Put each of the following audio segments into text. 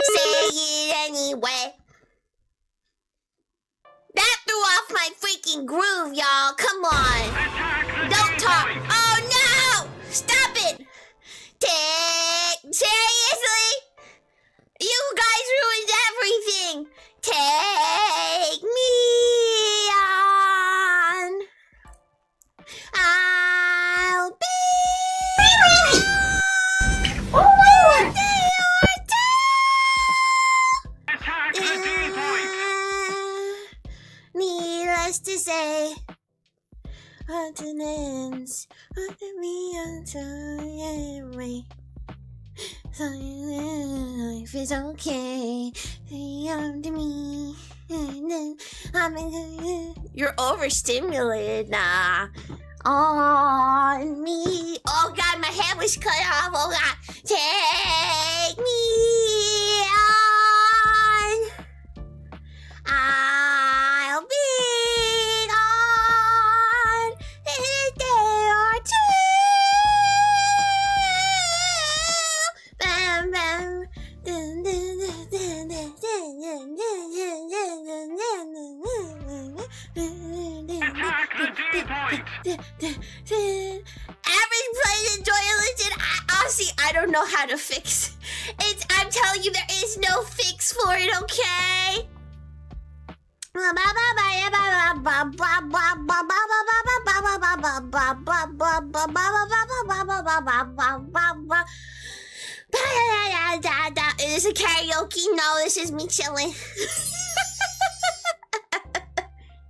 Say it anyway. That threw off my freaking groove, y'all. Come on. Don't talk. Oh no! Stop it! Seriously? You guys ruined everything. Take me on. I'll be one day or two. Needless to say, continents under me until anyway. So life is okay. Say to me. You're overstimulated now. On me. Oh God, my head was cut off. Oh God. Take me on. I'll be gone in a day or two. Bam, bam. Dun, dun, dun, dun, dun, dun, Attack the D-point! Average play, enjoy, listen. Honestly, I don't know how to fix it. I'm telling you, there is no fix for it, okay? Is this a karaoke? No, this is me chilling.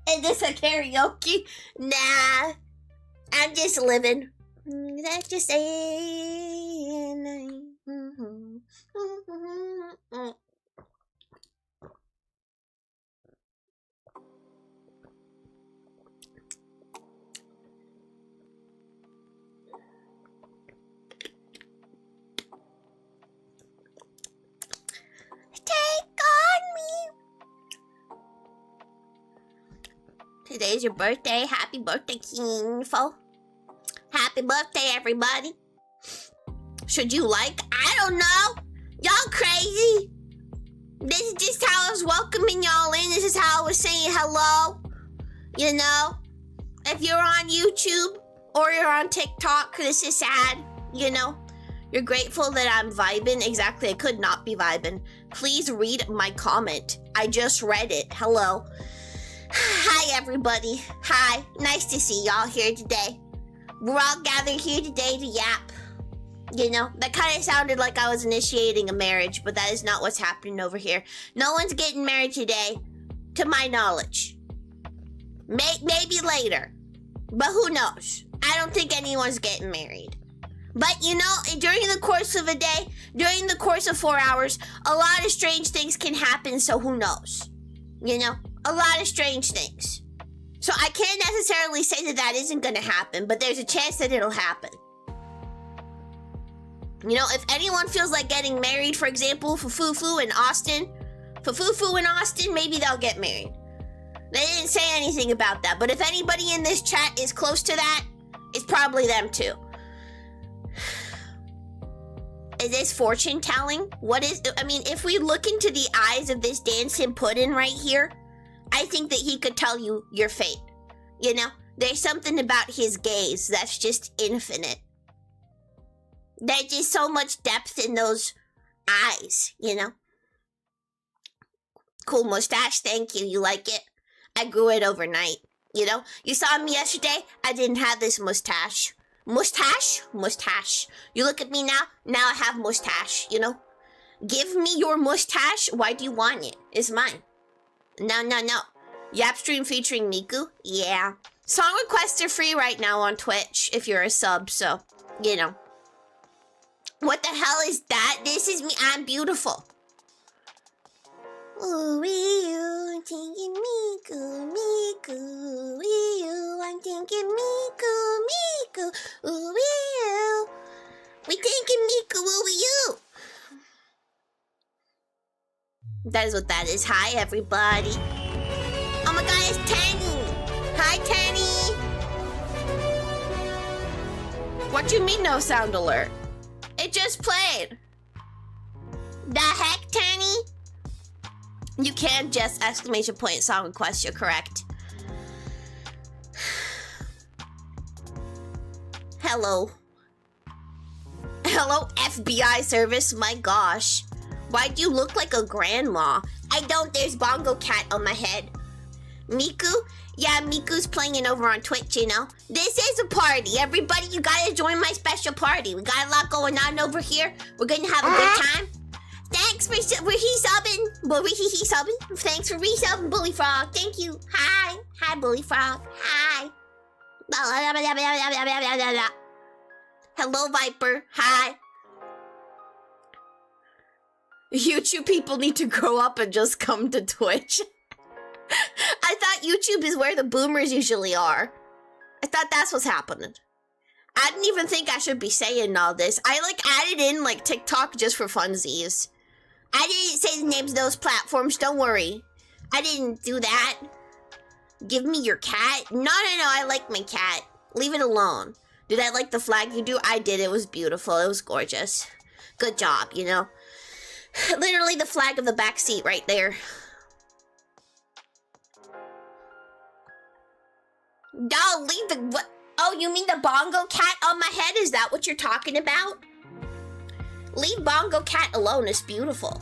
Is this a karaoke? Nah, I'm just living. Let's just say. Take on me. Today's your birthday. Happy birthday, Kingfo. Happy birthday, everybody. Should you like? I don't know. Y'all crazy. This is just how I was welcoming y'all in. This is how I was saying hello. You know? If you're on YouTube or you're on TikTok, this is sad. You know? You're grateful that I'm vibing. Exactly, I could not be vibing. Please read my comment. I just read it. Hello. Hi, everybody. Hi. Nice to see y'all here today. We're all gathered here today to yap. You know, that kind of sounded like I was initiating a marriage, but that is not what's happening over here. No one's getting married today, to my knowledge. Maybe later, but who knows? I don't think anyone's getting married. But you know, during the course of a day, during the course of 4 hours, a lot of strange things can happen, so who knows? You know, a lot of strange things. So I can't necessarily say that that isn't going to happen, but there's a chance that it'll happen. You know, if anyone feels like getting married, for example, Fufu in Austin, maybe they'll get married. They didn't say anything about that, but if anybody in this chat is close to that, it's probably them too. Is this fortune telling? I mean, if we look into the eyes of this dancing puddin' right here, I think that he could tell you your fate. You know, there's something about his gaze that's just infinite. There's just so much depth in those eyes, you know? Cool mustache, thank you. You like it? I grew it overnight, you know? You saw me yesterday, I didn't have this mustache. Mustache? Mustache. You look at me now I have mustache, you know? Give me your mustache. Why do you want it? It's mine. No. Yap stream featuring Miku? Yeah. Song requests are free right now on Twitch if you're a sub, so, you know. What the hell is that? This is me. I'm beautiful. That is what that is. Hi, everybody. Oh my god, it's Tenny. Hi, Tenny. What do you mean no sound alert? It just played. The heck, Tenny? You can just exclamation point song request. You're correct. Hello. Hello, FBI service. My gosh. Why do you look like a grandma? I don't. There's Bongo Cat on my head. Miku? Yeah, Miku's playing it over on Twitch, you know? This is a party. Everybody, you gotta join my special party. We got a lot going on over here. We're gonna have a good time. Thanks for re-subbing. Re-subbing. Thanks for re-subbing, Bully Frog. Thank you. Hi. Hi, Bully Frog. Hi. Hello, Viper. Hi. YouTube people need to grow up and just come to Twitch. I thought YouTube is where the boomers usually are. I thought that's what's happening. I didn't even think I should be saying all this. I added in TikTok just for funsies. I didn't say the names of those platforms, don't worry. I didn't do that. Give me your cat? No, I like my cat. Leave it alone. Did I like the flag you do? I did, it was beautiful, it was gorgeous. Good job, you know? Literally the flag of the back seat right there. No, leave the... What? Oh, you mean the Bongo Cat on my head? Is that what you're talking about? Leave Bongo Cat alone, it's beautiful.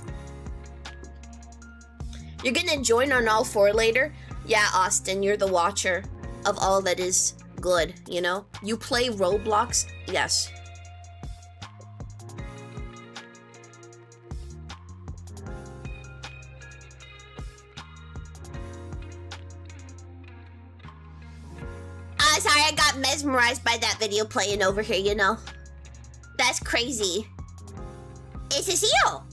You're gonna join on all 4 later? Yeah, Austin, you're the watcher of all that is good, you know? You play Roblox? Yes. Sorry, I got mesmerized by that video playing over here, you know? That's crazy. It's a seal!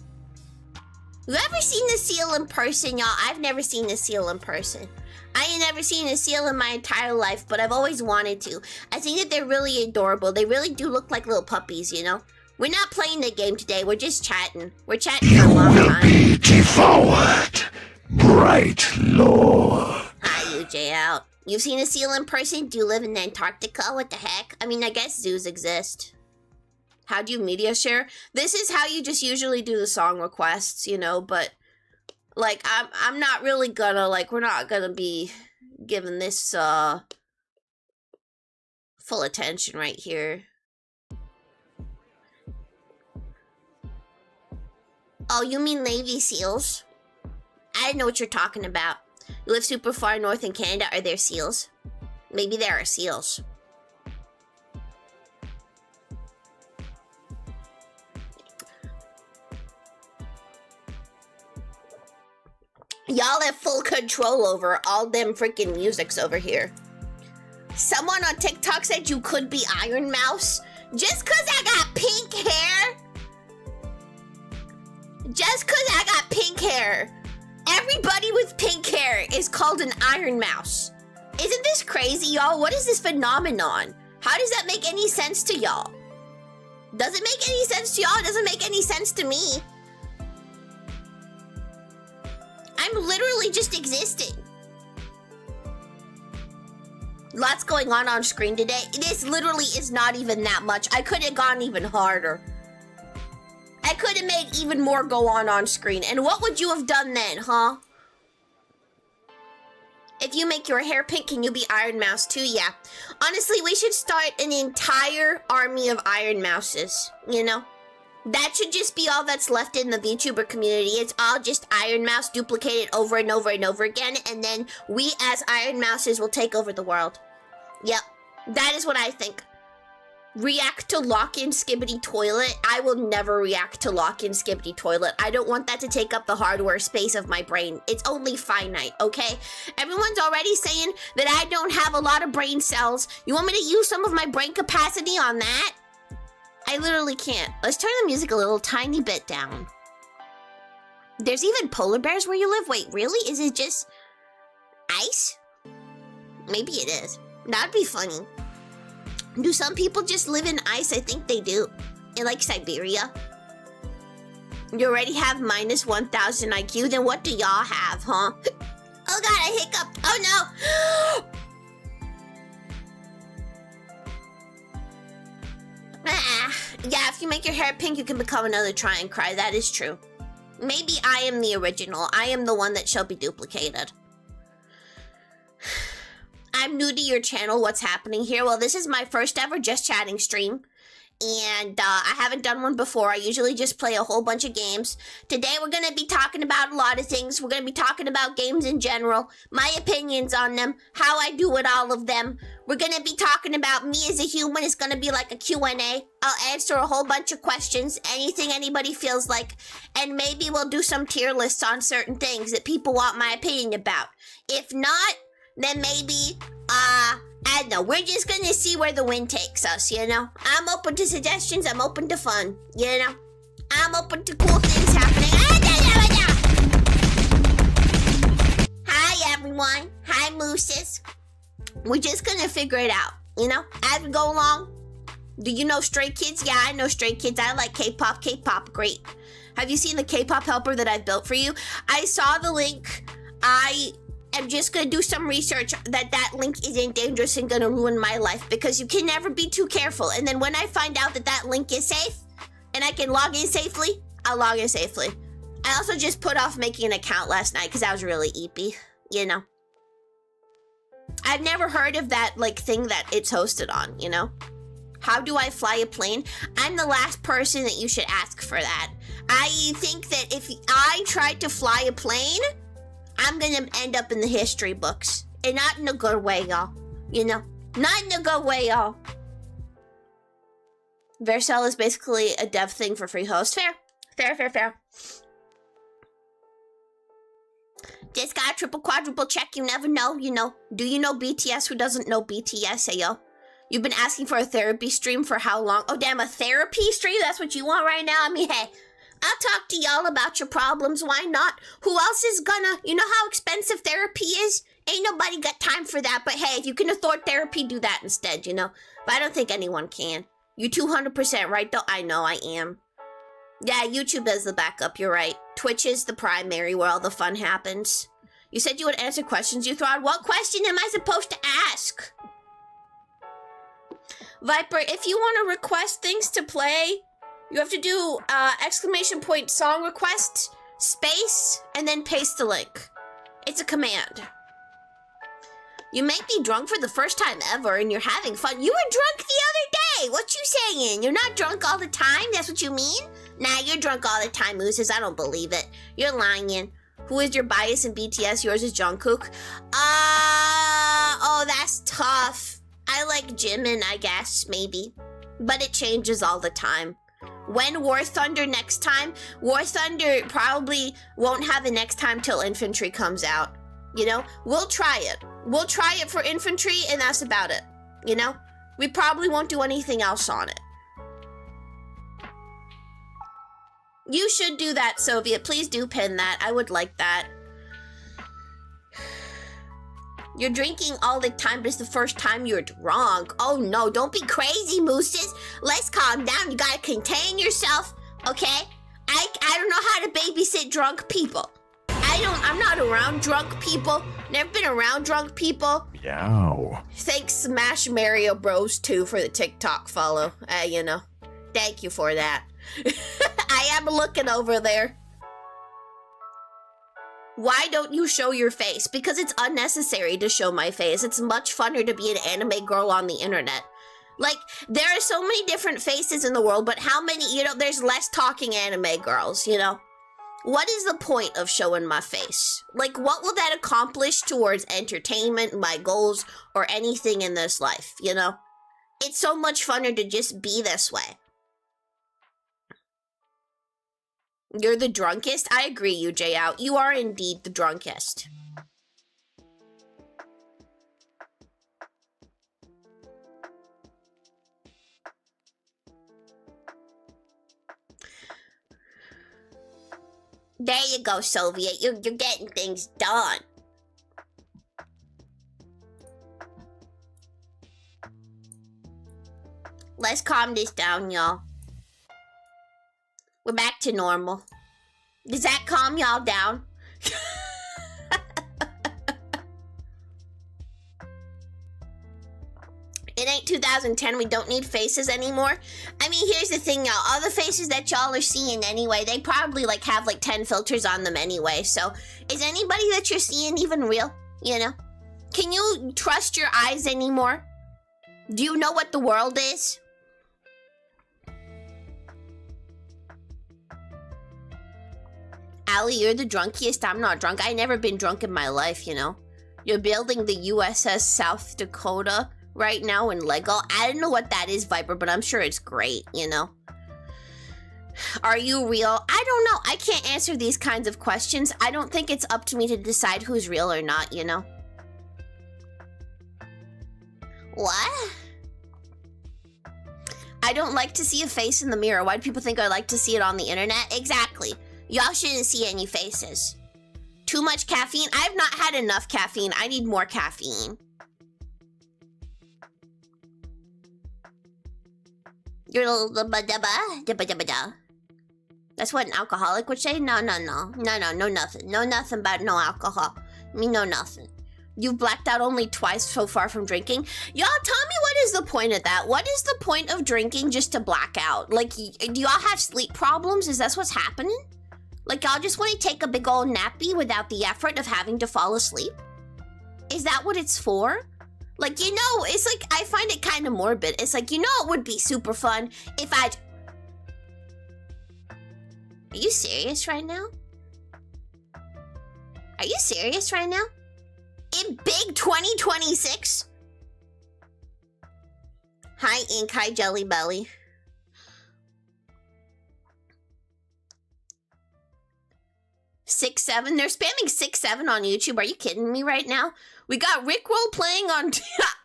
You ever seen the seal in person, y'all? I've never seen the seal in person. I ain't never seen a seal in my entire life, but I've always wanted to. I think that they're really adorable. They really do look like little puppies, you know? We're not playing the game today, we're just chatting. We're chatting for a long time. Be devoured, bright lord. Hi, UJ out. You've seen a seal in person? Do you live in Antarctica? What the heck? I mean, I guess zoos exist. How do you media share? This is how you just usually do the song requests, you know, but I'm not really gonna we're not gonna be giving this full attention right here. Oh, you mean Navy SEALs? I didn't know what you're talking about. You live super far north in Canada. Are there seals? Maybe there are seals. Y'all have full control over all them freaking musics over here. Someone on TikTok said you could be Iron Mouse. Just cause I got pink hair? Just cause I got pink hair. Everybody with pink hair is called an Iron Mouse. Isn't this crazy, y'all? What is this phenomenon? How does that make any sense to y'all? Does it make any sense to y'all? It doesn't make any sense to me. I'm literally just existing. Lots going on screen today. This literally is not even that much. I could have gone even harder. I could have made even more go on screen. And what would you have done then, huh? If you make your hair pink, can you be Iron Mouse too? Yeah. Honestly, we should start an entire army of Iron Mouses, you know? That should just be all that's left in the VTuber community. It's all just Iron Mouse duplicated over and over and over again, and then we as Iron Mouses will take over the world. Yep. That is what I think. React to lock-in Skibbity Toilet. I will never react to lock-in Skibbity Toilet. I don't want that to take up the hardware space of my brain. It's only finite, okay? Everyone's already saying that I don't have a lot of brain cells. You want me to use some of my brain capacity on that? I literally can't. Let's turn the music a little tiny bit down. There's even polar bears where you live? Wait, really? Is it just ice? Maybe it is. That'd be funny. Do some people just live in ice? I think they do. In Siberia. You already have minus 1,000 IQ, then what do y'all have, huh? Oh god, I hiccuped. Oh no! Yeah, if you make your hair pink, you can become another Try and Cry. That is true. Maybe I am the original. I am the one that shall be duplicated. I'm new to your channel. What's happening here? Well, this is my first ever Just Chatting stream. And I haven't done one before. I usually just play a whole bunch of games. Today we're going to be talking about a lot of things. We're going to be talking about games in general, my opinions on them, how I do with all of them. We're going to be talking about me as a human. It's going to be like a Q&A. I'll answer a whole bunch of questions, anything anybody feels like, and maybe we'll do some tier lists on certain things that people want my opinion about. If not, then maybe, I don't know, we're just gonna see where the wind takes us, you know? I'm open to suggestions, I'm open to fun, you know? I'm open to cool things happening. Hi, everyone. Hi, mooses. We're just gonna figure it out, you know? As we go along. Do you know Stray Kids? Yeah, I know Stray Kids. I like K-pop. K-pop, great. Have you seen the K-pop helper that I've built for you? I saw the link. I'm just gonna do some research that link isn't dangerous and gonna ruin my life because you can never be too careful. And then when I find out that link is safe and I can log in safely, I'll log in safely. I also just put off making an account last night because I was really eepy, you know. I've never heard of that like thing that it's hosted on, you know. How do I fly a plane? I'm the last person that you should ask for that. I think that if I tried to fly a plane, I'm gonna end up in the history books. And not in a good way, y'all. You know? Not in a good way, y'all. Vercel is basically a dev thing for free host. Fair. Just got triple, quadruple check. You never know, you know. Do you know BTS? Who doesn't know BTS? Hey, yo. You've been asking for a therapy stream for how long? Oh, damn, a therapy stream? That's what you want right now? I mean, hey. I'll talk to y'all about your problems. Why not? Who else is gonna? You know how expensive therapy is? Ain't nobody got time for that. But hey, if you can afford therapy, do that instead, you know? But I don't think anyone can. You 200% right, though? I know I am. Yeah, YouTube is the backup. You're right. Twitch is the primary where all the fun happens. You said you would answer questions you thought. What question am I supposed to ask? Viper, if you want to request things to play, you have to do ! song request, space, and then paste the link. It's a command. You may be drunk for the first time ever and you're having fun. You were drunk the other day. What you saying? You're not drunk all the time? That's what you mean? Nah, you're drunk all the time, Mooses. I don't believe it. You're lying. Who is your bias in BTS? Yours is Jungkook. Oh, that's tough. I like Jimin, I guess, maybe. But it changes all the time. When War Thunder next time? War Thunder probably won't have the next time till Infantry comes out. You know? We'll try it. We'll try it for Infantry and that's about it. You know? We probably won't do anything else on it. You should do that, Soviet. Please do pin that. I would like that. You're drinking all the time, but it's the first time you're drunk. Oh no, don't be crazy, mooses. Let's calm down. You gotta contain yourself, okay? I don't know how to babysit drunk people. I'm not around drunk people. Never been around drunk people. Yow. Thanks Smash Mario Bros 2 for the TikTok follow. You know, thank you for that. I am looking over there. Why don't you show your face? Because it's unnecessary to show my face. It's much funner to be an anime girl on the internet. Like, there are so many different faces in the world, but how many, you know, there's less talking anime girls, you know? What is the point of showing my face? Like, what will that accomplish towards entertainment, my goals, or anything in this life, you know? It's so much funner to just be this way. You're the drunkest? I agree, UJ out. You are indeed the drunkest. There you go, Soviet. You're getting things done. Let's calm this down, y'all. We're back to normal. Does that calm y'all down? It ain't 2010. We don't need faces anymore. I mean, here's the thing, y'all. All the faces that y'all are seeing anyway, they probably like have like 10 filters on them anyway. So is anybody that you're seeing even real? You know? Can you trust your eyes anymore? Do you know what the world is? Allie, you're the drunkiest. I'm not drunk. I've never been drunk in my life, you know? You're building the USS South Dakota right now in Lego. I don't know what that is, Viper, but I'm sure it's great, you know? Are you real? I don't know. I can't answer these kinds of questions. I don't think it's up to me to decide who's real or not, you know? What? I don't like to see a face in the mirror. Why do people think I like to see it on the internet? Exactly. Y'all shouldn't see any faces. Too much caffeine? I've not had enough caffeine. I need more caffeine. You're a little That's what an alcoholic would say? No nothing. No nothing about no alcohol. Me no nothing. You've blacked out only twice so far from drinking? Y'all tell me, what is the point of that? What is the point of drinking just to black out? Like, do y'all have sleep problems? Is that what's happening? Like, y'all just want to take a big old nappy without the effort of having to fall asleep? Is that what it's for? Like, you know, it's like, I find it kind of morbid. It's like, you know, it would be super fun if I... Are you serious right now? Are you serious right now? In big 2026? Hi, Ink. Hi, Jelly Belly. Six, 7. They're spamming 6-7 on YouTube. Are you kidding me right now? We got Rickroll playing on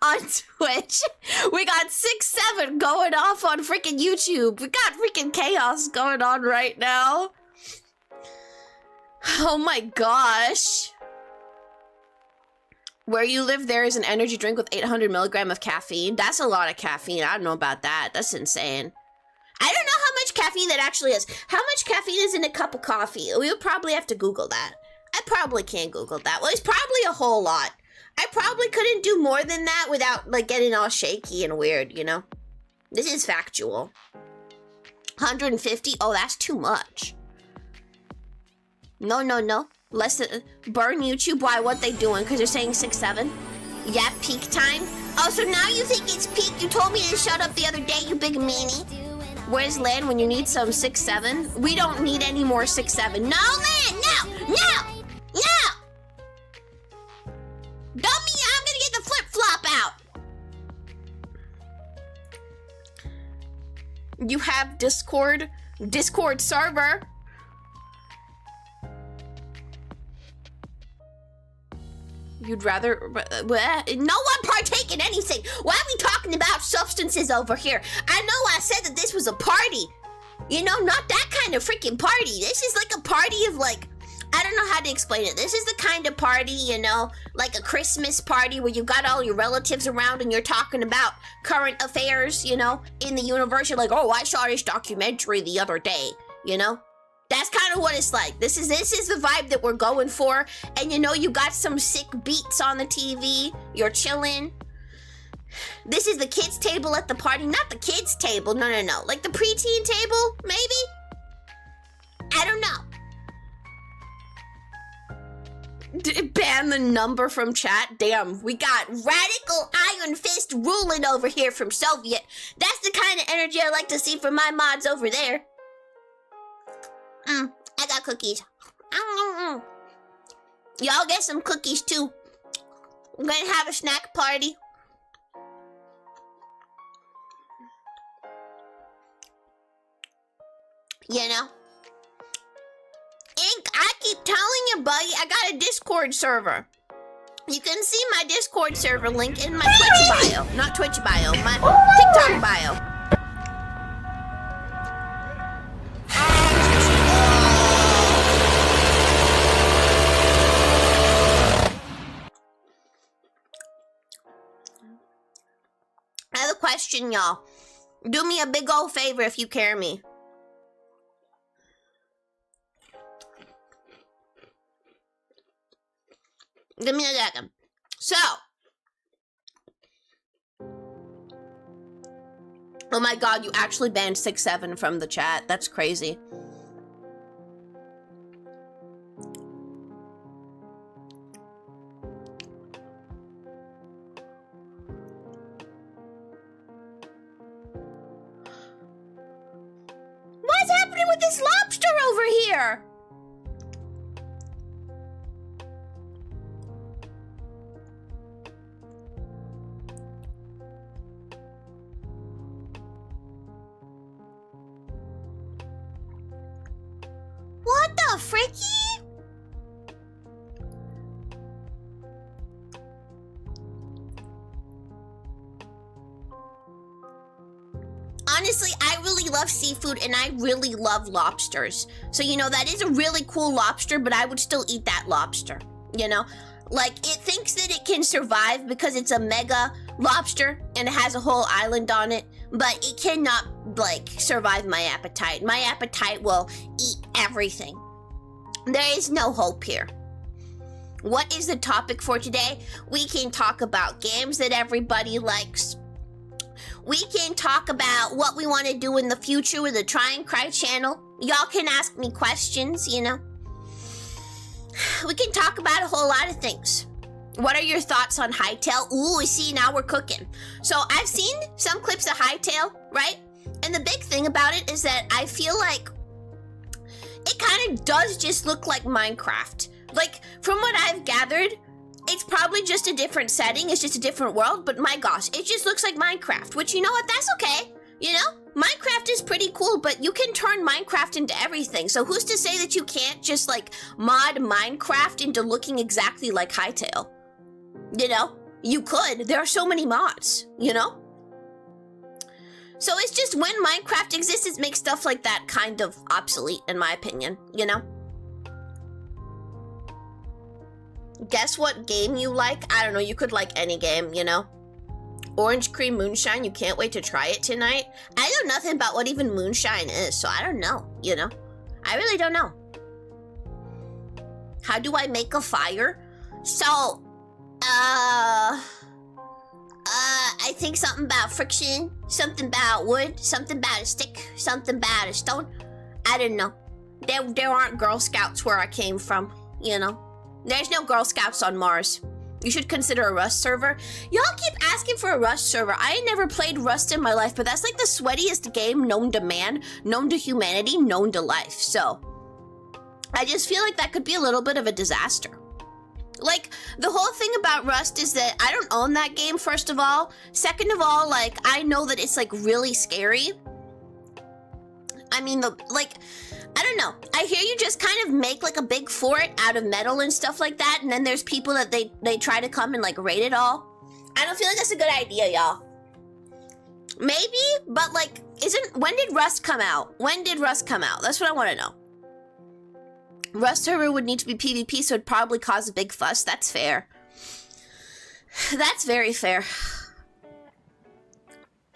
on Twitch. We got 6-7 going off on freaking YouTube. We got freaking chaos going on right now. Oh my gosh. Where you live, there is an energy drink with 800 milligrams of caffeine. That's a lot of caffeine. I don't know about that. That's insane. I don't know how much caffeine that actually is. How much caffeine is in a cup of coffee? We would probably have to Google that. I probably can't Google that. Well, it's probably a whole lot. I probably couldn't do more than that without, like, getting all shaky and weird, you know? This is factual. 150? Oh, that's too much. No. Less than... Burn YouTube? Why? What they doing? Because they're saying 6-7? Yeah, peak time? Oh, so now you think it's peak? You told me to shut up the other day, you big meanie. Where's Lan when you need some 6-7? We don't need any more 6-7. No, Lan! No! Dummy, I'm gonna get the flip-flop out! You have Discord server. You'd rather... No one partake in anything. Why are we talking about substances over here? I know I said that this was a party. You know, not that kind of freaking party. This is like a party of like... I don't know how to explain it. This is the kind of party, you know, like a Christmas party where you got all your relatives around and you're talking about current affairs, you know, in the universe. You're like, oh, I saw this documentary the other day, you know? That's kind of what it's like. This is the vibe that we're going for. And you know, you got some sick beats on the TV. You're chilling. This is the kids' table at the party. Not the kids' table. No. Like the preteen table, maybe? I don't know. Ban the number from chat. Damn, we got Radical Iron Fist ruling over here from Soviet. That's the kind of energy I like to see from my mods over there. I got cookies. Y'all get some cookies too. We're gonna have a snack party. You know? Ink, I keep telling you, buddy, I got a Discord server. You can see my Discord server link in my Twitch bio. Not Twitch bio, my TikTok bio. I have a question, y'all. Do me a big old favor if you carry me. Give me a second. So. Oh my god, you actually banned 6-7 from the chat. That's crazy. What's happening with this lobster over here? What the fricky? Honestly, I really love seafood and I really love lobsters. So, you know, that is a really cool lobster, but I would still eat that lobster, you know? Like, it thinks that it can survive because it's a mega lobster and it has a whole island on it, but it cannot, like, survive my appetite. My appetite will eat everything. There is no hope here. What is the topic for today? We can talk about games that everybody likes. We can talk about what we want to do in the future with the Try and Cry channel. Y'all can ask me questions, you know. We can talk about a whole lot of things. What are your thoughts on Hytale? Ooh, see, now we're cooking. So I've seen some clips of Hytale, right? And the big thing about it is that I feel like it kind of does just look like Minecraft. Like, from what I've gathered, it's probably just a different setting, it's just a different world, but my gosh, it just looks like Minecraft, which, you know what, that's okay, you know? Minecraft is pretty cool, but you can turn Minecraft into everything, so who's to say that you can't just, like, mod Minecraft into looking exactly like Hytale? You know? You could. There are so many mods, you know? So it's just when Minecraft exists, it makes stuff like that kind of obsolete, in my opinion, you know? Guess what game you like? I don't know, you could like any game, you know? Orange cream moonshine, you can't wait to try it tonight? I know nothing about what even moonshine is, so I don't know, you know? I really don't know. How do I make a fire? So, I think something about friction, something about wood, something about a stick, something about a stone. I don't know. There aren't Girl Scouts where I came from, you know? There's no Girl Scouts on Mars. You should consider a Rust server. Y'all keep asking for a Rust server. I ain't never played Rust in my life, but that's like the sweatiest game known to man, known to humanity, known to life. So, I just feel like that could be a little bit of a disaster. Like, the whole thing about Rust is that I don't own that game, first of all. Second of all, like, I know that it's, like, really scary. I mean, I don't know. I hear you just kind of make, like, a big fort out of metal and stuff like that, and then there's people that they try to come and, like, raid it all. I don't feel like that's a good idea, y'all. Maybe, but, like, when did Rust come out? When did Rust come out? That's what I want to know. Rust server would need to be PvP, so it'd probably cause a big fuss. That's fair. That's very fair.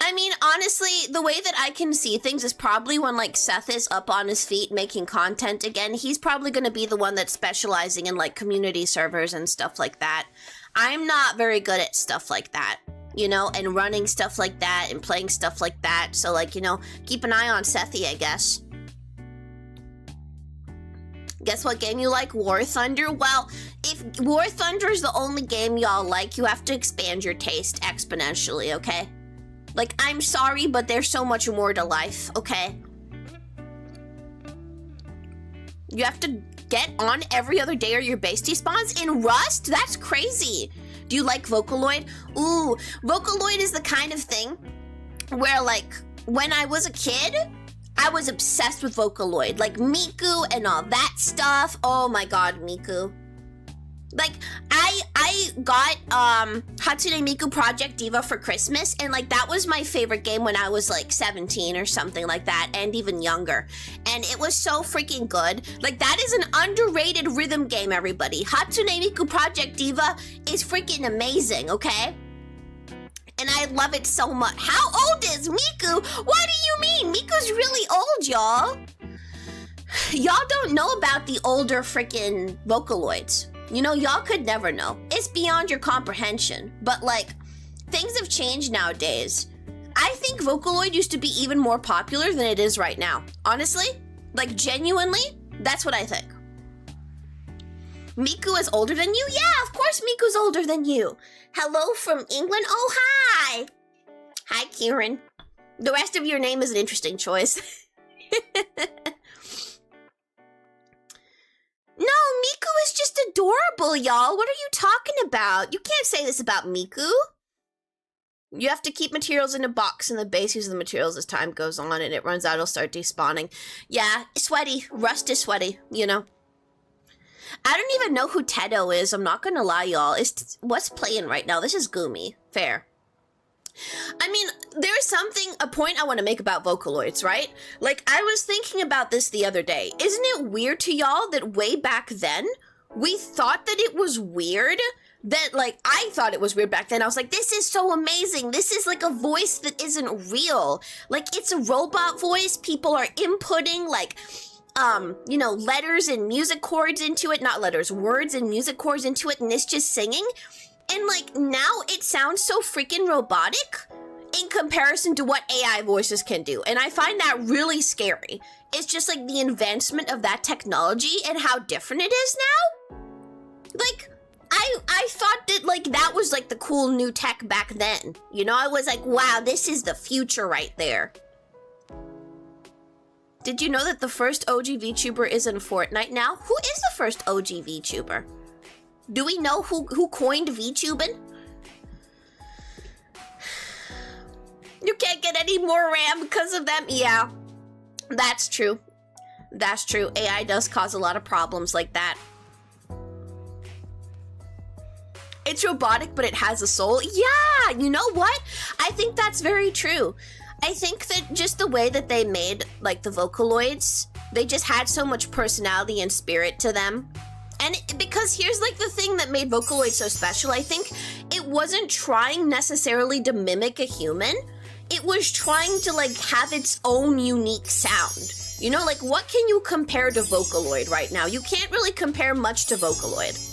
I mean, honestly, the way that I can see things is probably when, like, Seth is up on his feet making content again. He's probably going to be the one that's specializing in, like, community servers and stuff like that. I'm not very good at stuff like that, you know, and running stuff like that and playing stuff like that. So, like, you know, keep an eye on Sethy, I guess. Guess what game you like? War Thunder? Well, if War Thunder is the only game y'all like, you have to expand your taste exponentially, okay? Like, I'm sorry, but there's so much more to life, okay? You have to get on every other day or your base despawns in Rust? That's crazy. Do you like Vocaloid? Ooh, Vocaloid is the kind of thing where, like, when I was a kid, I was obsessed with Vocaloid. Like, Miku and all that stuff. Oh my god, Miku. Like, I got Hatsune Miku Project Diva for Christmas, and like that was my favorite game when I was like 17 or something like that, and even younger. And it was so freaking good. Like, that is an underrated rhythm game, everybody. Hatsune Miku Project Diva is freaking amazing, okay? And I love it so much. How old is Miku? What do you mean? Miku's really old, y'all. Y'all don't know about the older freaking Vocaloids. You know, y'all could never know. It's beyond your comprehension. But like, things have changed nowadays. I think Vocaloid used to be even more popular than it is right now. Honestly, like genuinely, that's what I think. Miku is older than you? Yeah, of course Miku's older than you. Hello from England? Oh, hi. Hi, Kieran. The rest of your name is an interesting choice. No, Miku is just adorable, y'all. What are you talking about? You can't say this about Miku. You have to keep materials in a box in the base. Use the materials as time goes on and it runs out. It'll start despawning. Yeah, sweaty. Rust is sweaty, you know. I don't even know who Tedo is. I'm not gonna lie, y'all. What's playing right now? This is Gumi. Fair. I mean, there's a point I want to make about Vocaloids, right? Like, I was thinking about this the other day. Isn't it weird to y'all that way back then, we thought that it was weird? That, like, I thought it was weird back then. I was like, this is so amazing. This is like a voice that isn't real. Like, it's a robot voice. People are inputting, like, you know, letters and music chords into it. Not letters, words and music chords into it, and it's just singing. And, like, now it sounds so freaking robotic in comparison to what AI voices can do. And I find that really scary. It's just, like, the advancement of that technology and how different it is now. Like, I thought that, like, that was, like, the cool new tech back then. You know, I was like, wow, this is the future right there. Did you know that the first OG VTuber is in Fortnite now? Who is the first OG VTuber? Do we know who coined VTubing? You can't get any more RAM because of them? Yeah, that's true. That's true. AI does cause a lot of problems like that. It's robotic, but it has a soul. Yeah, you know what? I think that's very true. I think that just the way that they made, like, the Vocaloids, they just had so much personality and spirit to them. And because here's, like, the thing that made Vocaloid so special, I think it wasn't trying necessarily to mimic a human. It was trying to, like, have its own unique sound. You know, like, what can you compare to Vocaloid right now? You can't really compare much to Vocaloid.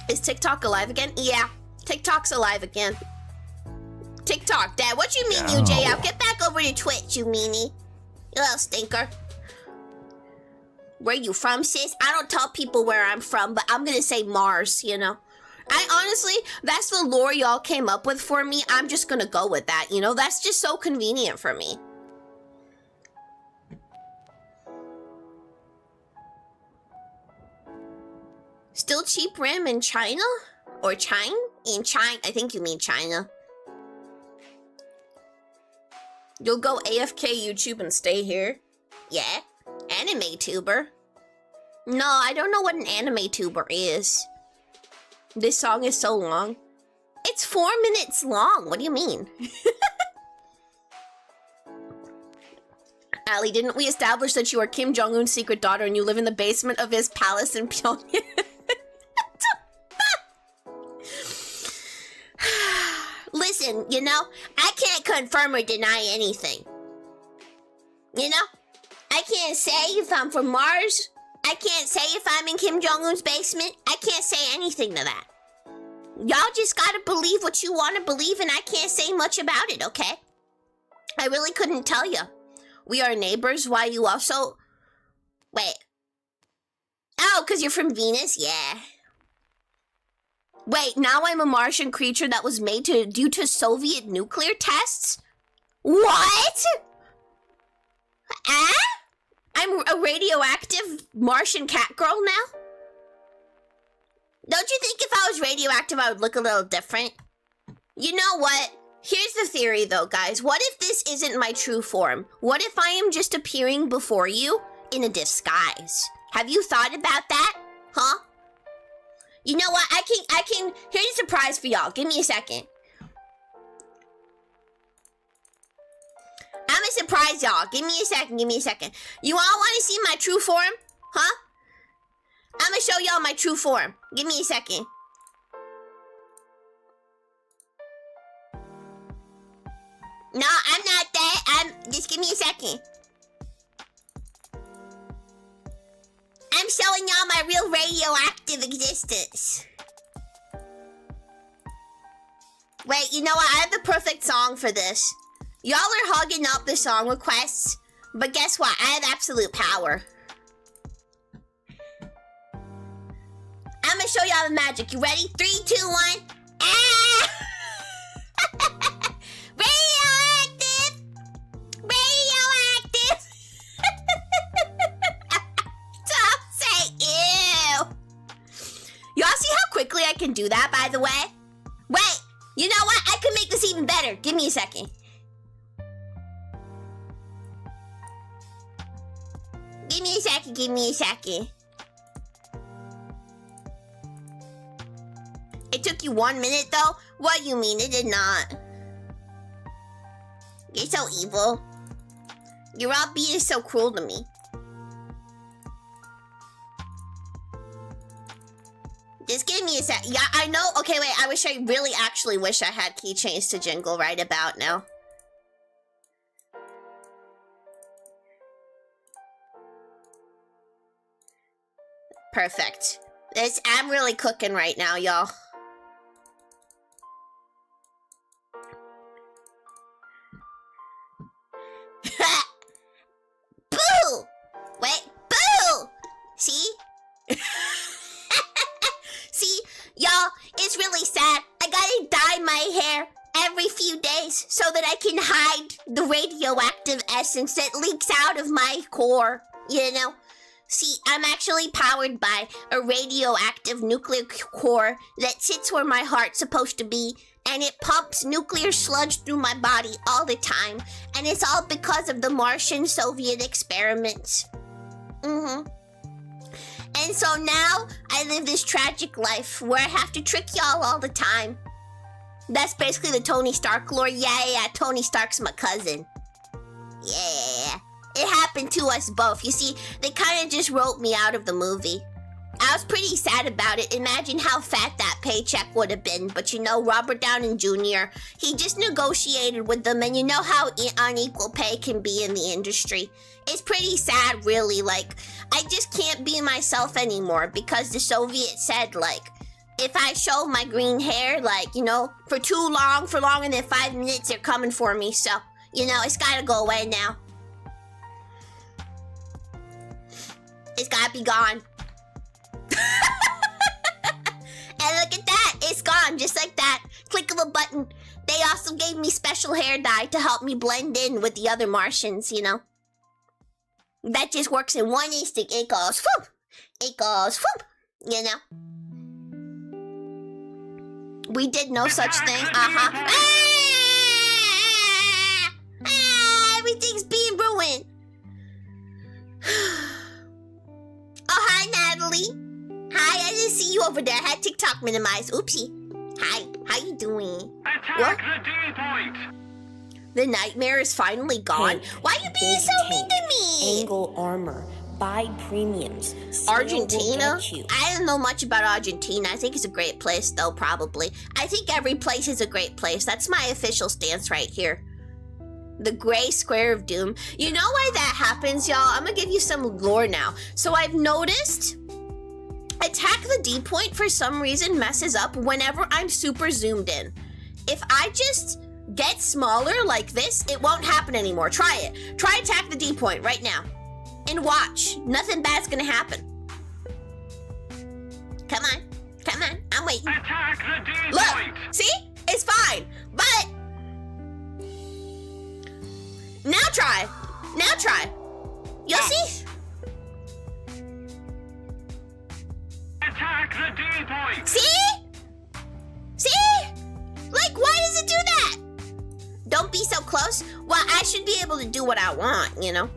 Is TikTok alive again? Yeah, TikTok's alive again. TikTok, Dad, what you mean, you JL? Get back over to Twitch, you meanie. You little stinker. Where you from, sis? I don't tell people where I'm from, but I'm gonna say Mars, you know? I honestly, that's the lore y'all came up with for me. I'm just gonna go with that, you know? That's just so convenient for me. Still cheap RAM in China? Or China? In China? I think you mean China. You'll go AFK YouTube and stay here? Yeah. Anime tuber? No, I don't know what an anime tuber is. This song is so long. It's 4 minutes long. What do you mean? Ali, didn't we establish that you are Kim Jong-un's secret daughter and you live in the basement of his palace in Pyongyang? Listen, you know, I can't confirm or deny anything. You know? I can't say if I'm from Mars. I can't say if I'm in Kim Jong-un's basement. I can't say anything to that. Y'all just gotta believe what you want to believe, and I can't say much about it, okay? I really couldn't tell you. We are neighbors. Why you also... Wait. Oh, because you're from Venus? Yeah. Wait, now I'm a Martian creature that was made due to Soviet nuclear tests? What? Ah? I'm a radioactive Martian cat girl now? Don't you think if I was radioactive, I would look a little different? You know what? Here's the theory, though, guys. What if this isn't my true form? What if I am just appearing before you in a disguise? Have you thought about that? Huh? You know what? I can... Here's a surprise for y'all. Give me a second. I'm gonna surprise y'all. Give me a second. You all want to see my true form? Huh? I'm gonna show y'all my true form. Give me a second. No, I'm not that. Just give me a second. I'm showing y'all my real radioactive radioactive existence. Wait, you know what? I have the perfect song for this. Y'all are hogging up the song requests, but guess what? I have absolute power. I'm gonna show y'all the magic. You ready? 3, 2, 1. Ah! Radioactive! Radioactive! Don't say ew! Y'all see how quickly I can do that, by the way? Wait, you know what? I can make this even better. Give me a second. Give me a second, give me a second. It took you 1 minute though? What do you mean? It did not. You're so evil. You're all being so cruel to me. Just give me a sec. Yeah, I know. Okay, wait. I really actually wish I had keychains to jingle right about now. Perfect. I'm really cooking right now, y'all. Boo! Wait, boo! See? See, y'all, it's really sad. I gotta dye my hair every few days so that I can hide the radioactive essence that leaks out of my core, you know? See, I'm actually powered by a radioactive nuclear core that sits where my heart's supposed to be, and it pumps nuclear sludge through my body all the time, and it's all because of the Martian Soviet experiments. And so now, I live this tragic life where I have to trick y'all all the time. That's basically the Tony Stark lore. Yeah, Tony Stark's my cousin. Yeah. It happened to us both. You see, they kind of just wrote me out of the movie. I was pretty sad about it. Imagine how fat that paycheck would have been. But you know, Robert Downey Jr., he just negotiated with them. And you know how unequal pay can be in the industry. It's pretty sad, really. Like, I just can't be myself anymore because the Soviets said, like, if I show my green hair, like, you know, for longer than 5 minutes, they're coming for me. So, you know, it's gotta go away now. It's gotta be gone. And look at that, it's gone just like that. Click of a button. They also gave me special hair dye to help me blend in with the other Martians, you know. That just works in one instant. It goes whoop. It goes whoop. You know. We did no such thing. Everything's being ruined. Oh, hi, Natalie. Hi, I didn't see you over there. I had TikTok minimized. Oopsie. Hi, how you doing? Attack the D point! The nightmare is finally gone. Hey, why are you being so mean to me? Angle armor. Buy premiums. Argentina? I don't know much about Argentina. I think it's a great place, though, probably. I think every place is a great place. That's my official stance right here. The gray square of doom. You know why that happens, y'all? I'm gonna give you some lore now. So I've noticed attack the D point for some reason messes up whenever I'm super zoomed in. If I just get smaller like this, it won't happen anymore. Try it. Try attack the D point right now. And watch. Nothing bad's gonna happen. Come on. Come on. I'm waiting. Attack the D Look! point! See? It's fine. But now try. Now try. You'll see? Attack the D point! See? See? Like, why does it do that? Don't be so close. Well, I should be able to do what I want, you know?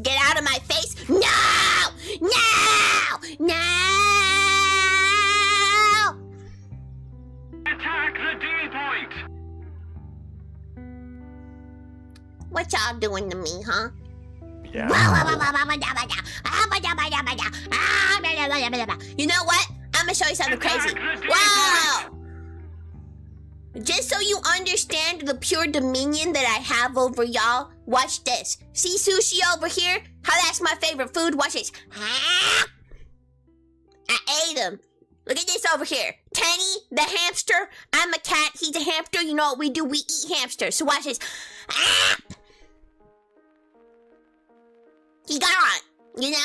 Get out of my face. No! No! No! Attack the D point! What y'all doing to me, huh? Yeah. You know what? I'm gonna show you something crazy. Attack the D Wow! point! Just so you understand the pure dominion that I have over y'all, watch this. See Sushi over here? How that's my favorite food? Watch this. I ate him. Look at this over here. Tenny, the hamster. I'm a cat. He's a hamster. You know what we do? We eat hamsters. So watch this. He got on. You know?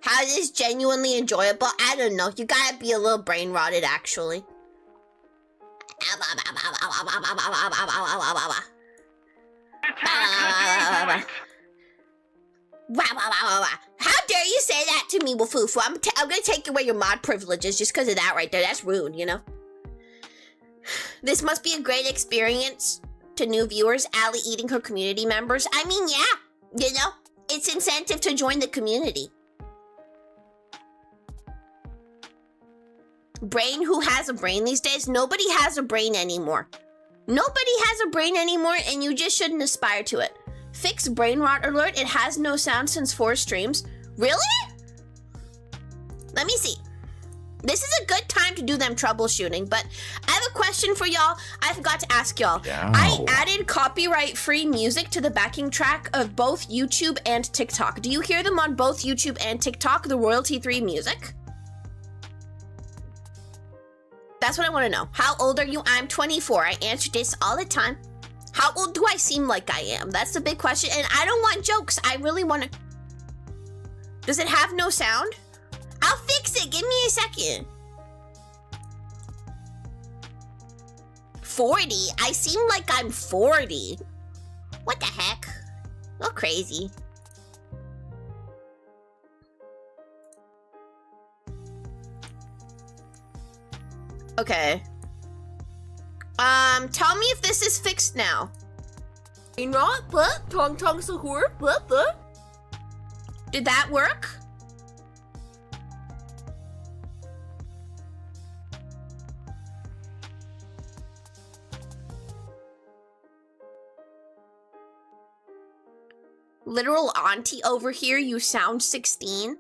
How is this genuinely enjoyable? I don't know. You gotta be a little brain rotted, actually. How dare you say that to me, Wafufu? I'm gonna take away your mod privileges just because of that right there. That's rude, you know? This must be a great experience to new viewers. Allie eating her community members. I mean, yeah, you know? It's incentive to join the community. Brain, who has a brain these days? Nobody has a brain anymore. Nobody has a brain anymore, and you just shouldn't aspire to it. Fix brain rot alert. It has no sound since 4 streams. Really? Let me see. This is a good time to do them troubleshooting, but I have a question for y'all. I forgot to ask y'all. Yeah. I added copyright-free music to the backing track of both YouTube and TikTok. Do you hear them on both YouTube and TikTok, the royalty-free music? That's what I want to know. How old are you? I'm 24. I answer this all the time. How old do I seem like I am? That's the big question. And I don't want jokes. I really want to... Does it have no sound? I'll fix it. Give me a second. 40? I seem like I'm 40. What the heck? You're crazy. Okay. Tell me if this is fixed now. Did that work? Literal auntie over here, you sound 16.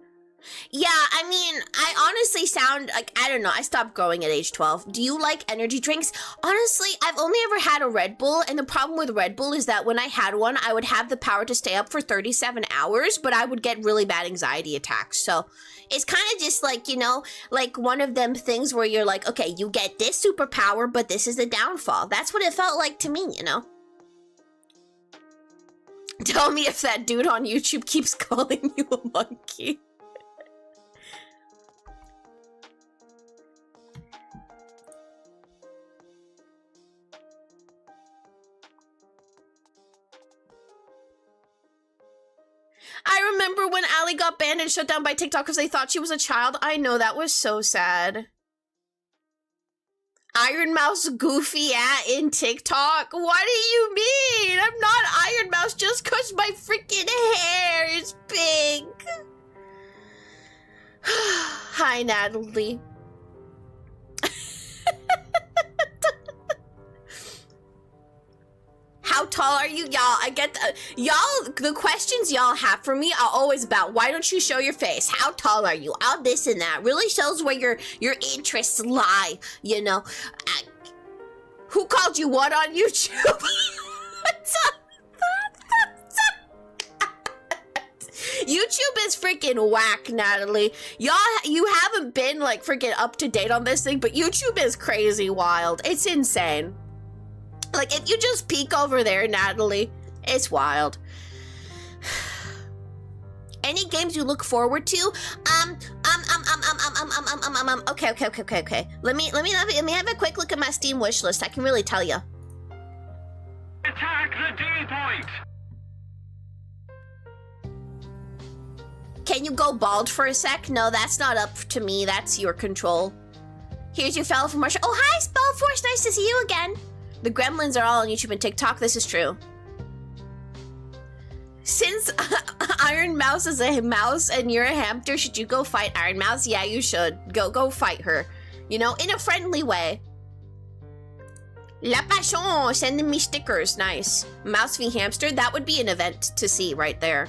Yeah, I mean, I honestly sound like, I don't know, I stopped growing at age 12. Do you like energy drinks? Honestly, I've only ever had a Red Bull, and the problem with Red Bull is that when I had one, I would have the power to stay up for 37 hours, but I would get really bad anxiety attacks. So it's kind of just like, you know, like one of them things where you're like, okay, you get this superpower, but this is the downfall. That's what it felt like to me, you know? Tell me if that dude on YouTube keeps calling you a monkey. I remember when Allie got banned and shut down by TikTok because they thought she was a child. I know, that was so sad. Iron Mouse goofy in TikTok? What do you mean? I'm not Iron Mouse just because my freaking hair is pink. Hi, Natalie. How tall are you? Y'all, I get the questions y'all have for me are always about, why don't you show your face? How tall are you? All this and that. Really shows where your interests lie, you know. Who called you what on YouTube? What's up? YouTube is freaking whack, Natalie. Y'all, you haven't been like freaking up to date on this thing, but YouTube is crazy wild. It's insane. Like, if you just peek over there, Natalie, it's wild. Any games you look forward to? Okay. Let me have a quick look at my Steam wish list. I can really tell you. Attack the D point! Can you go bald for a sec? No, that's not up to me. That's your control. Here's your fellow from Russia. Oh, hi, Spellforce. Nice to see you again. The gremlins are all on YouTube and TikTok. This is true. Since Iron Mouse is a mouse and you're a hamster, should you go fight Iron Mouse? Yeah, you should. Go fight her. You know, in a friendly way. La Passion, sending me stickers. Nice. Mouse v Hamster, that would be an event to see right there.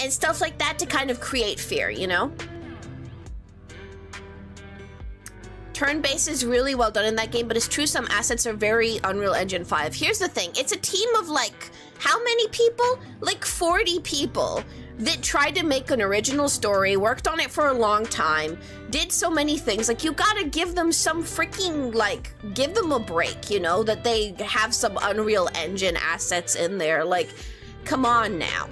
and stuff like that to kind of create fear, you know? Turn-based is really well done in that game, but it's true some assets are very Unreal Engine 5. Here's the thing, it's a team of like, how many people? Like 40 people that tried to make an original story, worked on it for a long time, did so many things. Like, you gotta give them some freaking, like, give them a break, you know, that they have some Unreal Engine assets in there. Like, come on now.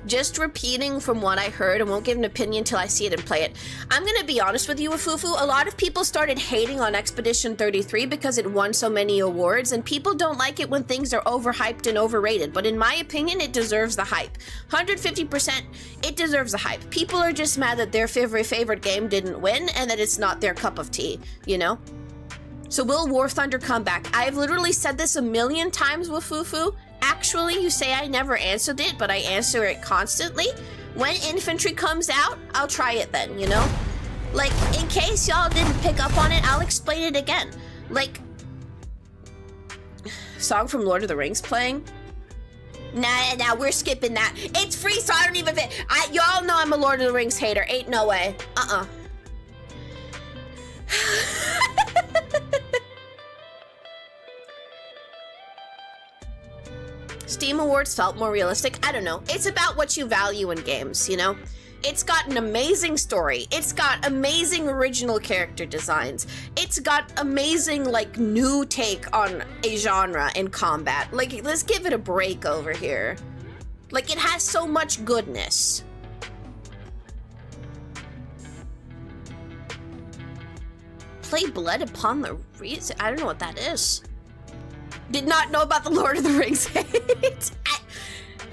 Just repeating from what I heard, and won't give an opinion till I see it and play it. I'm gonna be honest with you, Afufu, a lot of people started hating on Expedition 33 because it won so many awards, and people don't like it when things are overhyped and overrated, but in my opinion, it deserves the hype. 150%, it deserves the hype. People are just mad that their favorite game didn't win, and that it's not their cup of tea, you know? So will War Thunder come back? I've literally said this a million times with Fufu. Actually, you say I never answered it, but I answer it constantly. When Infantry comes out, I'll try it then, you know? Like, in case y'all didn't pick up on it, I'll explain it again. Like, song from Lord of the Rings playing? Nah, we're skipping that. It's free, so I don't even fit. Y'all know I'm a Lord of the Rings hater. Ain't no way. Steam Awards felt more realistic. I don't know. It's about what you value in games, you know? It's got an amazing story. It's got amazing original character designs. It's got amazing, like, new take on a genre in combat. Like, let's give it a break over here. Like, it has so much goodness. Play Blood Upon the Reeds? I don't know what that is. Did not know about the Lord of the Rings hate.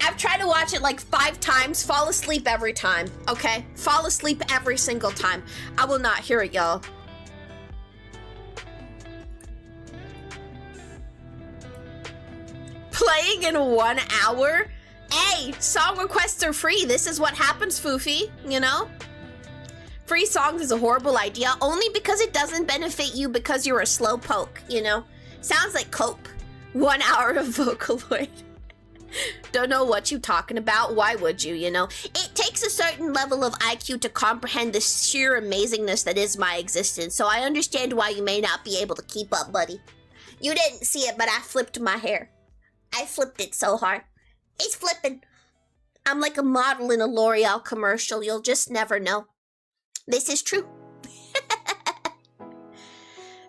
I've tried to watch it like 5 times, fall asleep every time, okay? Fall asleep every single time. I will not hear it, y'all. Playing in 1 hour? Hey, song requests are free. This is what happens, Foofy, you know? Free songs is a horrible idea, only because it doesn't benefit you because you're a slow poke, you know? Sounds like cope. 1 hour of Vocaloid. Don't know what you talking about. Why would you, you know? It takes a certain level of IQ to comprehend the sheer amazingness that is my existence, so I understand why you may not be able to keep up, buddy. You didn't see it, but I flipped my hair. I flipped it so hard. It's flipping. I'm like a model in a L'Oreal commercial. You'll just never know. This is true.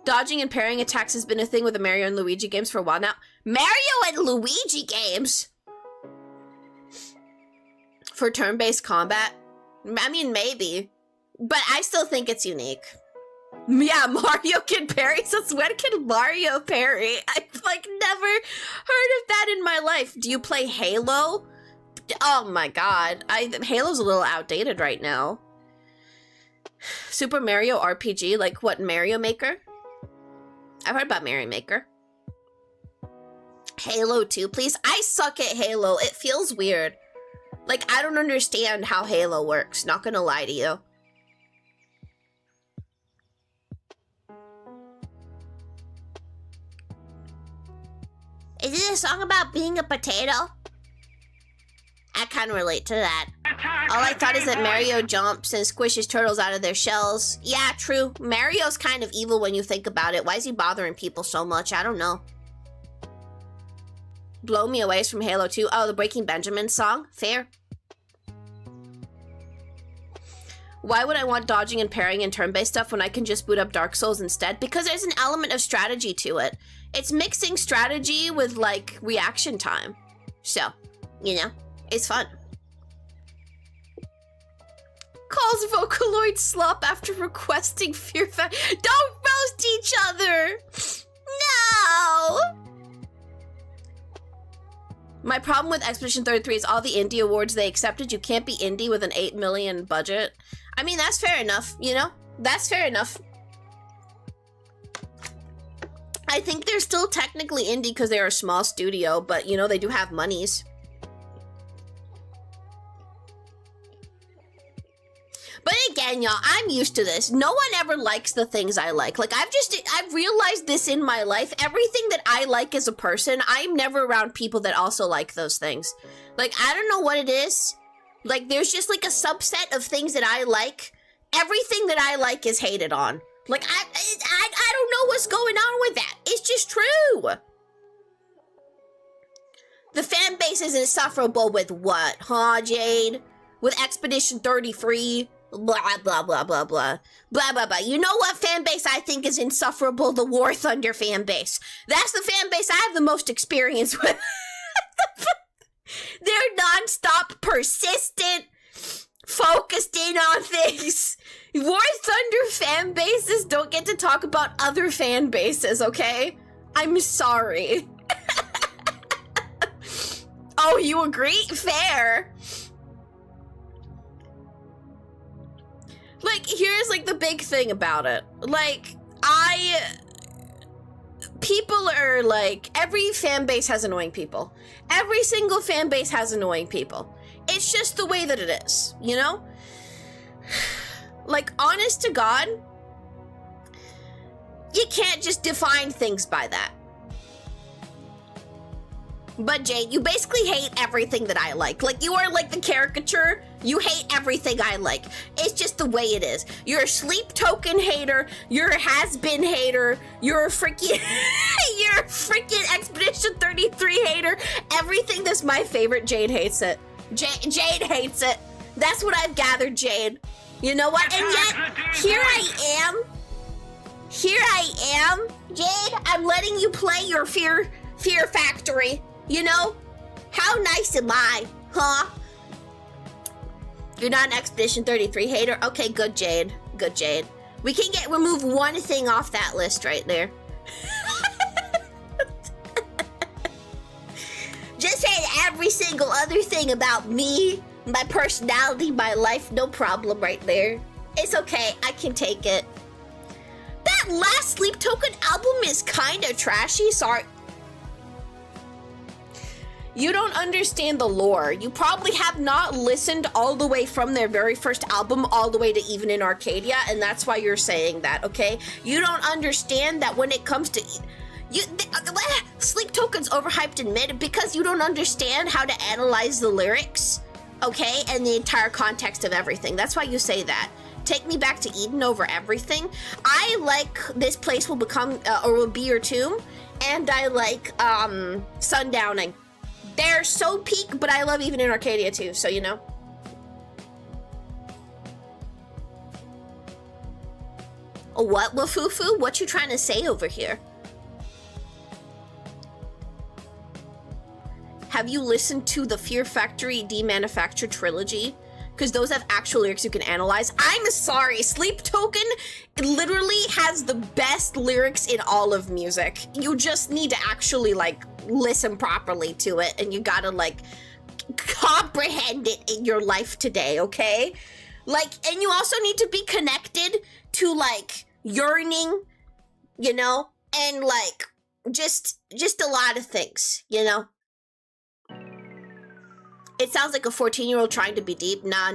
Dodging and parrying attacks has been a thing with the Mario and Luigi games for a while now. Mario and Luigi games? For turn-based combat? I mean, maybe. But I still think it's unique. Yeah, Mario can parry, so when can Mario parry? I've, like, never heard of that in my life. Do you play Halo? Oh my god. Halo's a little outdated right now. Super Mario RPG? Like, what, Mario Maker? I've heard about Mario Maker. Halo 2, please. I suck at Halo. It feels weird. Like, I don't understand how Halo works. Not gonna lie to you. Is it a song about being a potato? I kind of relate to that. All I thought is that Mario jumps and squishes turtles out of their shells. Yeah, true. Mario's kind of evil when you think about it. Why is he bothering people so much? I don't know. Blow Me Away is from Halo 2. Oh, the Breaking Benjamin song? Fair. Why would I want dodging and parrying and turn-based stuff when I can just boot up Dark Souls instead? Because there's an element of strategy to it. It's mixing strategy with, like, reaction time. So, you know, it's fun. Calls Vocaloid slop after requesting Fear Factor. Don't roast each other! No! My problem with Expedition 33 is all the indie awards they accepted. You can't be indie with an 8 million budget. I mean, that's fair enough, you know? That's fair enough. I think they're still technically indie because they're a small studio, but, you know, they do have monies. But again, y'all, I'm used to this. No one ever likes the things I like. Like, I've realized this in my life. Everything that I like as a person, I'm never around people that also like those things. Like, I don't know what it is. Like, there's just like a subset of things that I like. Everything that I like is hated on. Like, I don't know what's going on with that. It's just true. The fan base is insufferable with what, huh, Jade? With Expedition 33, blah, blah, blah, blah, blah. Blah, blah, blah. You know what fan base I think is insufferable? The War Thunder fan base. That's the fan base I have the most experience with. They're non-stop, persistent, focused in on things. War Thunder fan bases don't get to talk about other fan bases, okay? I'm sorry. Oh, you agree? Fair. Like, here's, like, the big thing about it. Like, people are, like, every fan base has annoying people. Every single fan base has annoying people. It's just the way that it is, you know? Like, honest to God, you can't just define things by that. But Jade, you basically hate everything that I like. Like, you are like the caricature. You hate everything I like. It's just the way it is. You're a sleep token hater. You're a has-been hater. You're a freaking... you're a freaking Expedition 33 hater. Everything that's my favorite, Jade hates it. Jade hates it. That's what I've gathered, Jade. You know what? And yet, here I am. Here I am, Jade. I'm letting you play your Fear Factory. You know? How nice am I? Huh? You're not an Expedition 33 hater? Okay, good, Jade. Good, Jade. We can remove one thing off that list right there. Just hate every single other thing about me, my personality, my life. No problem right there. It's okay. I can take it. That last Sleep Token album is kind of trashy. Sorry. You don't understand the lore. You probably have not listened all the way from their very first album all the way to Even in Arcadia, and that's why you're saying that, okay? You don't understand that when it comes to... Sleep Token's overhyped and mid because you don't understand how to analyze the lyrics, okay? And the entire context of everything. That's why you say that. Take Me Back to Eden over everything. I like This Place Will Become, or Will Be Your Tomb, and I like, Sundowning. They're so peak, but I love Even in Arcadia too, so you know. Oh, what, Wafufu? What you trying to say over here? Have you listened to the Fear Factory Demanufactured trilogy? Because those have actual lyrics you can analyze. I'm sorry, Sleep Token literally has the best lyrics in all of music. You just need to actually, like, listen properly to it, and you gotta, like, comprehend it in your life today, okay? Like, and you also need to be connected to, like, yearning, you know? And, like, just a lot of things, you know? It sounds like a 14-year-old trying to be deep. Nah.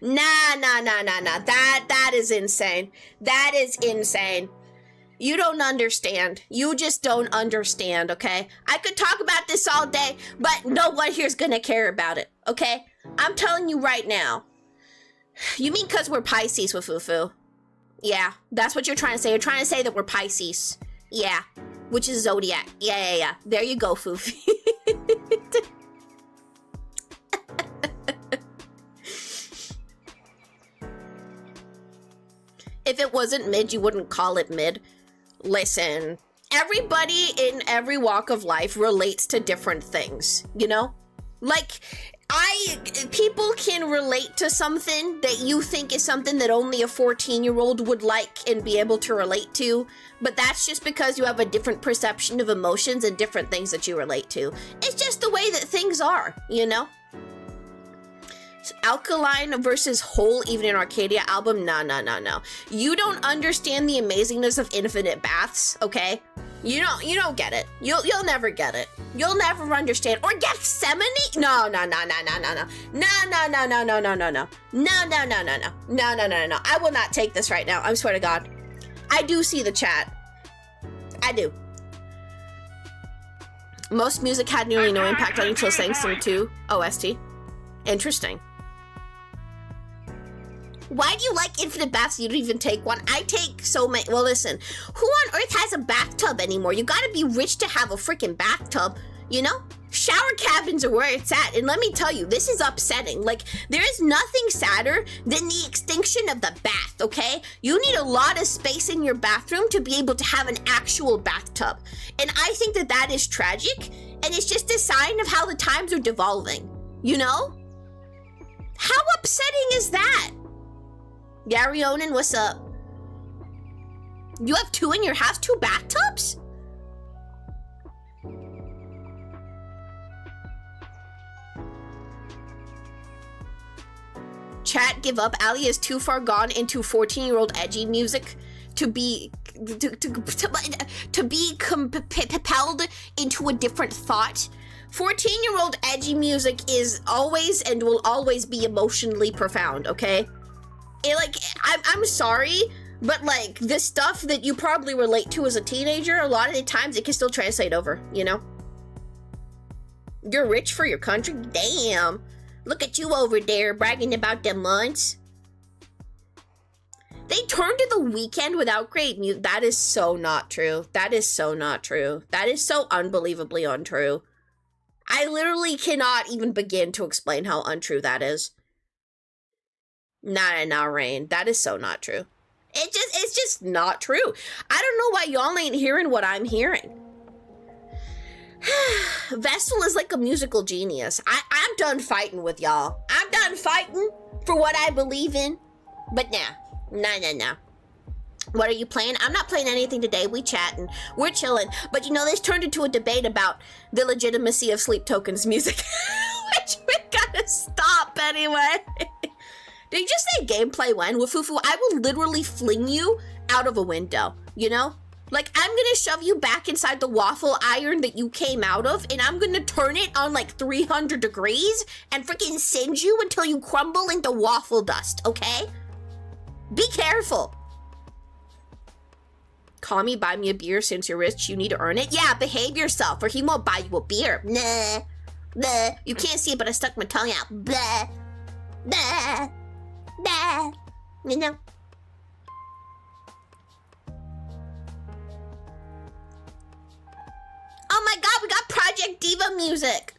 That is insane. That is insane. You don't understand. You just don't understand, okay? I could talk about this all day, but no one here's gonna care about it, okay? I'm telling you right now. You mean because we're Pisces, Wafufu? Yeah, that's what you're trying to say. You're trying to say that we're Pisces. Yeah, which is Zodiac. Yeah. There you go, Fufi. If it wasn't mid, you wouldn't call it mid. Listen, everybody in every walk of life relates to different things, you know? Like, people can relate to something that you think is something that only a 14-year-old would like and be able to relate to, but that's just because you have a different perception of emotions and different things that you relate to. It's just the way that things are, you know? Alkaline versus Whole Even in Arcadia album? No. You don't understand the amazingness of Infinite Baths, okay? You don't get it. You'll never get it. You'll never understand. Or Gethsemane? No. No. I will not take this right now. I swear to God. I do see the chat. I do. Most music had nearly no impact on you until sang some 2 OST. Interesting. Why do you like infinite baths? You don't even take one. I take so many. Well, listen, who on earth has a bathtub anymore? You gotta be rich to have a freaking bathtub, you know? Shower cabins are where it's at. And let me tell you, this is upsetting. Like, there is nothing sadder than the extinction of the bath, okay? You need a lot of space in your bathroom to be able to have an actual bathtub. And I think that that is tragic. And it's just a sign of how the times are devolving, you know? How upsetting is that? Gary Onan, what's up? You have 2 in your house? 2 bathtubs? Chat, give up. Ali is too far gone into 14-year-old edgy music to be compelled into a different thought. 14-year-old edgy music is always and will always be emotionally profound, okay? I'm sorry, but like the stuff that you probably relate to as a teenager, a lot of the times it can still translate over, you know? You're rich for your country? Damn. Look at you over there bragging about them months. They turned to The Weeknd without great music. That is so not true. That is so not true. That is so unbelievably untrue. I literally cannot even begin to explain how untrue that is. Nah, Rain. That is so not true. It's just not true. I don't know why y'all ain't hearing what I'm hearing. Vestal is like a musical genius. I'm done fighting with y'all. I'm done fighting for what I believe in. But nah. What are you playing? I'm not playing anything today. We chatting. We're chilling. But you know, this turned into a debate about the legitimacy of Sleep Token's music. Which we gotta stop anyway. Did you just say gameplay when? Wufufu, I will literally fling you out of a window, you know? Like, I'm gonna shove you back inside the waffle iron that you came out of, and I'm gonna turn it on like 300 degrees and freaking singe you until you crumble into waffle dust, okay? Be careful. Call me, buy me a beer. Since you're rich, you need to earn it. Yeah, behave yourself, or he won't buy you a beer. Nah. You can't see it, but I stuck my tongue out. Blah. You know? Oh my god, we got Project Diva music.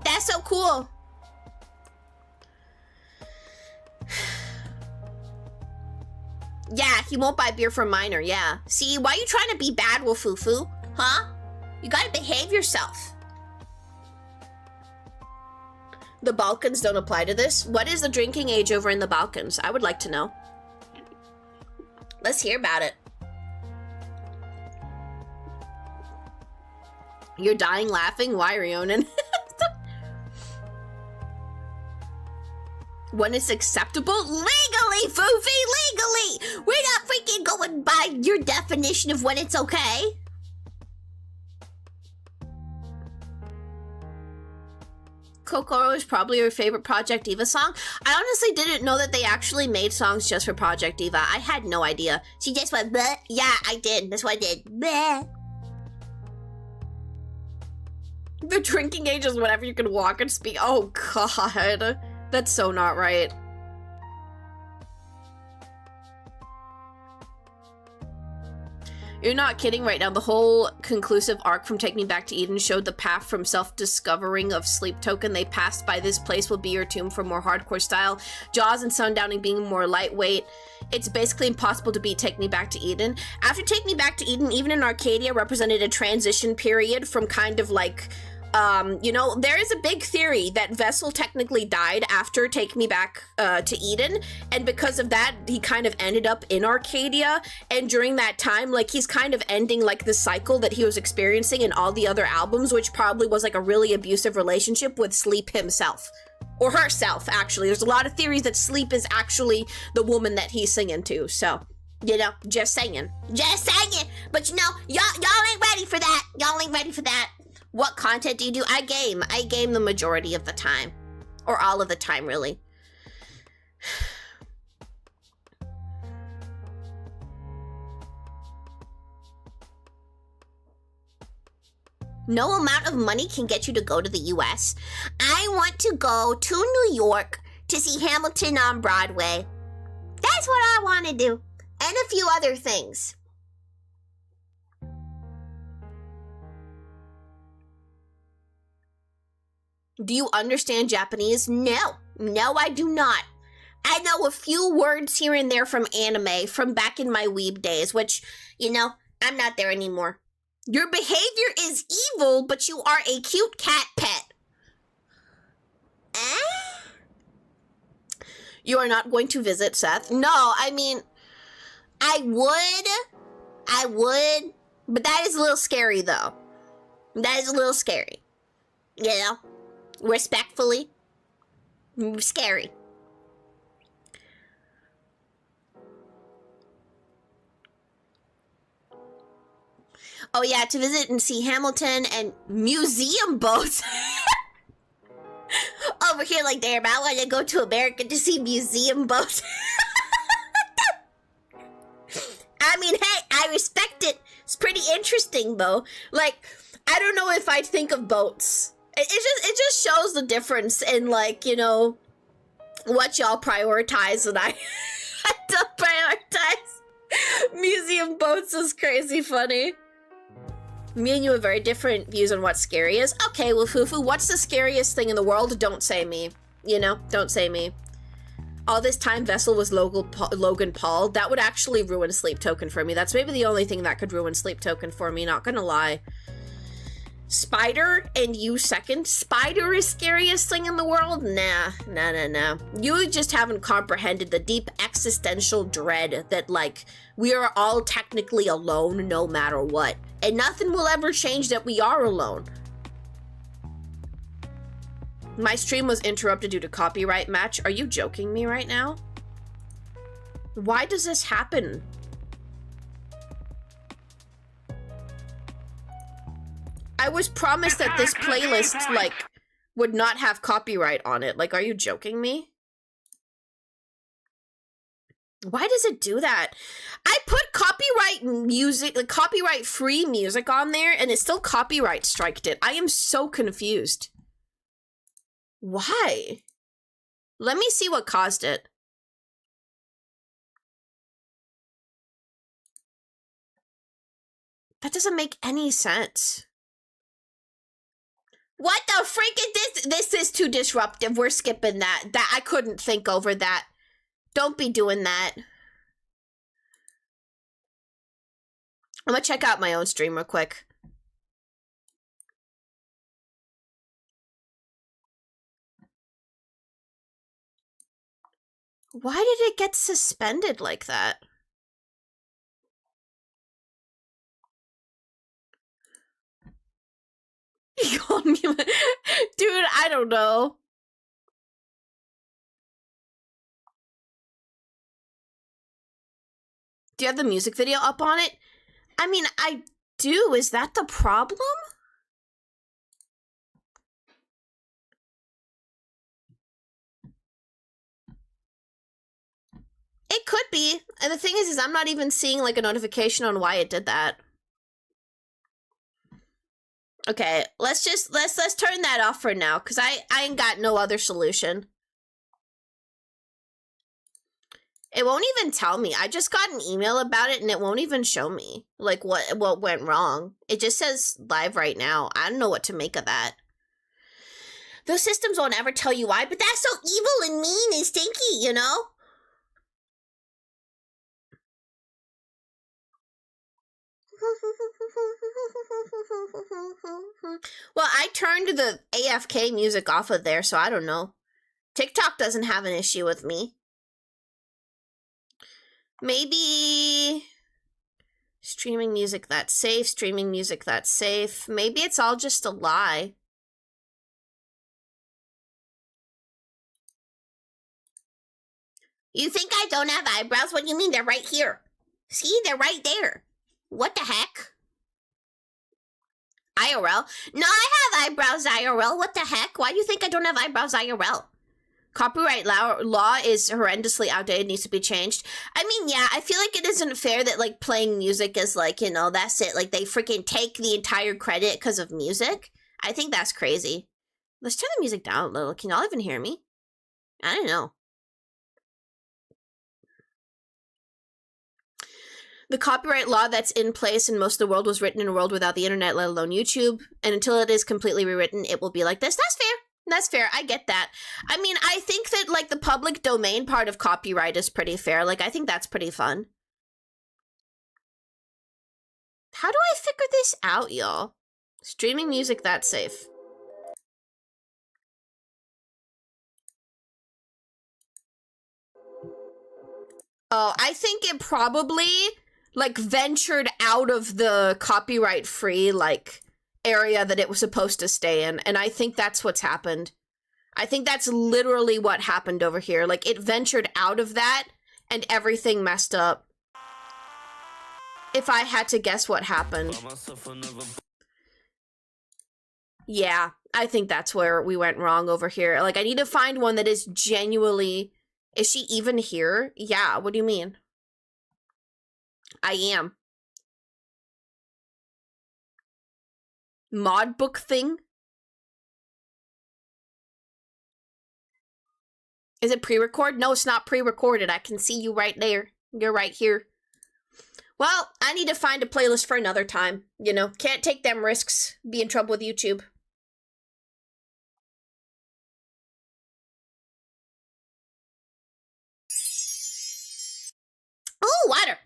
That's so cool. Yeah, he won't buy beer for a minor, yeah. See, why are you trying to be bad, Wufufu? Huh? You gotta behave yourself. The Balkans don't apply to this? What is the drinking age over in the Balkans? I would like to know. Let's hear about it. You're dying laughing? Why, Rionan? When it's acceptable? Legally, Foofy, legally! We're not freaking going by your definition of when it's okay. Kokoro is probably your favorite Project Diva song. I honestly didn't know that they actually made songs just for Project Diva. I had no idea. She just went, bleh. Yeah, I did. That's what I did. Bleh. The drinking age is whenever you can walk and speak. Oh, God. That's so not right. You're not kidding right now. The whole conclusive arc from Take Me Back to Eden showed the path from self-discovering of Sleep Token. They passed by this place will be your tomb for more hardcore style. Jaws and Sundowning being more lightweight. It's basically impossible to beat Take Me Back to Eden. After Take Me Back to Eden, even in Arcadia, represented a transition period from kind of like... you know, there is a big theory that Vessel technically died after Take Me Back to Eden, and because of that, he kind of ended up in Arcadia, and during that time, like, he's kind of ending, like, the cycle that he was experiencing in all the other albums, which probably was, like, a really abusive relationship with Sleep himself. Or herself, actually. There's a lot of theories that Sleep is actually the woman that he's singing to, so... You know, just saying. Just saying. But you know, y'all ain't ready for that. Y'all ain't ready for that. What content do you do? I game. I game the majority of the time. Or all of the time, really. No amount of money can get you to go to the US. I want to go to New York to see Hamilton on Broadway. That's what I want to do. And a few other things. Do you understand Japanese? No. No, I do not. I know a few words here and there from anime from back in my weeb days, which, you know, I'm not there anymore. Your behavior is evil, but you are a cute cat pet. You are not going to visit Seth? No, I mean, I would, but that is a little scary, though. That is a little scary. You know? Respectfully. Scary. Oh yeah, to visit and see Hamilton and museum boats. Over here like, damn, I want to go to America to see museum boats. I mean, hey, I respect it. It's pretty interesting, though. Like, I don't know if I'd think of boats. It just shows the difference in, like, you know, what y'all prioritize, and I don't prioritize. Museum boats is crazy funny. Me and you have very different views on what scary is. Okay, well, Fufu, what's the scariest thing in the world? Don't say me. You know, don't say me. All this time, Vessel was Logan Paul. That would actually ruin Sleep Token for me. That's maybe the only thing that could ruin Sleep Token for me, not gonna lie. Spider and you second. Spider is scariest thing in the world? Nah. You just haven't comprehended the deep existential dread that, like, we are all technically alone no matter what. And nothing will ever change that we are alone. My stream was interrupted due to copyright match. Are you joking me right now? Why does this happen? I was promised that this playlist, like, would not have copyright on it. Like, are you joking me? Why does it do that? I put copyright music, like copyright-free music on there, and it still copyright striked it. I am so confused. Why? Let me see what caused it. That doesn't make any sense. What the freak is this? This is too disruptive. We're skipping that. I couldn't think over that. Don't be doing that. I'm gonna check out my own stream real quick. Why did it get suspended like that? You called me, dude, I don't know. Do you have the music video up on it? I mean, I do. Is that the problem? It could be. And the thing is I'm not even seeing, like, a notification on why it did that. Okay, let's turn that off for now, because I ain't got no other solution. It won't even tell me. I just got an email about it and it won't even show me, like, what went wrong. It just says live right now. I don't know what to make of that. Those systems won't ever tell you why, but that's so evil and mean and stinky, you know? Well, I turned the AFK music off of there, so I don't know. TikTok doesn't have an issue with me. Maybe streaming music that's safe, streaming music that's safe. Maybe it's all just a lie. You think I don't have eyebrows? What do you mean? They're right here. See, they're right there. What the heck? IRL? No, I have eyebrows IRL. What the heck? Why do you think I don't have eyebrows IRL? Copyright law is horrendously outdated, needs to be changed. I mean, yeah, I feel like it isn't fair that, like, playing music is, like, you know, that's it. Like, they freaking take the entire credit because of music. I think that's crazy. Let's turn the music down a little. Can y'all even hear me? I don't know. The copyright law that's in place in most of the world was written in a world without the internet, let alone YouTube. And until it is completely rewritten, it will be like this. That's fair. That's fair. I get that. I mean, I think that, like, the public domain part of copyright is pretty fair. Like, I think that's pretty fun. How do I figure this out, y'all? Streaming music, that's safe. Oh, I think it probably, like, ventured out of the copyright-free, like, area that it was supposed to stay in, and I think that's what's happened. I think that's literally what happened over here. Like, it ventured out of that, and everything messed up. If I had to guess what happened. Yeah, I think that's where we went wrong over here. Like, I need to find one that is genuinely... Is she even here? Yeah, what do you mean? I am. Mod book thing? Is it pre-record? No, it's not pre-recorded. I can see you right there. You're right here. Well, I need to find a playlist for another time. You know, can't take them risks. Be in trouble with YouTube. Ooh, water!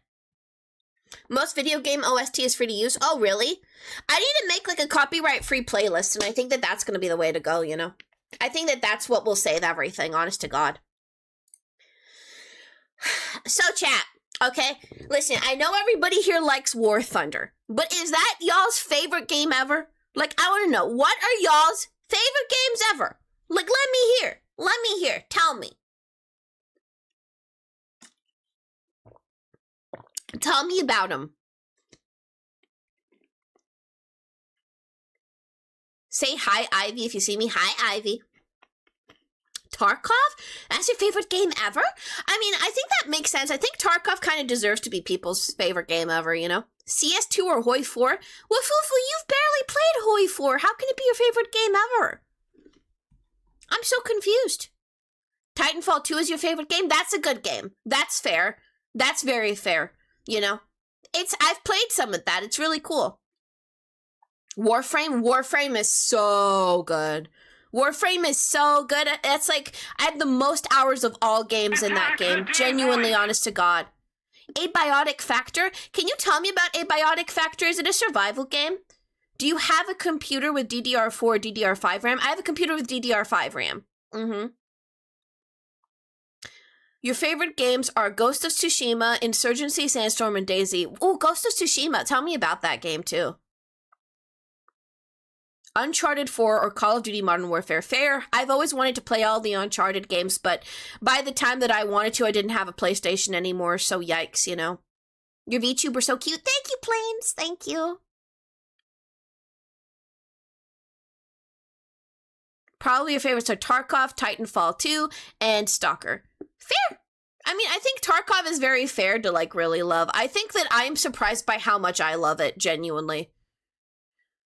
Most video game OST is free to use. Oh, really? I need to make, like, a copyright-free playlist, and I think that that's going to be the way to go, you know? I think that that's what will save everything, honest to God. So, chat, okay? Listen, I know everybody here likes War Thunder, but is that y'all's favorite game ever? Like, I want to know, what are y'all's favorite games ever? Like, let me hear. Let me hear. Tell me. Tell me about them. Say hi, Ivy, if you see me. Hi, Ivy. Tarkov? That's your favorite game ever? I mean, I think that makes sense. I think Tarkov kind of deserves to be people's favorite game ever, you know? CS2 or Hoi 4? Well, Fufu, you've barely played Hoi 4. How can it be your favorite game ever? I'm so confused. Titanfall 2 is your favorite game? That's a good game. That's fair. That's very fair. You know, I've played some of that. It's really cool. Warframe is so good. Warframe is so good. It's like, I had the most hours of all games in that game. Genuinely, honest to God. Abiotic Factor? Can you tell me about Abiotic Factor? Is it a survival game? Do you have a computer with DDR4 or DDR5 RAM? I have a computer with DDR5 RAM. Mm-hmm. Your favorite games are Ghost of Tsushima, Insurgency, Sandstorm, and DayZ. Oh, Ghost of Tsushima. Tell me about that game, too. Uncharted 4 or Call of Duty Modern Warfare. Fair. I've always wanted to play all the Uncharted games, but by the time that I wanted to, I didn't have a PlayStation anymore, so yikes, you know. Your VTuber so cute. Thank you, Plains. Thank you. Probably your favorites are Tarkov, Titanfall 2, and Stalker. Fair. I mean, I think Tarkov is very fair to, like, really love. I think that I am surprised by how much I love it, genuinely.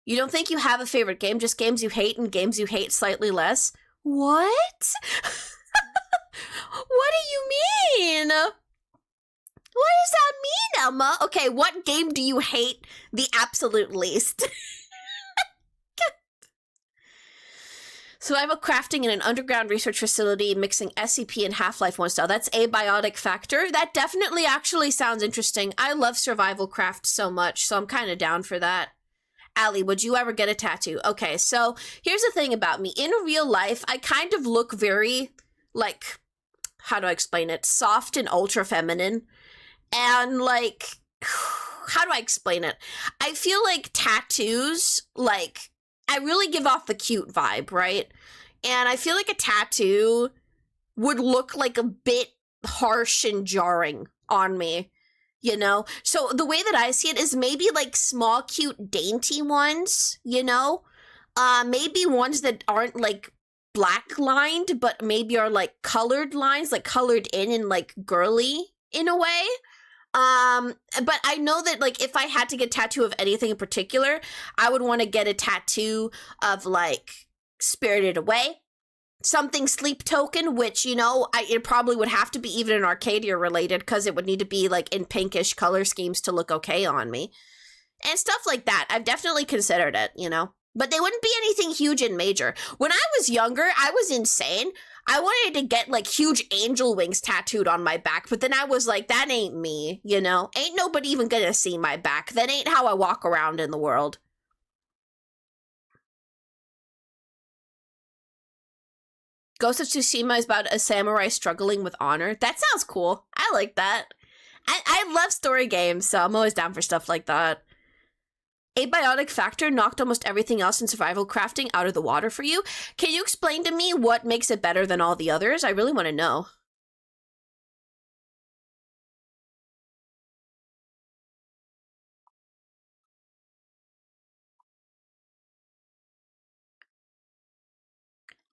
You don't think you have a favorite game, just games you hate and games you hate slightly less? What? What do you mean? What does that mean, Emma? Okay, what game do you hate the absolute least? Survival crafting in an underground research facility mixing SCP and Half-Life 1 style. That's Abiotic Factor. That definitely actually sounds interesting. I love survival craft so much, so I'm kind of down for that. Allie, would you ever get a tattoo? Okay, so here's the thing about me. In real life, I kind of look very, like, how do I explain it? Soft and ultra feminine. And, like, how do I explain it? I feel like tattoos, like, I really give off the cute vibe, right? And I feel like a tattoo would look like a bit harsh and jarring on me. you know? So the way that I see it is maybe like small, cute, dainty ones, you know? Maybe ones that aren't like black lined, but maybe are like colored lines, like colored in and like girly in a way. But I know that like if I had to get a tattoo of anything in particular, I would want to get a tattoo of like Spirited Away, something Sleep Token, which, you know, it probably would have to be even an Arcadia related because it would need to be like in pinkish color schemes to look okay on me. And stuff like that. I've definitely considered it, you know. But they wouldn't be anything huge and major. When I was younger, I was insane. I wanted to get like huge angel wings tattooed on my back, but then I was like, that ain't me, you know? Ain't nobody even gonna see my back. That ain't how I walk around in the world. Ghost of Tsushima is about a samurai struggling with honor. That sounds cool. I like that. I love story games, so I'm always down for stuff like that. Abiotic factor knocked almost everything else in survival crafting out of the water for you. Can you explain to me what makes it better than all the others? I really want to know.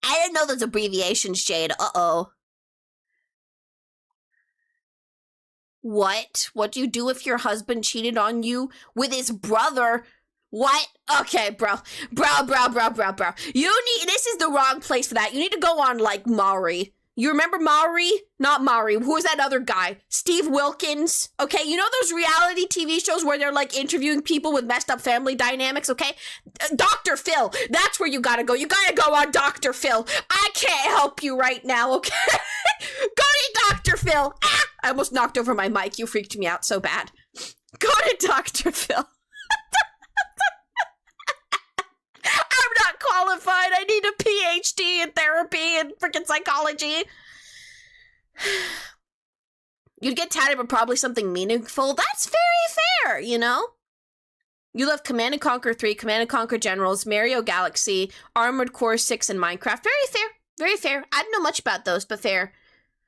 I didn't know those abbreviations, Jade. Uh-oh. What? What do you do if your husband cheated on you with his brother? What? Okay, bro. Bro. You need, this is the wrong place for that. You need to go on, like, Maury. You remember Maury? Not Maury. Who was that other guy? Steve Wilkins. Okay, you know those reality TV shows where they're, like, interviewing people with messed up family dynamics, okay? Dr. Phil. That's where you gotta go. You gotta go on Dr. Phil. I can't help you right now, okay? Go to Dr. Phil. Ah! I almost knocked over my mic. You freaked me out so bad. Go to Dr. Phil. I'm not qualified. I need a PhD in therapy and freaking psychology. You'd get tatted, but probably something meaningful. That's very fair, you know? You love Command & Conquer 3, Command & Conquer Generals, Mario Galaxy, Armored Core 6, and Minecraft. Very fair. Very fair. I don't know much about those, but fair.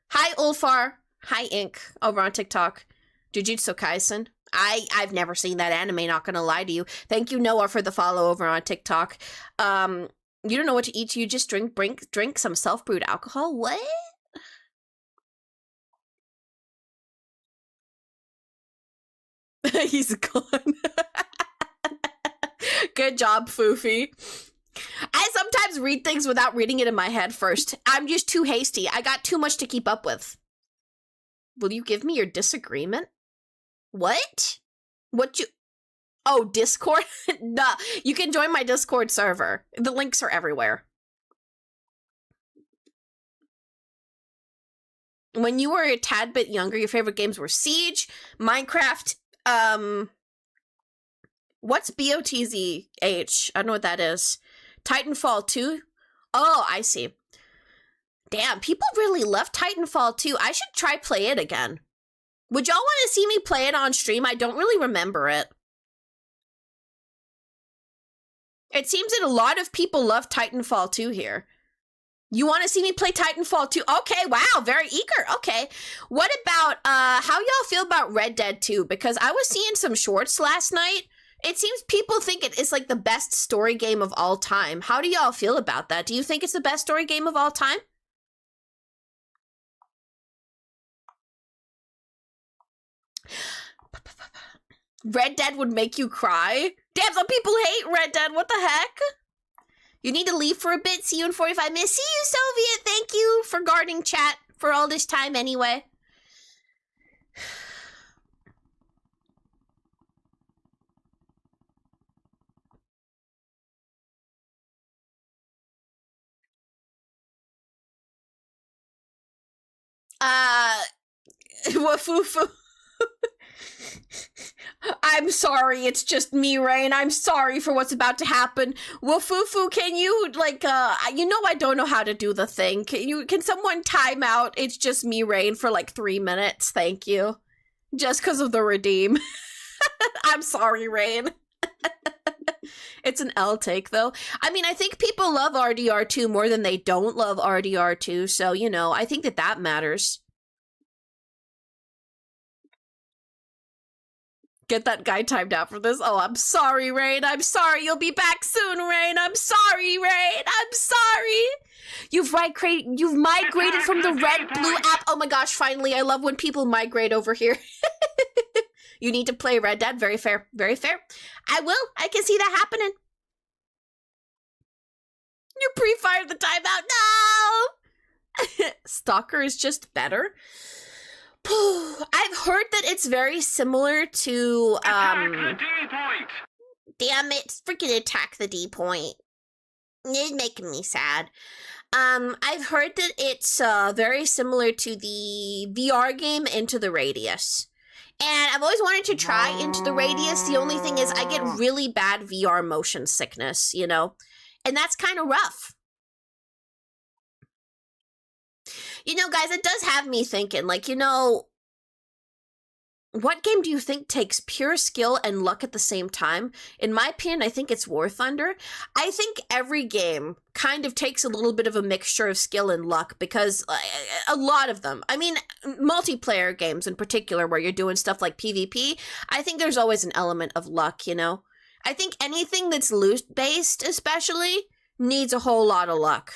Hi, Ulfar. Hi, Ink. Over on TikTok. Jujutsu Kaisen. I've never seen that anime, not gonna lie to you. Thank you, Noah, for the follow over on TikTok. You don't know what to eat, you just drink some self-brewed alcohol? What? He's gone. Good job, Foofy. I sometimes read things without reading it in my head first. I'm just too hasty. I got too much to keep up with. Will you give me your disagreement? What? What you... Oh, Discord? Nah, you can join my Discord server. The links are everywhere. When you were a tad bit younger, your favorite games were Siege, Minecraft, what's BOTZH? I don't know what that is. Titanfall 2? Oh, I see. Damn, people really love Titanfall 2. I should try play it again. Would y'all want to see me play it on stream? I don't really remember it. It seems that a lot of people love Titanfall 2 here. You want to see me play Titanfall 2? Okay, wow, very eager. Okay. What about, how y'all feel about Red Dead 2? Because I was seeing some shorts last night. It seems people think it is like the best story game of all time. How do y'all feel about that? Do you think it's the best story game of all time? Red Dead would make you cry? Damn, some people hate Red Dead. What the heck? You need to leave for a bit. See you in 45 minutes. See you, Soviet. Thank you for guarding chat for all this time anyway. Wafufu. I'm sorry, it's just me, Rain. I'm sorry for what's about to happen. Wafufu, can you, like, you know I don't know how to do the thing. Can someone time out? It's just me, Rain, for like 3 minutes. Thank you. Just because of the redeem. I'm sorry, Rain. It's an L take, though. I mean, I think people love RDR2 more than they don't love RDR2, so, you know, I think that matters. Get that guy timed out for this. Oh, I'm sorry, Rain. I'm sorry. You'll be back soon, Rain. I'm sorry, Rain. I'm sorry. You've migrated from the red blue app. Oh my gosh, finally. I love when people migrate over here. You need to play Red Dead. Very fair. Very fair. I will. I can see that happening. You pre-fired the timeout. No! Stalker is just better. I've heard that it's very similar to Attack the D point. damn it, freaking attack the D point. It's making me sad. I've heard that it's very similar to the VR game Into the Radius. And I've always wanted to try Into the Radius. The only thing is I get really bad VR motion sickness, you know? And that's kind of rough. You know, guys, it does have me thinking, like, you know, what game do you think takes pure skill and luck at the same time? In my opinion, I think it's War Thunder. I think every game kind of takes a little bit of a mixture of skill and luck because a lot of them, I mean, multiplayer games in particular where you're doing stuff like PvP, I think there's always an element of luck, you know? I think anything that's loot-based, especially, needs a whole lot of luck.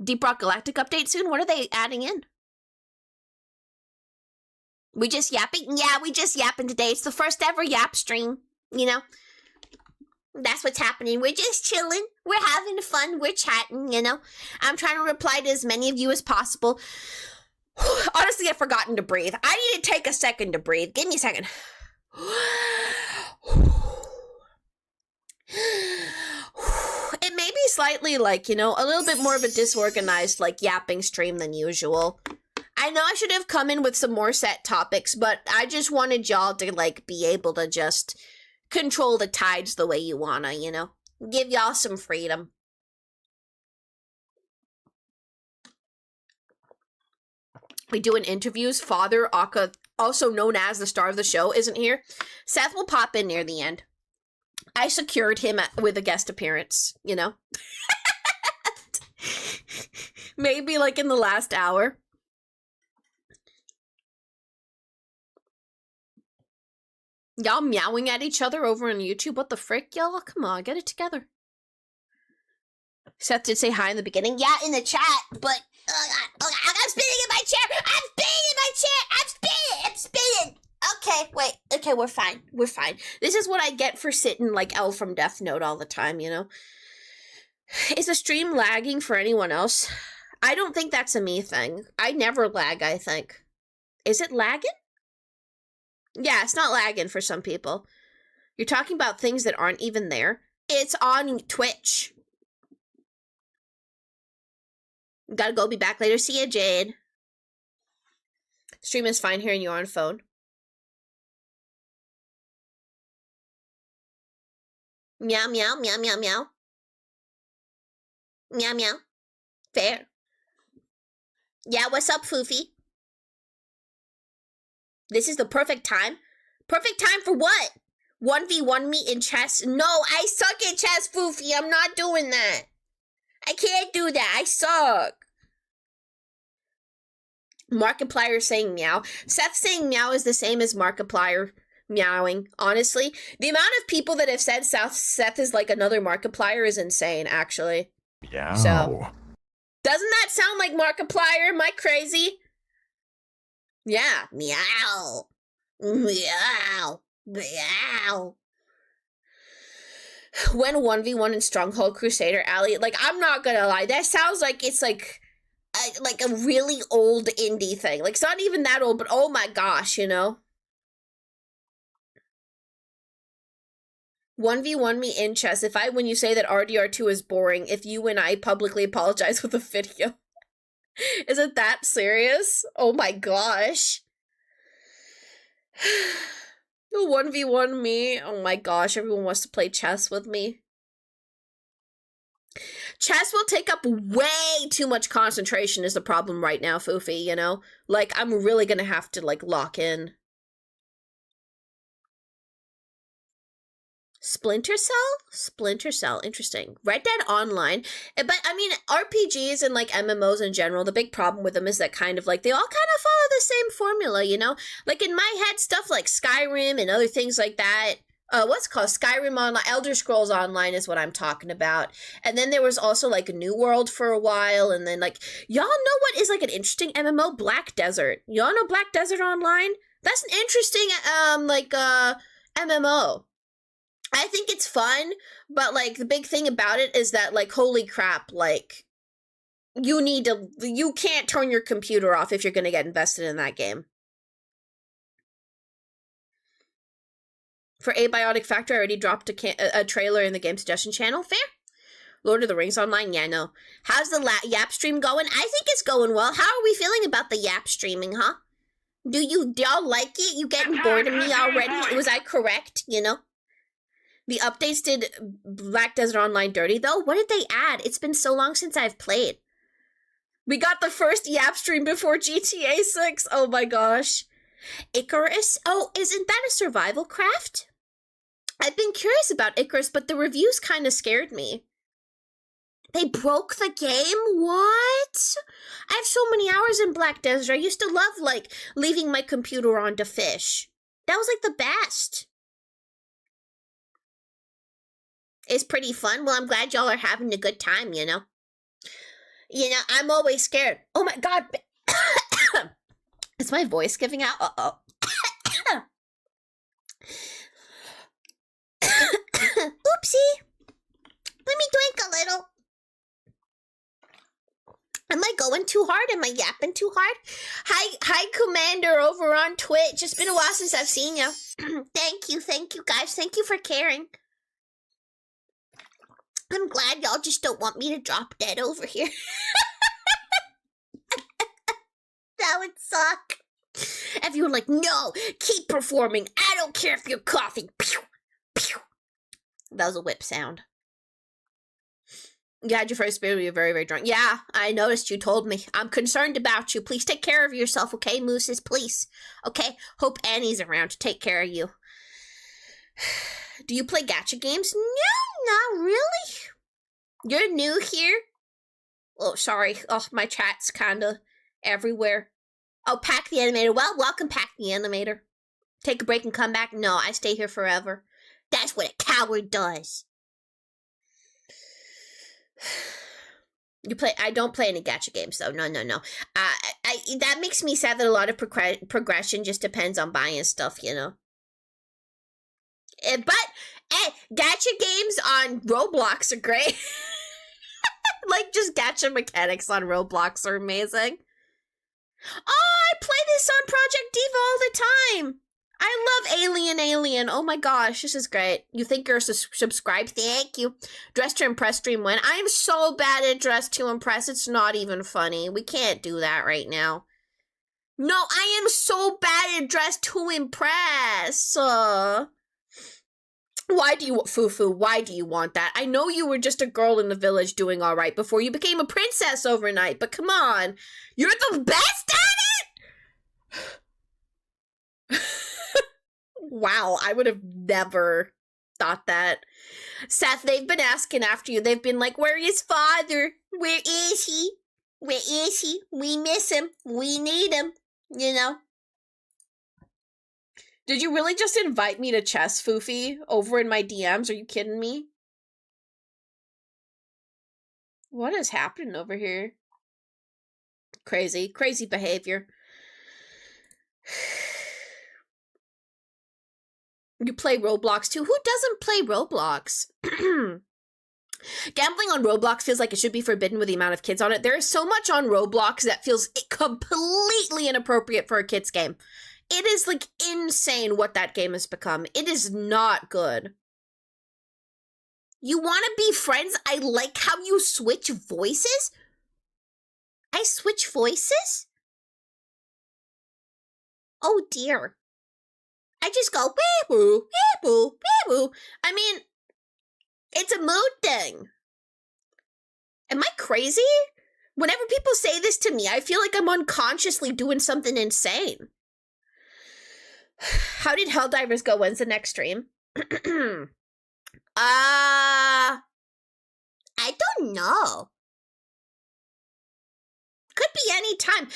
Deep Rock Galactic update soon? What are they adding in? We just yapping? Yeah, we just yapping today. It's the first ever yap stream, you know? That's what's happening. We're just chilling. We're having fun. We're chatting, you know? I'm trying to reply to as many of you as possible. Honestly, I've forgotten to breathe. I need to take a second to breathe. Give me a second. It may be slightly like, you know, a little bit more of a disorganized, like, yapping stream than usual. I know I should have come in with some more set topics, but I just wanted y'all to, like, be able to just control the tides the way you wanna, you know? Give y'all some freedom. We doing interviews. Father Aka, also known as the star of the show, isn't here. Seth will pop in near the end. I secured him with a guest appearance, you know? Maybe like in the last hour. Y'all meowing at each other over on YouTube? What the frick, y'all? Come on, get it together. Seth did say hi in the beginning. Yeah, in the chat, but I'm spinning in my chair. I'm spinning in my chair. I'm spinning. Okay, wait. Okay, we're fine. We're fine. This is what I get for sitting like Elle from Death Note all the time, you know? Is the stream lagging for anyone else? I don't think that's a me thing. I never lag, I think. Is it lagging? Yeah, it's not lagging for some people. You're talking about things that aren't even there. It's on Twitch. Gotta go, be back later. See ya, Jade. Stream is fine hearing you on phone. Meow, meow, meow, meow, meow. Meow, meow. Fair. Yeah, what's up, Foofy? This is the perfect time? Perfect time for what? 1v1 me in chess? No, I suck at chess, Foofy. I'm not doing that. I can't do that. I suck. Markiplier saying meow. Seth saying meow is the same as Markiplier meowing, honestly. The amount of people that have said Seth is like another Markiplier is insane, actually. Yeah. So, doesn't that sound like Markiplier? Am I crazy? Yeah. Meow. Meow. Meow. When 1v1 in Stronghold Crusader Alley, like, I'm not gonna lie, that sounds like it's like a really old indie thing. Like, it's not even that old, but oh my gosh, you know? 1v1 me in chess. When you say that RDR2 is boring, if you and I publicly apologize with a video. Is it that serious? Oh my gosh. 1v1 me. Oh my gosh, everyone wants to play chess with me. Chess will take up way too much concentration is the problem right now, Foofy, you know? Like, I'm really gonna have to, like, lock in. Splinter Cell? Splinter Cell, interesting. Red Dead Online. But, I mean, RPGs and, like, MMOs in general, the big problem with them is that kind of, like, they all kind of follow the same formula, you know? Like, in my head, stuff like Skyrim and other things like that, what's it called? Skyrim Online, Elder Scrolls Online is what I'm talking about. And then there was also, like, New World for a while, and then, like, y'all know what is, like, an interesting MMO? Black Desert. Y'all know Black Desert Online? That's an interesting, MMO. I think it's fun, but, like, the big thing about it is that, like, holy crap, like, you can't turn your computer off if you're gonna get invested in that game. For Abiotic Factor, I already dropped a trailer in the game suggestion channel. Fair. Lord of the Rings Online, yeah, no. How's the Yap stream going? I think it's going well. How are we feeling about the Yap streaming, huh? Do y'all like it? You getting bored of me already? Was I correct, you know? The updates did Black Desert Online dirty, though. What did they add? It's been so long since I've played. We got the first Yap stream before GTA 6. Oh my gosh. Icarus? Oh, isn't that a survival craft? I've been curious about Icarus, but the reviews kind of scared me. They broke the game? What? I have so many hours in Black Desert. I used to love, like, leaving my computer on to fish. That was, like, the best. It's pretty fun. Well, I'm glad y'all are having a good time, you know? You know, I'm always scared. Oh, my God. Is my voice giving out? Uh-oh. Oopsie. Let me drink a little. Am I going too hard? Am I yapping too hard? Hi, Commander over on Twitch. It's been a while since I've seen you. Thank you, guys. Thank you for caring. I'm glad y'all just don't want me to drop dead over here. That would suck. If you were like, no, keep performing. I don't care if you're coughing. Pew, pew. That was a whip sound. You had your first beer, you're very, very drunk. Yeah, I noticed you told me. I'm concerned about you. Please take care of yourself, okay, Mooses? Please. Okay? Hope Annie's around to take care of you. Do you play gacha games? No, not really. You're new here? Oh, sorry. Oh, my chat's kinda everywhere. Oh, Pack the Animator. Well, welcome, Pack the Animator. Take a break and come back? No, I stay here forever. That's what a coward does. I don't play any gacha games, though. No. That makes me sad that a lot of progression just depends on buying stuff, you know? But gacha games on Roblox are great. Like, just gacha mechanics on Roblox are amazing. Oh, I play this on Project Diva all the time. I love Alien. Oh my gosh, this is great. You think you're subscribed? Thank you. Dress to Impress stream win. I'm so bad at Dress to Impress. It's not even funny. We can't do that right now. No, I am so bad at Dress to Impress. Why do you, Fufu, why do you want that? I know you were just a girl in the village doing all right before you became a princess overnight, but come on. You're the best at it? Wow, I would have never thought that. Seth, they've been asking after you. They've been like, where is father? Where is he? Where is he? We miss him. We need him. You know? Did you really just invite me to chess, Foofy? Over in my DMs? Are you kidding me? What is happening over here? Crazy behavior. You play Roblox too? Who doesn't play Roblox? Gambling on Roblox feels like it should be forbidden with the amount of kids on it. There is so much on Roblox that feels completely inappropriate for a kid's game. It is, like, insane what that game has become. It is not good. You want to be friends? I like how you switch voices? I switch voices? Oh, dear. I just go, wee-boo, wee-boo, wee-boo. I mean, it's a mood thing. Am I crazy? Whenever people say this to me, I feel like I'm unconsciously doing something insane. How did Helldivers go? When's the next stream? I don't know. Could be any time.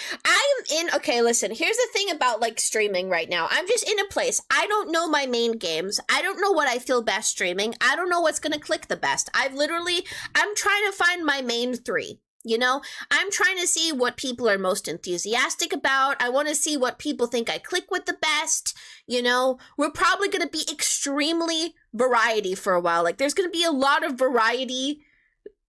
Okay, listen, here's the thing about, like, streaming right now. I'm just in a place. I don't know my main games. I don't know what I feel best streaming. I don't know what's gonna click the best. I'm trying to find my main 3. You know, I'm trying to see what people are most enthusiastic about. I want to see what people think I click with the best. You know, we're probably going to be extremely variety for a while. Like, there's going to be a lot of variety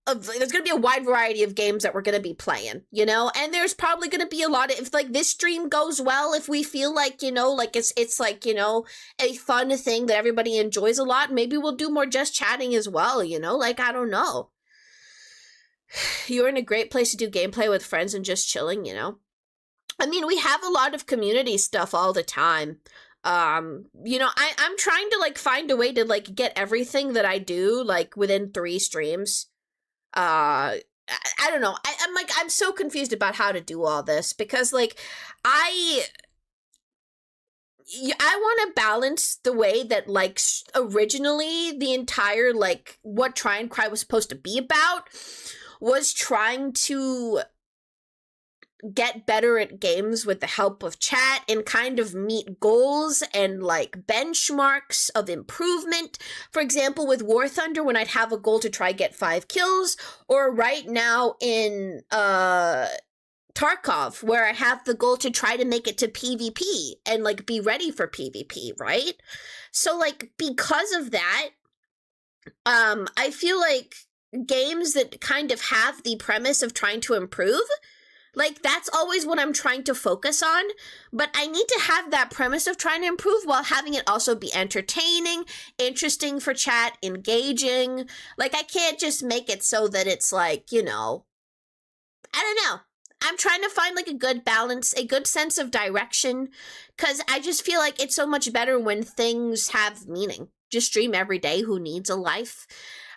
there's going to be a wide variety of games that we're going to be playing, you know, and there's probably going to be a lot of, if like this stream goes well, if we feel like, you know, like it's like, you know, a fun thing that everybody enjoys a lot, maybe we'll do more just chatting as well, you know, like, I don't know. You're in a great place to do gameplay with friends and just chilling, you know. I mean, we have a lot of community stuff all the time. You know, I'm trying to like find a way to like get everything that I do like within 3 streams. I don't know. I'm so confused about how to do all this because like I want to balance the way that like originally the entire like what Try and Cry was supposed to be about was trying to get better at games with the help of chat and kind of meet goals and like benchmarks of improvement. For example, with War Thunder, when I'd have a goal to try get 5 kills, or right now in Tarkov, where I have the goal to try to make it to PvP and like be ready for PvP, right? So like because of that, I feel like games that kind of have the premise of trying to improve, like, that's always what I'm trying to focus on, but I need to have that premise of trying to improve while having it also be entertaining, interesting for chat, engaging. Like, I can't just make it so that it's like, you know, I don't know. I'm trying to find, like, a good balance, a good sense of direction, because I just feel like it's so much better when things have meaning. Just stream every day. Who needs a life?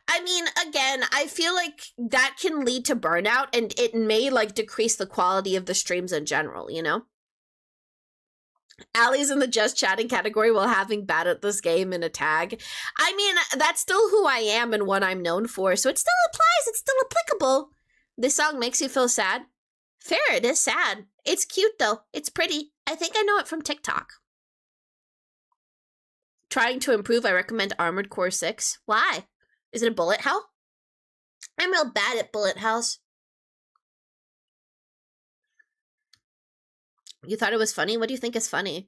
I mean, again, I feel like that can lead to burnout, and it may, like, decrease the quality of the streams in general, you know? Allie's in the just chatting category while having bad at this game in a tag. I mean, that's still who I am and what I'm known for, so it still applies, it's still applicable. This song makes you feel sad? Fair, it is sad. It's cute, though. It's pretty. I think I know it from TikTok. Trying to improve, I recommend Armored Core 6. Why? Is it a bullet hell? I'm real bad at bullet hells. You thought it was funny? What do you think is funny?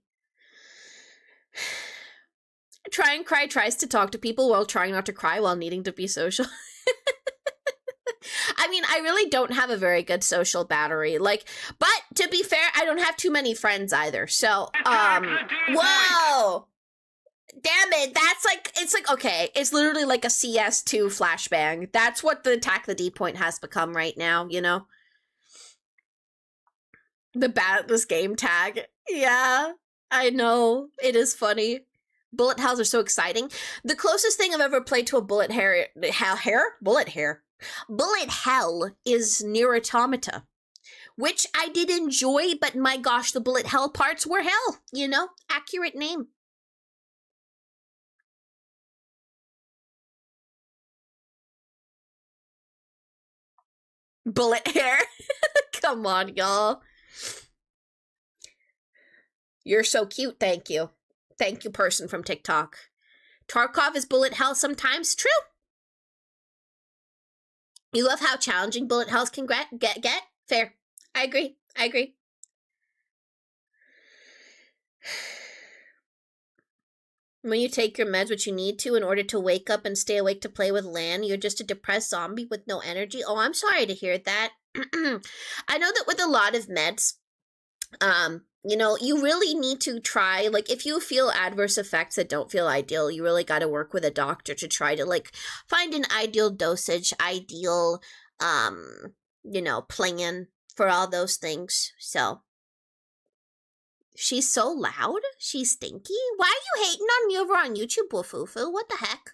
Try and Cry tries to talk to people while trying not to cry while needing to be social. I mean, I really don't have a very good social battery. Like, but to be fair, I don't have too many friends either. So, whoa! Damn it, that's like, it's like, okay, it's literally like a CS2 flashbang. That's what the Attack the D point has become right now, you know? The bad at this game tag. Yeah, I know. It is funny. Bullet hells are so exciting. The closest thing I've ever played to a bullet hell is Nier Automata, which I did enjoy, but my gosh, the bullet hell parts were hell, you know? Accurate name. Bullet hair. Come on, y'all. You're so cute, thank you. Thank you, person from TikTok. Tarkov is bullet hell sometimes. True. You love how challenging bullet hells can get? Fair. I agree. When you take your meds, which you need to in order to wake up and stay awake to play with Lan, you're just a depressed zombie with no energy. Oh, I'm sorry to hear that. I know that with a lot of meds, you know, you really need to try, like, if you feel adverse effects that don't feel ideal, you really got to work with a doctor to try to, like, find an ideal dosage, ideal, you know, plan for all those things. So, she's so loud? She's stinky? Why are you hating on me over on YouTube, Wolfufu? What the heck?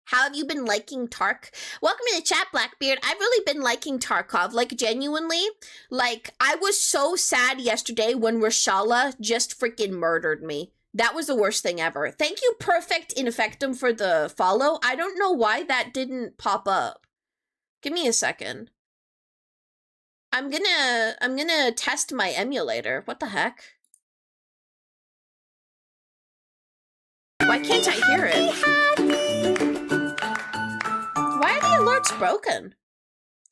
How have you been liking Tark? Welcome to the chat, Blackbeard. I've really been liking Tarkov, like, genuinely. Like, I was so sad yesterday when Rashala just freaking murdered me. That was the worst thing ever. Thank you, Perfect Infectum, for the follow. I don't know why that didn't pop up. Give me a second. I'm gonna test my emulator. What the heck? Why can't I hear it? Why are the alerts broken?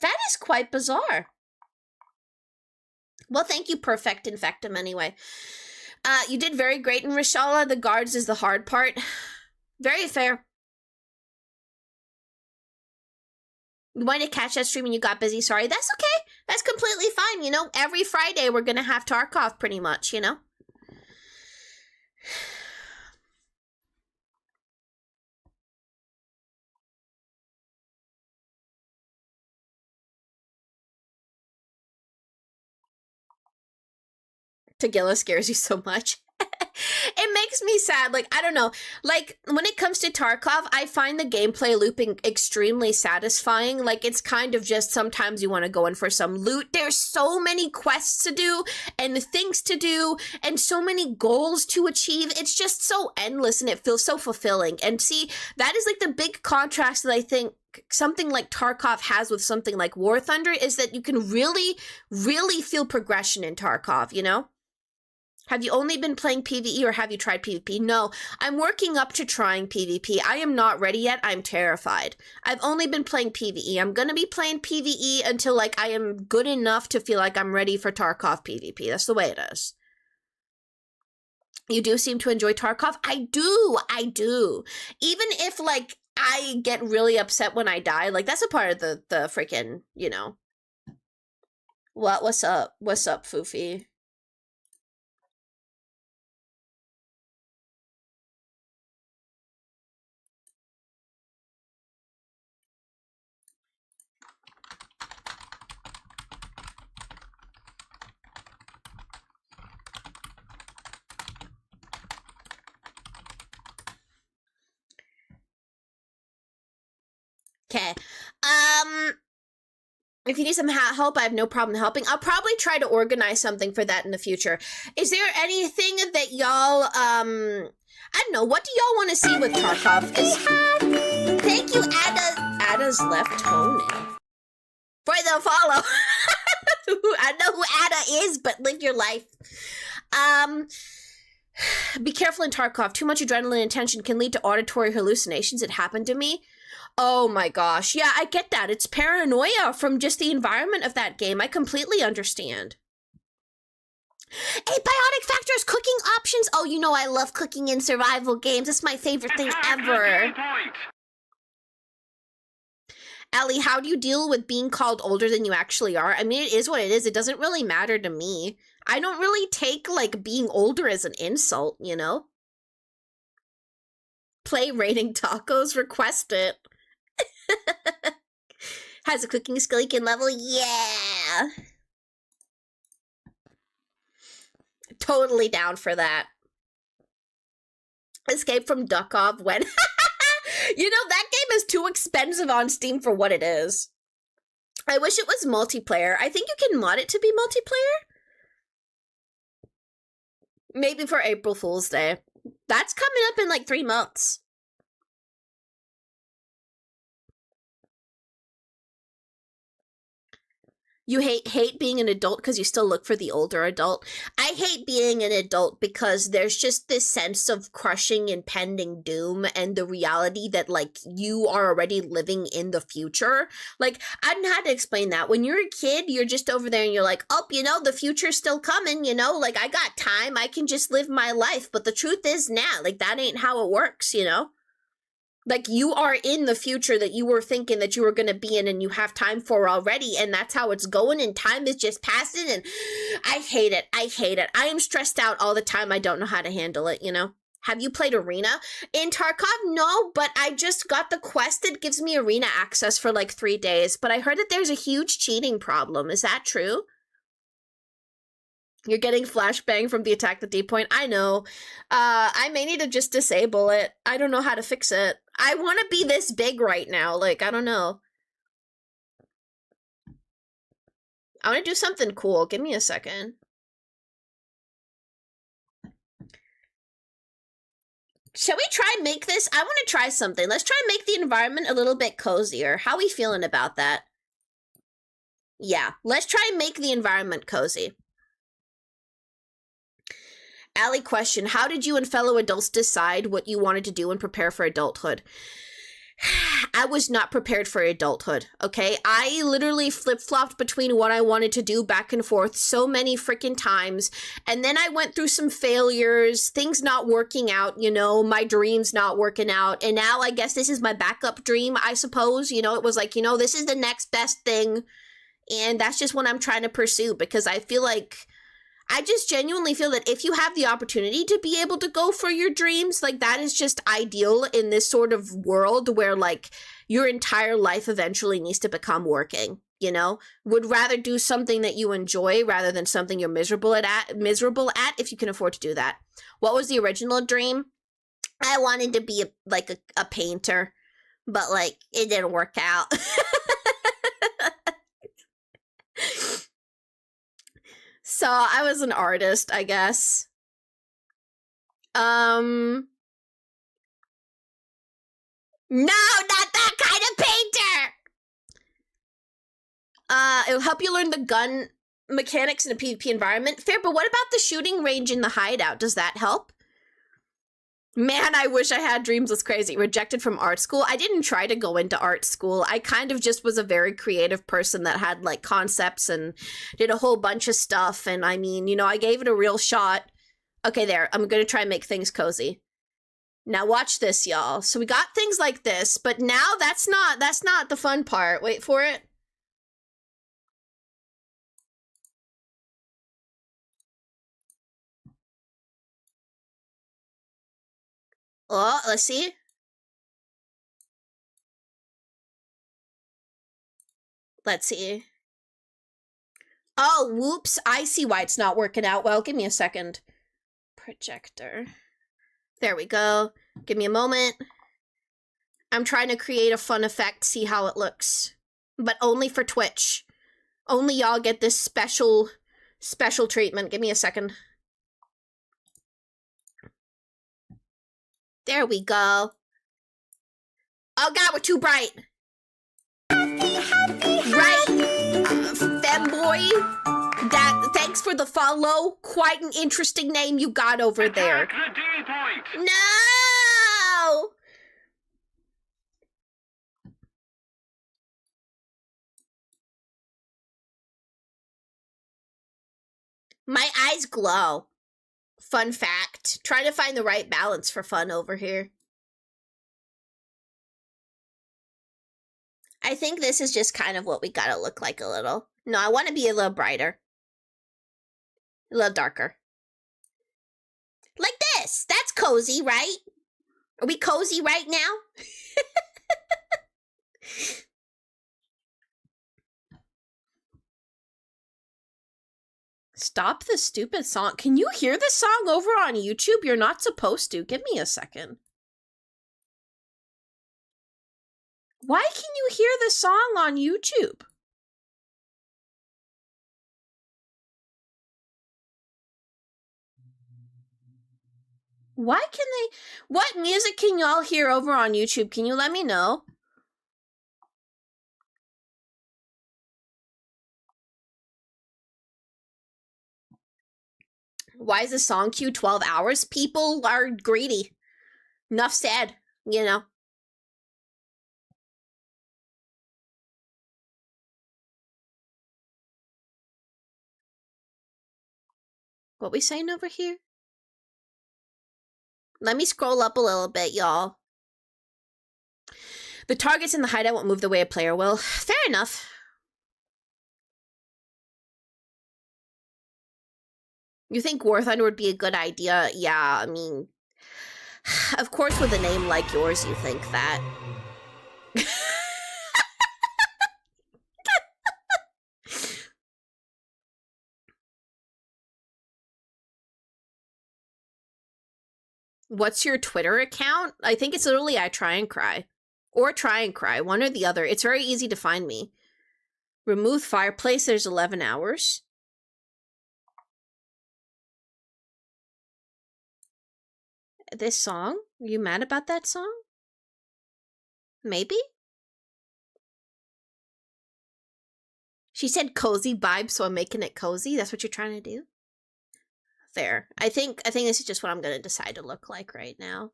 That is quite bizarre. Well, thank you, Perfect Infectum, anyway. You did very great in Rishala. The guards is the hard part. Very fair. You wanted to catch that stream and you got busy. Sorry. That's okay. That's completely fine. You know, every Friday we're going to have Tarkov pretty much, you know? Tagilla scares you so much. It makes me sad. Like, I don't know. Like, when it comes to Tarkov, I find the gameplay looping extremely satisfying. Like, it's kind of just sometimes you want to go in for some loot. There's so many quests to do and things to do and so many goals to achieve. It's just so endless and it feels so fulfilling. And see, that is like the big contrast that I think something like Tarkov has with something like War Thunder is that you can really, really feel progression in Tarkov, you know? Have you only been playing PvE or have you tried PvP? No, I'm working up to trying PvP. I am not ready yet. I'm terrified. I've only been playing PvE. I'm going to be playing PvE until like I am good enough to feel like I'm ready for Tarkov PvP. That's the way it is. You do seem to enjoy Tarkov? I do. Even if like I get really upset when I die, like that's a part of the freaking, you know. What's up? What's up, Foofy? Okay. If you need some help, I have no problem helping. I'll probably try to organize something for that in the future. Is there anything that y'all, I don't know, what do y'all want to see with Tarkov? Thank you, Ada's left toenail. For the follow. I know who Ada is, but live your life. Be careful in Tarkov. Too much adrenaline and tension can lead to auditory hallucinations. It happened to me. Oh my gosh. Yeah, I get that. It's paranoia from just the environment of that game. I completely understand. Abiotic factors, cooking options. Oh, you know I love cooking in survival games. It's my favorite thing ever. Ellie, how do you deal with being called older than you actually are? I mean, it is what it is. It doesn't really matter to me. I don't really take, like, being older as an insult, you know? Play Raining Tacos, request it. Has a cooking skill you can level? Yeah! Totally down for that. Escape from Duckov when... You know, that game is too expensive on Steam for what it is. I wish it was multiplayer. I think you can mod it to be multiplayer. Maybe for April Fool's Day. That's coming up in like 3 months. You hate being an adult because you still look for the older adult. I hate being an adult because there's just this sense of crushing impending doom and the reality that, like, you are already living in the future. Like, I don't know how to explain that. When you're a kid, you're just over there and you're like, oh, you know, the future's still coming, you know? Like, I got time. I can just live my life. But the truth is now, like, that ain't how it works, you know? Like, you are in the future that you were thinking that you were going to be in and you have time for already, and that's how it's going, and time is just passing, and I hate it. I hate it. I am stressed out all the time. I don't know how to handle it, you know? Have you played Arena? In Tarkov, no, but I just got the quest that gives me Arena access for like 3 days, but I heard that there's a huge cheating problem. Is that true? You're getting flashbang from the attack the D point. I know. I may need to just disable it. I don't know how to fix it. I want to be this big right now. Like, I don't know. I want to do something cool. Give me a second. Shall we try and make this? I want to try something. Let's try and make the environment a little bit cozier. How are we feeling about that? Yeah, let's try and make the environment cozy. Allie question, how did you and fellow adults decide what you wanted to do and prepare for adulthood? I was not prepared for adulthood, okay? I literally flip-flopped between what I wanted to do back and forth so many freaking times, and then I went through some failures, things not working out, you know, my dreams not working out, and now I guess this is my backup dream, I suppose, you know, it was like, you know, this is the next best thing, and that's just what I'm trying to pursue, because I feel like I just genuinely feel that if you have the opportunity to be able to go for your dreams, like that is just ideal in this sort of world where like your entire life eventually needs to become working, you know? Would rather do something that you enjoy rather than something you're miserable at if you can afford to do that. What was the original dream? I wanted to be a painter, but like it didn't work out. So I was an artist, I guess. No, not that kind of painter! It'll help you learn the gun mechanics in a PvP environment. Fair, but what about the shooting range in the hideout? Does that help? Man, I wish I had dreams was crazy. Rejected from art school. I didn't try to go into art school. I kind of just was a very creative person that had like concepts and did a whole bunch of stuff. And I mean, you know, I gave it a real shot. Okay, there. I'm going to try and make things cozy. Now watch this, y'all. So we got things like this, but now that's not the fun part. Wait for it. Oh, let's see. Let's see. Oh, whoops. I see why it's not working out well. Give me a second. Projector. There we go. Give me a moment. I'm trying to create a fun effect, see how it looks. But only for Twitch. Only y'all get this special treatment. Give me a second. There we go. Oh god, we're too bright. Right, femboy. Thanks for the follow. Quite an interesting name you got over there. Attack the D point. No! My eyes glow. Fun fact. Trying to find the right balance for fun over here. I think this is just kind of what we gotta look like a little. No, I want to be a little brighter. A little darker. Like this. That's cozy, right? Are we cozy right now? Stop the stupid song. Can you hear this song over on YouTube? You're not supposed to. Give me a second. Why can you hear the song on YouTube? Why can they... What music can y'all hear over on YouTube? Can you let me know? Why is the song queue 12 hours? People are greedy. Enough said, you know. What we saying over here? Let me scroll up a little bit, y'all. The targets in the hideout won't move the way a player will. Fair enough. You think War Thunder would be a good idea? Yeah, I mean... Of course with a name like yours you think that. What's your Twitter account? I think it's literally I Try and Cry. Or Try and Cry, one or the other. It's very easy to find me. Remove fireplace, there's 11 hours. This song? Are you mad about that song? Maybe? She said cozy vibe, so I'm making it cozy. That's what you're trying to do? Fair. I think this is just what I'm gonna decide to look like right now.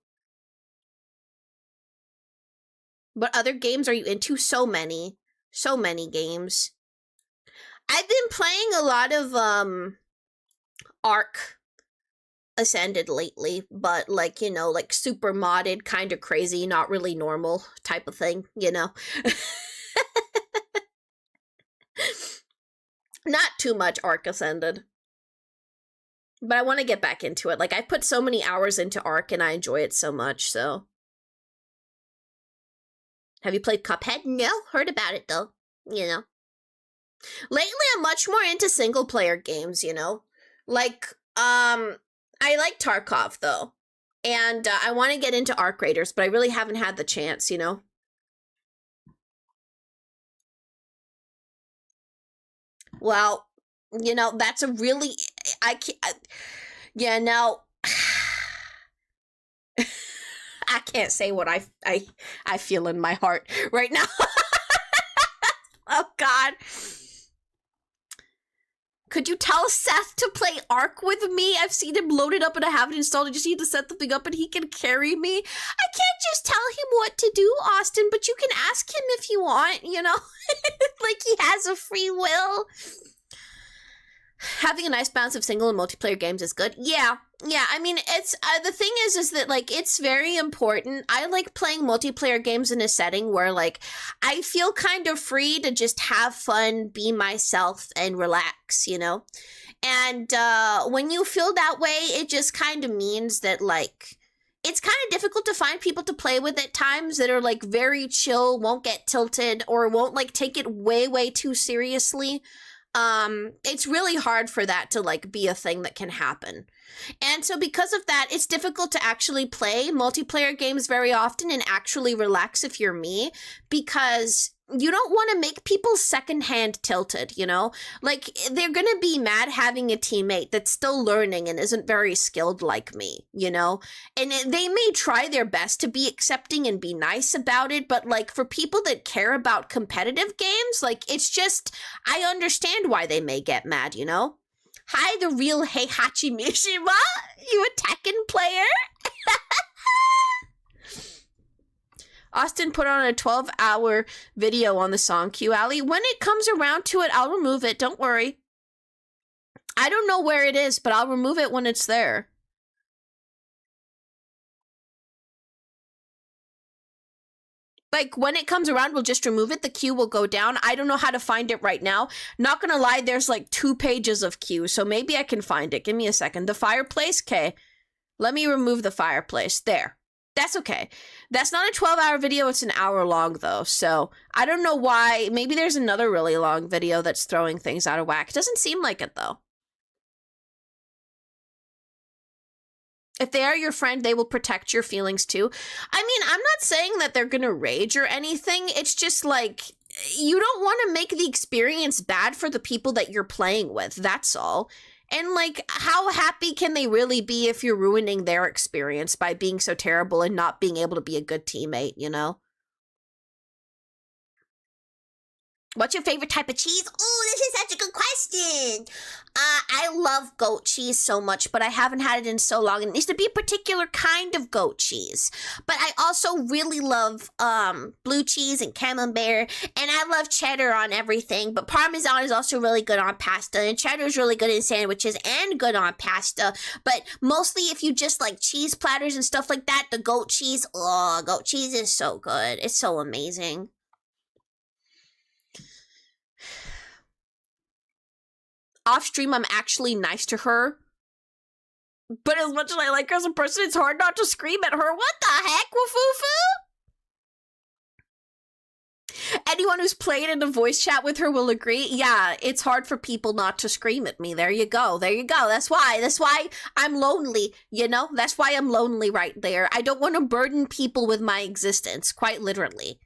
What other games are you into? So many. So many games. I've been playing a lot of, Ark Ascended lately, but like, you know, like super modded, kind of crazy, not really normal type of thing, you know? Not too much Ark Ascended. But I want to get back into it. Like, I put so many hours into Ark and I enjoy it so much, so. Have you played Cuphead? No, heard about it though, you know. Lately, I'm much more into single-player games, you know? Like, I like Tarkov, though. And I want to get into Arc Raiders, but I really haven't had the chance, you know? Well, you know, that's a really... yeah, no... I can't say what I feel in my heart right now. Oh, God. Could you tell Seth to play Ark with me? I've seen him load it up and I haven't installed. I just need to set the thing up and he can carry me. I can't just tell him what to do, Austin, but you can ask him if you want, you know? Like he has a free will. Having a nice balance of single and multiplayer games is good. Yeah, I mean, it's, the thing is that, like, it's very important. I like playing multiplayer games in a setting where, like, I feel kind of free to just have fun, be myself, and relax, you know? And, when you feel that way, it just kind of means that, like, it's kind of difficult to find people to play with at times that are, like, very chill, won't get tilted, or won't, like, take it way, way too seriously. It's really hard for that to, like, be a thing that can happen. And so because of that, it's difficult to actually play multiplayer games very often and actually relax if you're me, because you don't want to make people secondhand tilted, you know? Like, they're gonna be mad having a teammate that's still learning and isn't very skilled like me, you know? And they may try their best to be accepting and be nice about it, but, like, for people that care about competitive games, like, it's just, I understand why they may get mad, you know? Hi, the real Heihachi Mishima, you a Tekken player? Austin put on a 12-hour video on the song, Q-Alley. When it comes around to it, I'll remove it. Don't worry. I don't know where it is, but I'll remove it when it's there. Like, when it comes around, we'll just remove it. The queue will go down. I don't know how to find it right now. Not gonna lie, there's like 2 pages of queue, so maybe I can find it. Give me a second. The fireplace? Okay. Let me remove the fireplace. There. That's okay. That's not a 12-hour video. It's an hour long, though. So I don't know why. Maybe there's another really long video that's throwing things out of whack. It doesn't seem like it, though. If they are your friend, they will protect your feelings, too. I mean, I'm not saying that they're gonna rage or anything. It's just, like, you don't want to make the experience bad for the people that you're playing with. That's all. And, like, how happy can they really be if you're ruining their experience by being so terrible and not being able to be a good teammate, you know? What's your favorite type of cheese? Oh, this is such a good question. I love goat cheese so much, but I haven't had it in so long. It needs to be a particular kind of goat cheese. But I also really love blue cheese and camembert, and I love cheddar on everything. But Parmesan is also really good on pasta, and cheddar is really good in sandwiches and good on pasta. But mostly if you just like cheese platters and stuff like that, the goat cheese is so good. It's so amazing. Off stream, I'm actually nice to her. But as much as I like her as a person, it's hard not to scream at her. What the heck, Wafufu? Anyone who's played in a voice chat with her will agree. Yeah, it's hard for people not to scream at me. There you go. There you go. That's why I'm lonely, you know? That's why I'm lonely right there. I don't want to burden people with my existence, quite literally.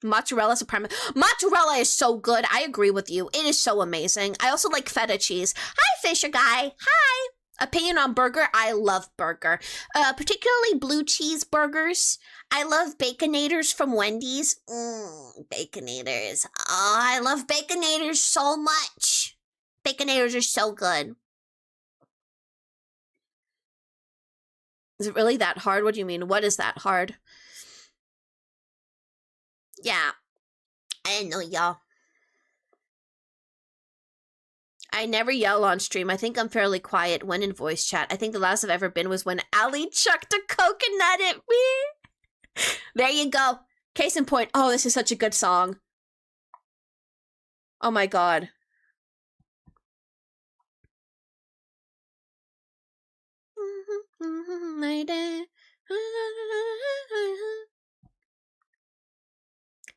Mozzarella supreme. Mozzarella is so good. I agree with you. It is so amazing. I also like feta cheese. Hi, Fisher Guy. Hi. Opinion on burger? I love burger. Particularly blue cheese burgers. I love Baconators from Wendy's. Baconators. Oh, I love Baconators so much. Baconators are so good. Is it really that hard? What do you mean? What is that hard? Yeah. I didn't know, y'all. I never yell on stream. I think I'm fairly quiet when in voice chat. I think the last I've ever been was when Ali chucked a coconut at me. There you go. Case in point. Oh, this is such a good song. Oh my god.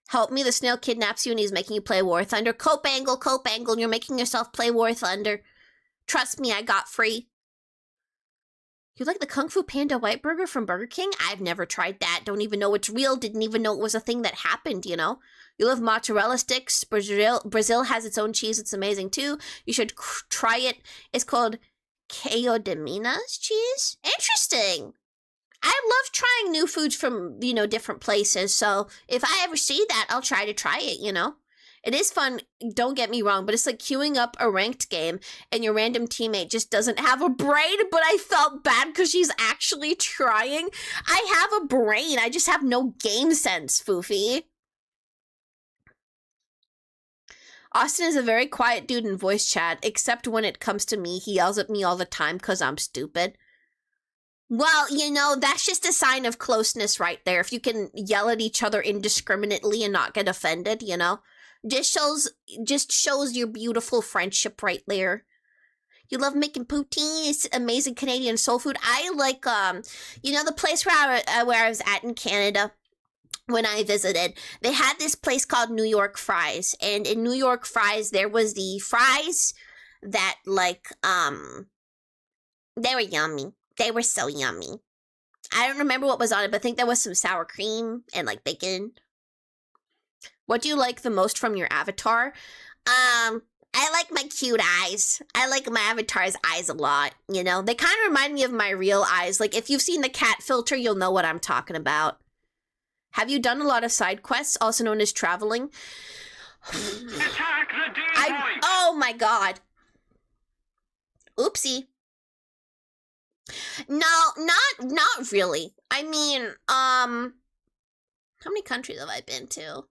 Help me, the snail kidnaps you and he's making you play War Thunder. Cope angle, and you're making yourself play War Thunder. Trust me, I got free. You like the Kung Fu Panda White Burger from Burger King? I've never tried that. Don't even know it's real. Didn't even know it was a thing that happened, you know? You love mozzarella sticks. Brazil has its own cheese. It's amazing, too. You should try it. It's called Queijo de Minas cheese. Interesting. I love trying new foods from, you know, different places. So if I ever see that, I'll try to try it, you know? It is fun, don't get me wrong, but it's like queuing up a ranked game and your random teammate just doesn't have a brain, but I felt bad because she's actually trying. I have a brain, I just have no game sense, Foofy. Austin is a very quiet dude in voice chat, except when it comes to me, he yells at me all the time because I'm stupid. Well, you know, that's just a sign of closeness right there. If you can yell at each other indiscriminately and not get offended, you know? Just shows your beautiful friendship right there. You love making poutine. It's amazing Canadian soul food. I like, you know, the place where I was at in Canada when I visited. They had this place called New York Fries, and in New York Fries there was the fries that like they were yummy. They were so yummy. I don't remember what was on it, but I think there was some sour cream and like bacon. What do you like the most from your avatar? I like my cute eyes. I like my avatar's eyes a lot, you know? They kind of remind me of my real eyes. Like, if you've seen the cat filter, you'll know what I'm talking about. Have you done a lot of side quests, also known as traveling? Attack the D-point! Oh my god. Oopsie. No, not really. I mean, how many countries have I been to?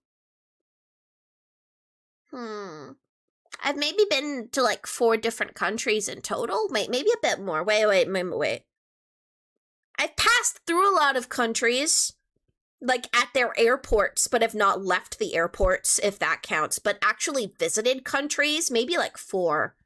I've maybe been to like 4 different countries in total. Maybe a bit more. Wait. I've passed through a lot of countries, like at their airports, but have not left the airports, if that counts. But actually visited countries, maybe like 4.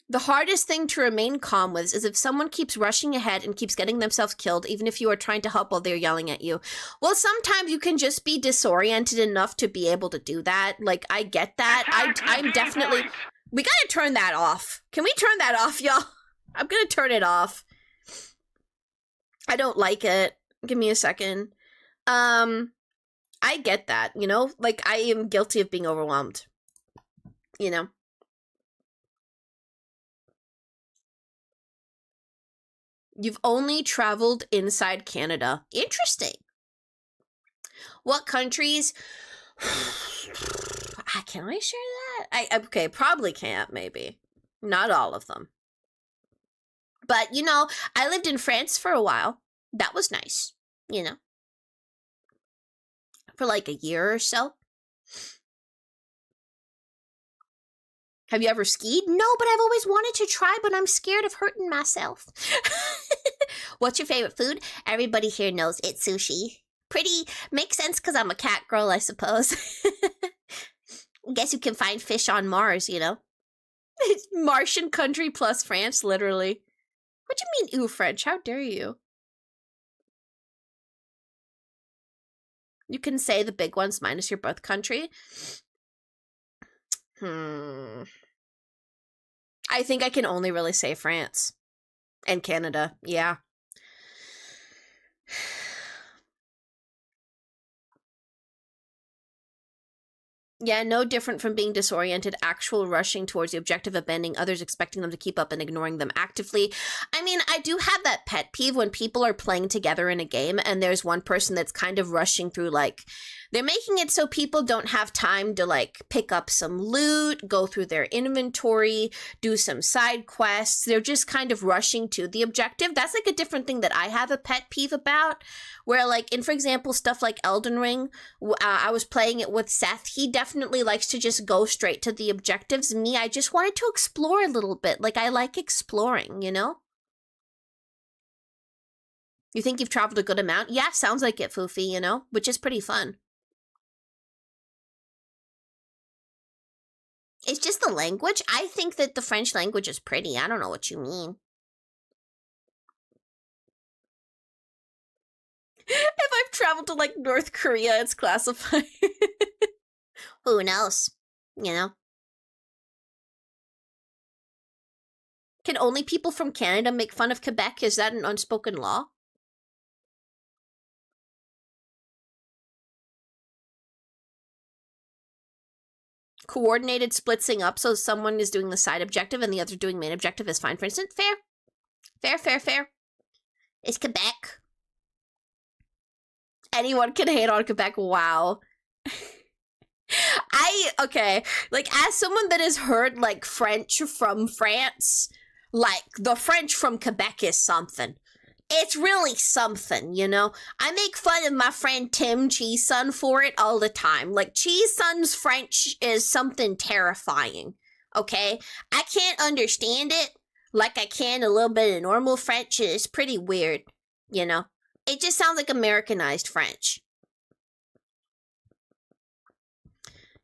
The hardest thing to remain calm with is if someone keeps rushing ahead and keeps getting themselves killed, even if you are trying to help while they're yelling at you. Well, sometimes you can just be disoriented enough to be able to do that. Like, I get that. I'm definitely... We gotta turn that off. Can we turn that off, y'all? I'm gonna turn it off. I don't like it. Give me a second. I get that, you know? Like, I am guilty of being overwhelmed. You know? You've only traveled inside Canada. Interesting. What countries? Can I share that? Okay, probably can't, maybe. Not all of them. But, you know, I lived in France for a while. That was nice, you know. For like a year or so. Have you ever skied? No, but I've always wanted to try, but I'm scared of hurting myself. What's your favorite food? Everybody here knows it's sushi. Pretty, makes sense because I'm a cat girl, I suppose. Guess you can find fish on Mars, you know? It's Martian country plus France, literally. What do you mean, ooh, French? How dare you? You can say the big ones minus your birth country. I think I can only really say France. And Canada, yeah. Yeah, no different from being disoriented, actual rushing towards the objective of bending, others expecting them to keep up and ignoring them actively. I mean, I do have that pet peeve when people are playing together in a game and there's one person that's kind of rushing through, like, they're making it so people don't have time to, like, pick up some loot, go through their inventory, do some side quests. They're just kind of rushing to the objective. That's, like, a different thing that I have a pet peeve about, where, like, in, for example, stuff like Elden Ring, I was playing it with Seth. He definitely likes to just go straight to the objectives. Me, I just wanted to explore a little bit. Like, I like exploring, you know? You think you've traveled a good amount? Yeah, sounds like it, Foofy, you know? Which is pretty fun. It's just the language. I think that the French language is pretty. I don't know what you mean. If I've traveled to, like, North Korea, it's classified. Who knows? You know? Can only people from Canada make fun of Quebec? Is that an unspoken law? Coordinated splitsing up so someone is doing the side objective and the other doing main objective is fine, for instance. Fair. Fair, fair, fair. It's Quebec. Anyone can hate on Quebec. Wow. Okay, like, as someone that has heard, like, French from France, like, the French from Quebec is something. It's really something, you know? I make fun of my friend Tim Cheeseson for it all the time. Like, Cheeseson's French is something terrifying, okay? I can't understand it like I can a little bit of normal French. It's pretty weird, you know? It just sounds like Americanized French.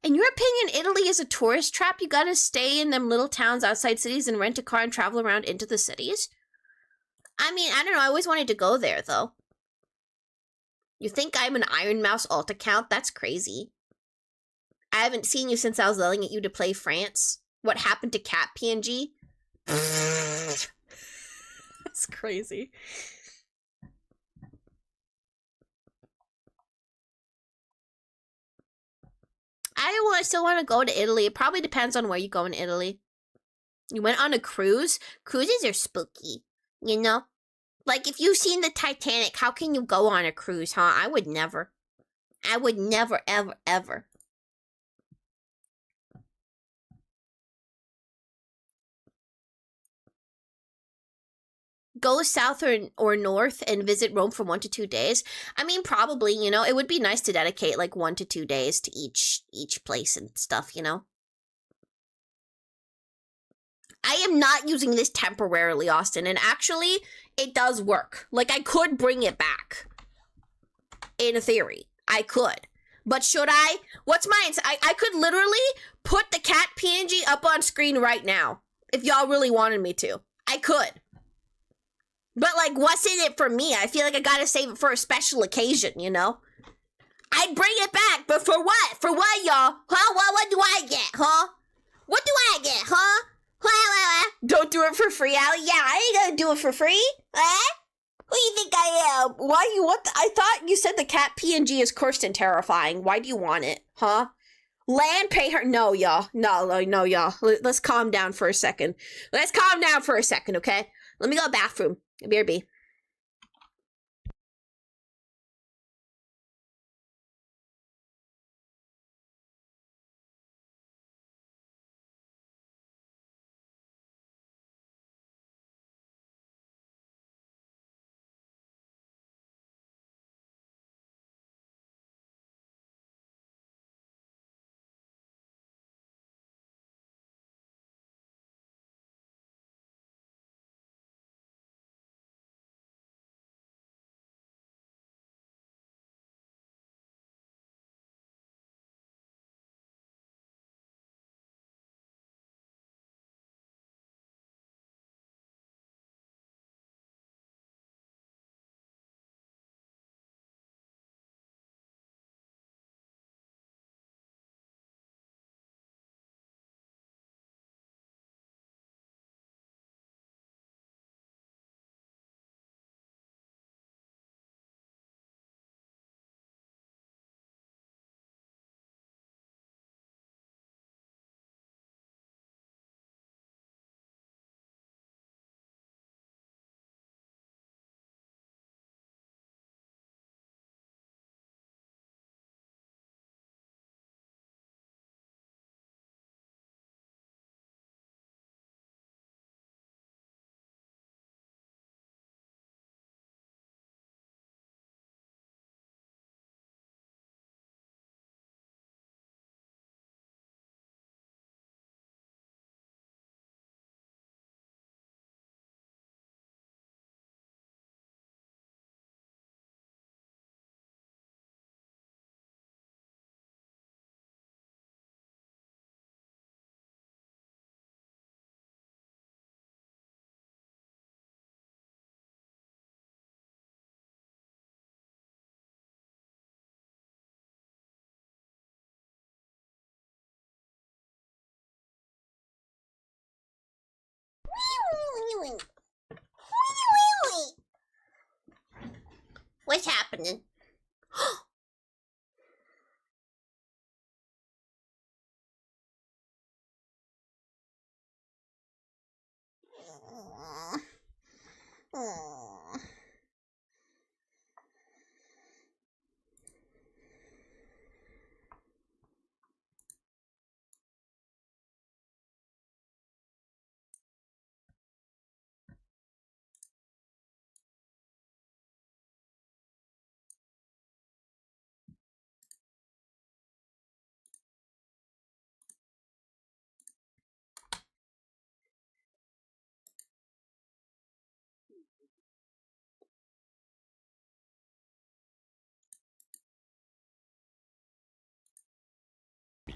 In your opinion, Italy is a tourist trap? You gotta stay in them little towns outside cities and rent a car and travel around into the cities? I mean, I don't know. I always wanted to go there, though. You think I'm an Iron Mouse alt account? That's crazy. I haven't seen you since I was yelling at you to play France. What happened to Cat PNG? That's crazy. I still want to go to Italy. It probably depends on where you go in Italy. You went on a cruise? Cruises are spooky, you know? Like, if you've seen the Titanic, how can you go on a cruise, huh? I would never. I would never, ever, ever. Go south or north and visit Rome for 1 to 2 days. I mean, probably, you know, it would be nice to dedicate like 1 to 2 days to each place and stuff, you know? I am not using this temporarily, Austin, and actually, it does work. Like, I could bring it back. In theory, I could. But should I? What's mine? I could literally put the cat PNG up on screen right now. If y'all really wanted me to. I could. But, like, what's in it for me? I feel like I gotta save it for a special occasion, you know? I'd bring it back, but for what? For what, y'all? Huh? What do I get, huh? What do I get, huh? Don't do it for free, Allie. Yeah, I ain't gonna do it for free. Who do you think I am? Why you want? I thought you said the cat PNG is cursed and terrifying. Why do you want it, huh? Land, pay her. No, y'all. No, y'all. Let's calm down for a second. Let's calm down for a second, okay? Let me go to the bathroom. BRB. happening.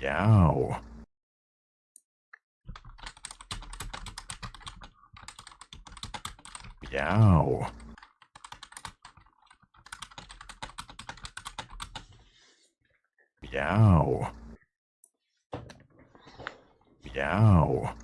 Meow. Meow. Meow. Meow.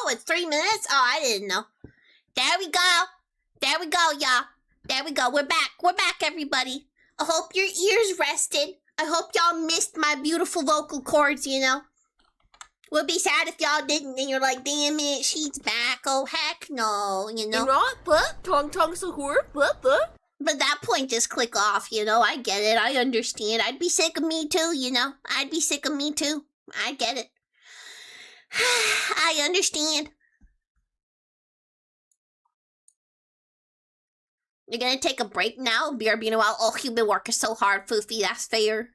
it's 3 minutes? Oh, I didn't know. There we go. There we go, y'all. There we go. We're back. We're back, everybody. I hope your ears rested. I hope y'all missed my beautiful vocal cords, you know. We'll be sad if y'all didn't, and you're like, damn it, she's back. Oh, heck no, you know. But at that point, just click off, you know. I get it. I understand. I'd be sick of me too, you know. I'd be sick of me too. I get it. I understand. You're gonna take a break now? BRB in a while? Oh, you've been working so hard, Foofy. That's fair.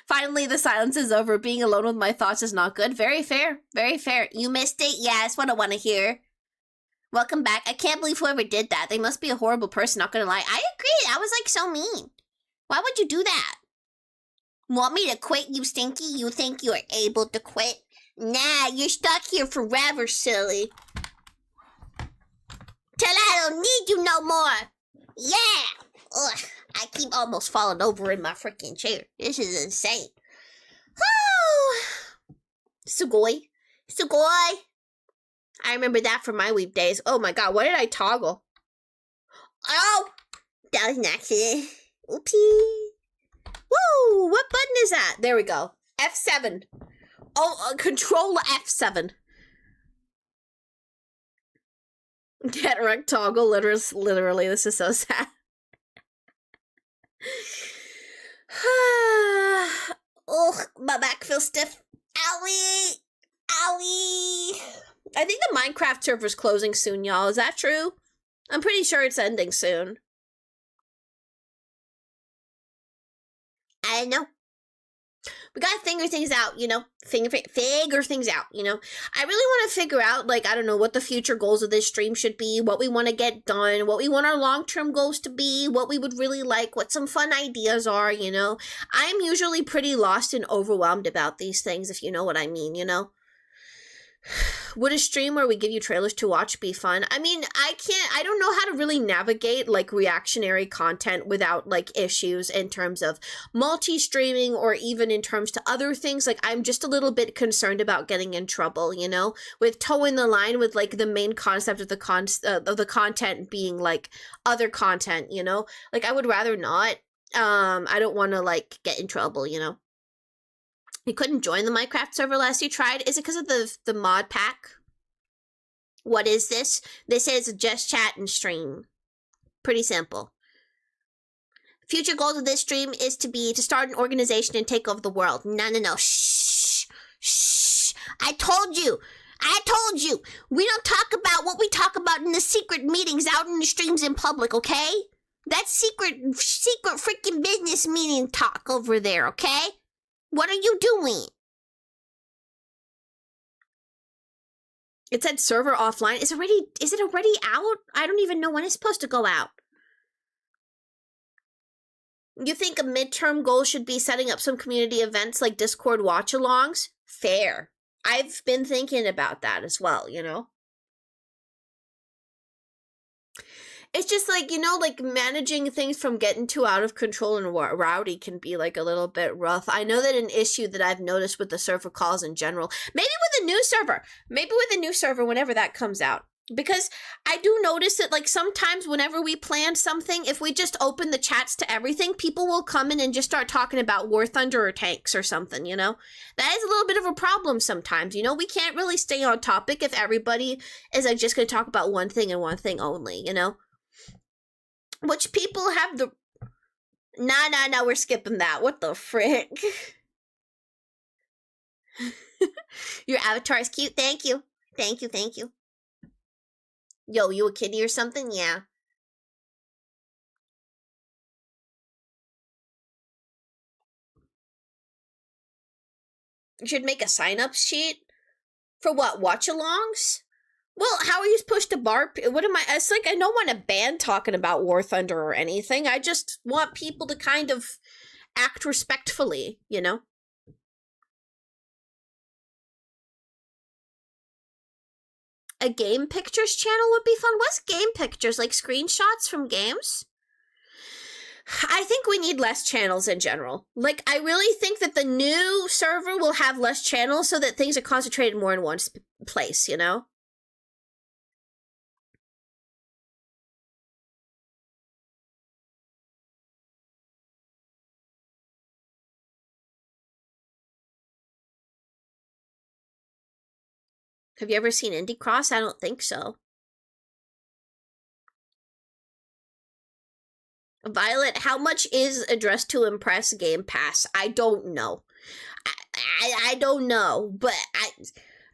Finally, the silence is over. Being alone with my thoughts is not good. Very fair. Very fair. You missed it? Yeah, that's what I want to hear. Welcome back. I can't believe whoever did that. They must be a horrible person, not gonna lie. I agree. That was, like, so mean. Why would you do that? Want me to quit, you stinky? You think you're able to quit? Nah, you're stuck here forever, silly. Till I don't need you no more. Yeah. Ugh. I keep almost falling over in my freaking chair. This is insane. Woo! Sugoi. Sugoi. I remember that from my weep days. Oh my god, what did I toggle? Oh! That was an accident. Oopsie. Woo! What button is that? There we go. F7. Oh, control F7. Get wrecked toggle. Literally, this is so sad. Oh, my back feels stiff. Owie! Owie! I think the Minecraft server's closing soon, y'all. Is that true? I'm pretty sure it's ending soon. I don't know. We gotta figure things out, you know? Figure things out, you know? I really want to figure out, like, I don't know, what the future goals of this stream should be, what we want to get done, what we want our long-term goals to be, what we would really like, what some fun ideas are, you know? I'm usually pretty lost and overwhelmed about these things, if you know what I mean, you know? Would a stream where we give you trailers to watch be fun? I mean, I don't know how to really navigate, like, reactionary content without, like, issues in terms of multi-streaming or even in terms to other things. Like, I'm just a little bit concerned about getting in trouble, you know, with towing the line with, like, the main concept of the content being, like, other content, you know? Like, I would rather not. I don't want to, like, get in trouble, you know? You couldn't join the Minecraft server last you tried? Is it because of the mod pack? What is this? This is just chat and stream. Pretty simple. Future goals of this stream is to start an organization and take over the world. No. Shh. Shh. I told you. We don't talk about what we talk about in the secret meetings out in the streams in public, okay? That's secret freaking business meeting talk over there, okay? What are you doing? It said server offline. Is it already out? I don't even know when it's supposed to go out. You think a midterm goal should be setting up some community events like Discord watch-alongs? Fair. I've been thinking about that as well, you know? It's just like, you know, like managing things from getting too out of control and rowdy can be like a little bit rough. I know that an issue that I've noticed with the server calls in general, maybe with a new server, whenever that comes out. Because I do notice that, like, sometimes whenever we plan something, if we just open the chats to everything, people will come in and just start talking about War Thunder or tanks or something, you know? That is a little bit of a problem sometimes, you know? We can't really stay on topic if everybody is, like, just going to talk about one thing and one thing only, you know? Which people have the... Nah, we're skipping that. What the frick? Your avatar is cute. Thank you. Yo, you a kitty or something? Yeah. You should make a sign-up sheet. For what? Watch-alongs? Well, how are you supposed to bark? It's like, I don't want a band talking about War Thunder or anything. I just want people to kind of act respectfully, you know? A game pictures channel would be fun. What's game pictures? Like screenshots from games? I think we need less channels in general. Like, I really think that the new server will have less channels so that things are concentrated more in one place, you know? Have you ever seen Indie Cross? I don't think so. Violet, how much is Address to Impress Game Pass? I don't know. I don't know, but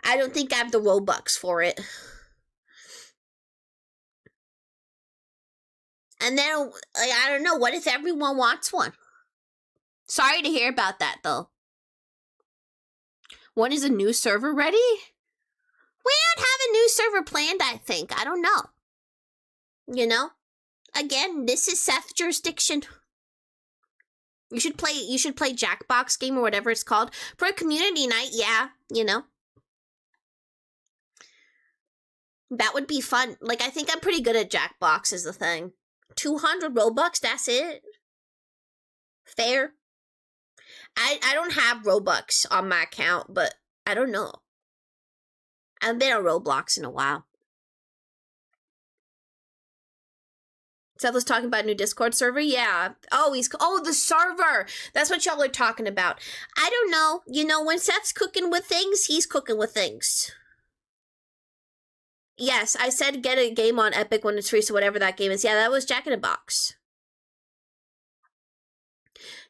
I don't think I have the Robux for it. And then, like, I don't know, what if everyone wants one? Sorry to hear about that, though. When is a new server ready? We don't have a new server planned, I think. I don't know. You know? Again, this is Seth's jurisdiction. You should play Jackbox game or whatever it's called. For a community night, yeah, you know. That would be fun. Like, I think I'm pretty good at Jackbox is the thing. 200 Robux, that's it. Fair. I don't have Robux on my account, but I don't know. I haven't been on Roblox in a while. Seth was talking about a new Discord server? Yeah. Oh, the server! That's what y'all are talking about. I don't know. You know, when Seth's cooking with things, he's cooking with things. Yes, I said get a game on Epic when it's free, so whatever that game is. Yeah, that was Jack in a Box.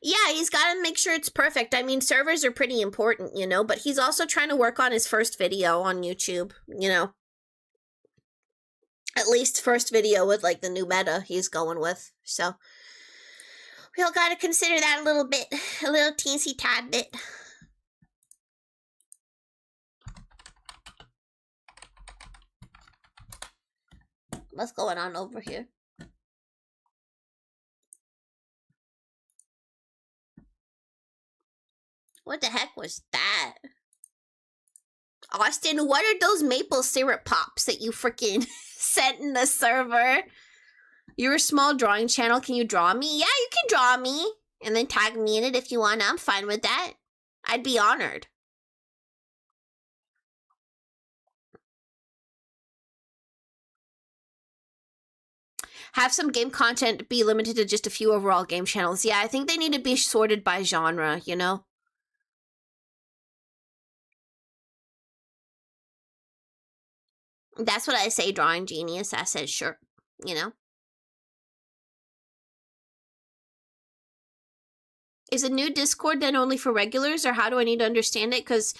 Yeah, he's got to make sure it's perfect. I mean, servers are pretty important, you know, but he's also trying to work on his first video on YouTube, you know. At least first video with, like, the new meta he's going with, so. We all got to consider that a little bit, a little teensy tad bit. What's going on over here? What the heck was that? Austin, what are those maple syrup pops that you freaking sent in the server? You're a small drawing channel. Can you draw me? Yeah, you can draw me. And then tag me in it if you want. I'm fine with that. I'd be honored. Have some game content be limited to just a few overall game channels. Yeah, I think they need to be sorted by genre, you know? That's what I say, Drawing Genius. I said, sure, you know? Is a new Discord then only for regulars, or how do I need to understand it? Because,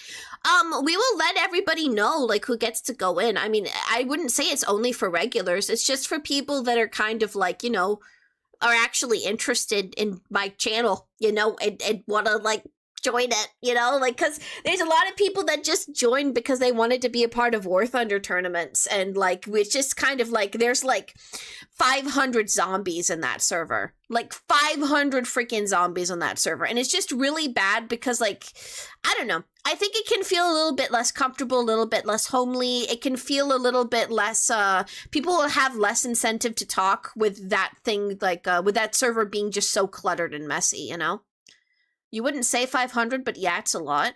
we will let everybody know, like, who gets to go in. I mean, I wouldn't say it's only for regulars. It's just for people that are kind of, like, you know, are actually interested in my channel, you know, and want to, like, join it, you know, like, because there's a lot of people that just joined because they wanted to be a part of War Thunder tournaments, and, like, it's just kind of like, there's, like, 500 zombies in that server, like, 500 freaking zombies on that server, and it's just really bad because, like, I don't know, I think it can feel a little bit less comfortable, a little bit less homely, it can feel a little bit less, people will have less incentive to talk with that thing, like, with that server being just so cluttered and messy, you know? You wouldn't say 500, but yeah, it's a lot.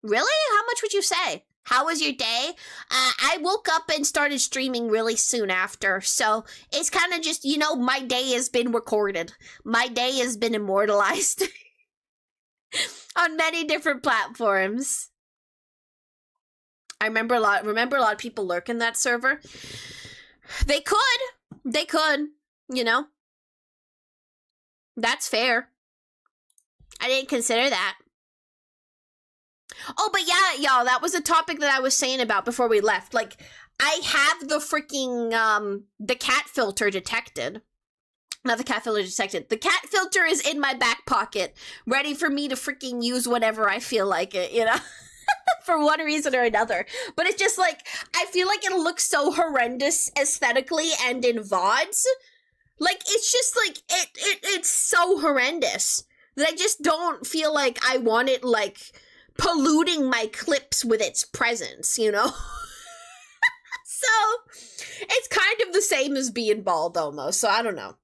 Really? How much would you say? How was your day? I woke up and started streaming really soon after, so it's kind of just, you know, my day has been recorded. My day has been immortalized on many different platforms. I remember a lot of people lurking that server. They could, you know. That's fair. I didn't consider that. Oh, but yeah, y'all, that was a topic that I was saying about before we left. Like, I have the freaking, the cat filter detected. Not the cat filter detected. The cat filter is in my back pocket, ready for me to freaking use whenever I feel like it, you know? For one reason or another. But it's just like, I feel like it looks so horrendous aesthetically and in VODs. Like, it's just like, it's so horrendous that I just don't feel like I want it, like, polluting my clips with its presence, you know? So, it's kind of the same as being bald, almost, so I don't know.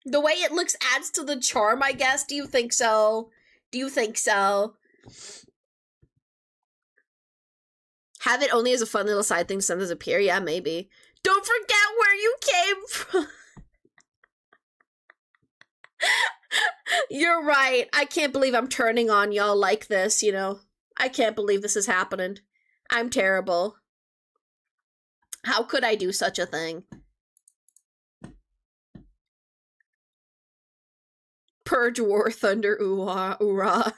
The way it looks adds to the charm, I guess. Do you think so? Do you think so? Have it only as a fun little side thing to sometimes appear? Yeah, maybe. Don't forget where you came from. You're right. I can't believe I'm turning on y'all like this, you know. I can't believe this is happening. I'm terrible. How could I do such a thing? Purge War Thunder oorah.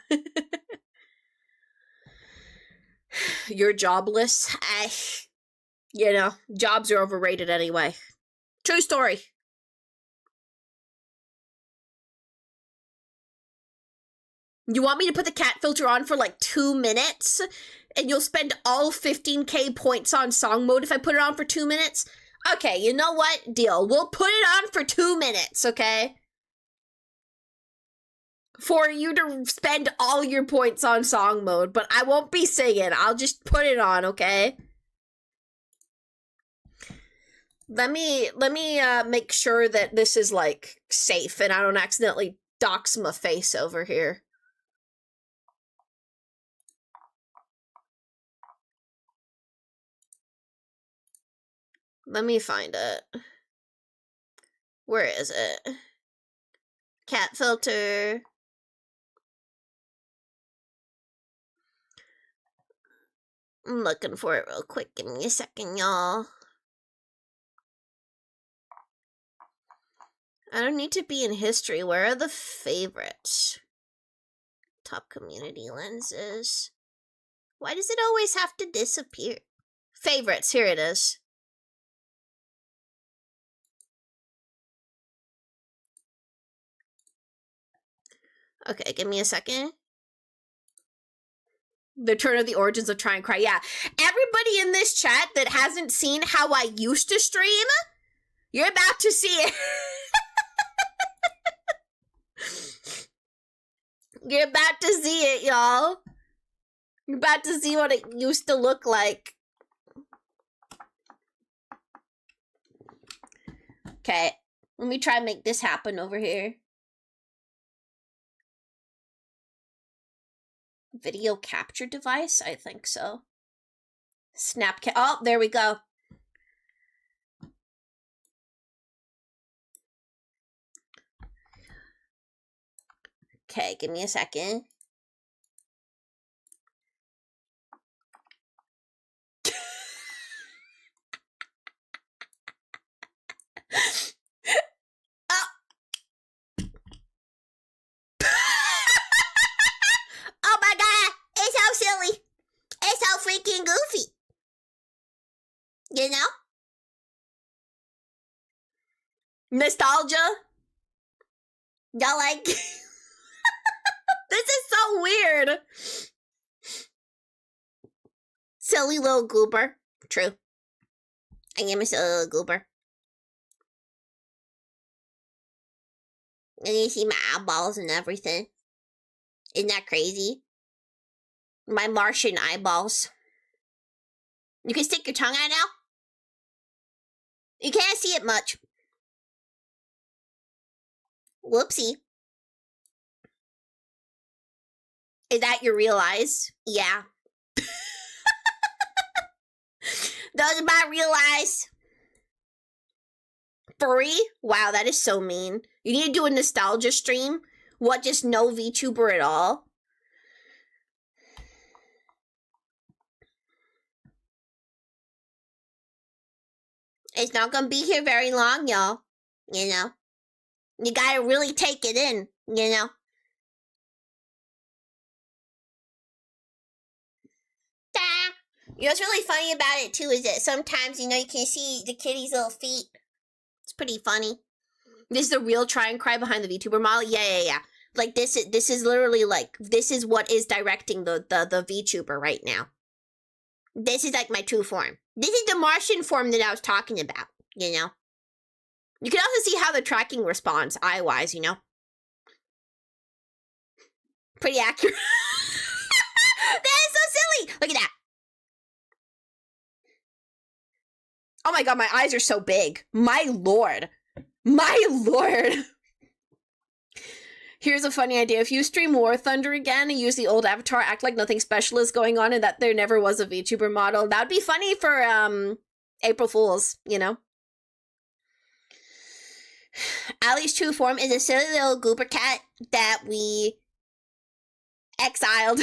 You're jobless. You know, jobs are overrated anyway. True story. You want me to put the cat filter on for like 2 minutes? And you'll spend all 15k points on song mode if I put it on for 2 minutes? Okay, you know what? Deal. We'll put it on for 2 minutes, okay? For you to spend all your points on song mode, but I won't be singing. I'll just put it on, okay? Let me make sure that this is, like, safe and I don't accidentally dox my face over here. Let me find it. Where is it? Cat filter. I'm looking for it real quick. Give me a second, y'all. I don't need to be in history. Where are the favorites? Top community lenses. Why does it always have to disappear? Favorites, here it is. Okay, give me a second. The turn of the origins of Try and Cry. Yeah, everybody in this chat that hasn't seen how I used to stream, you're about to see it. You're about to see it, y'all. You're about to see what it used to look like. Okay, let me try and make this happen over here. Video capture device? I think so. Snapchat. Oh, there we go. Okay, give me a second. Oh my god, it's so silly. It's so freaking goofy. You know? Nostalgia? Y'all like... This is so weird. Silly little goober. True. I am a silly little goober. And you see my eyeballs and everything. Isn't that crazy? My Martian eyeballs. You can stick your tongue out now? You can't see it much. Whoopsie. Is that your real eyes? Yeah. Those are my real eyes. Furry? Wow, that is so mean. You need to do a nostalgia stream. What, just no VTuber at all? It's not gonna be here very long, y'all. You know? You gotta really take it in, you know? You know what's really funny about it, too, is that sometimes, you know, you can see the kitty's little feet. It's pretty funny. This is the real Try and Cry behind the VTuber model? Yeah. Like, this is literally, like, this is what is directing the VTuber right now. This is, like, my true form. This is the Martian form that I was talking about, you know? You can also see how the tracking responds, eye-wise, you know? Pretty accurate. That is so silly! Look at that. Oh my god, my eyes are so big. My lord. My lord. Here's a funny idea. If you stream War Thunder again and use the old avatar, act like nothing special is going on and that there never was a VTuber model. That would be funny for, April Fools, you know? Ali's true form is a silly little goober cat that we exiled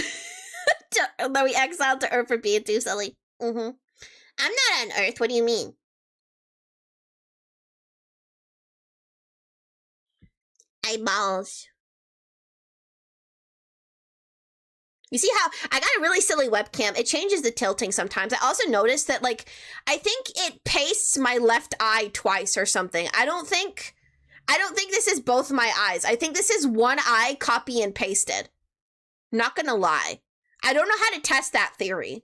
to Earth for being too silly. I'm not on Earth. What do you mean? Eyeballs. You see how I got a really silly webcam? It changes the tilting sometimes. I also noticed that, like, I think it pastes my left eye twice or something. I don't think this is both my eyes. I think this is one eye copy and pasted. Not gonna lie. I don't know how to test that theory.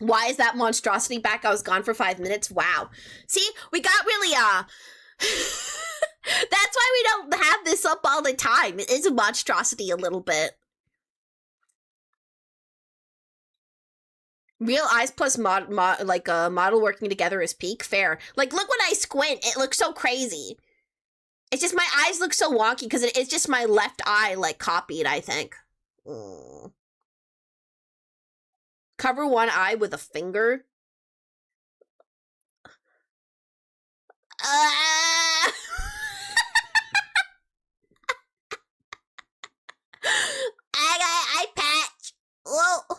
Why is that monstrosity back? I was gone for 5 minutes. Wow. See, we got really, that's why we don't have this up all the time. It is a monstrosity a little bit. Real eyes plus model working together is peak. Fair. Like, look when I squint, it looks so crazy. It's just my eyes look so wonky because it's just my left eye, like, copied, I think. Cover one eye with a finger. I got an eye patch. Whoa.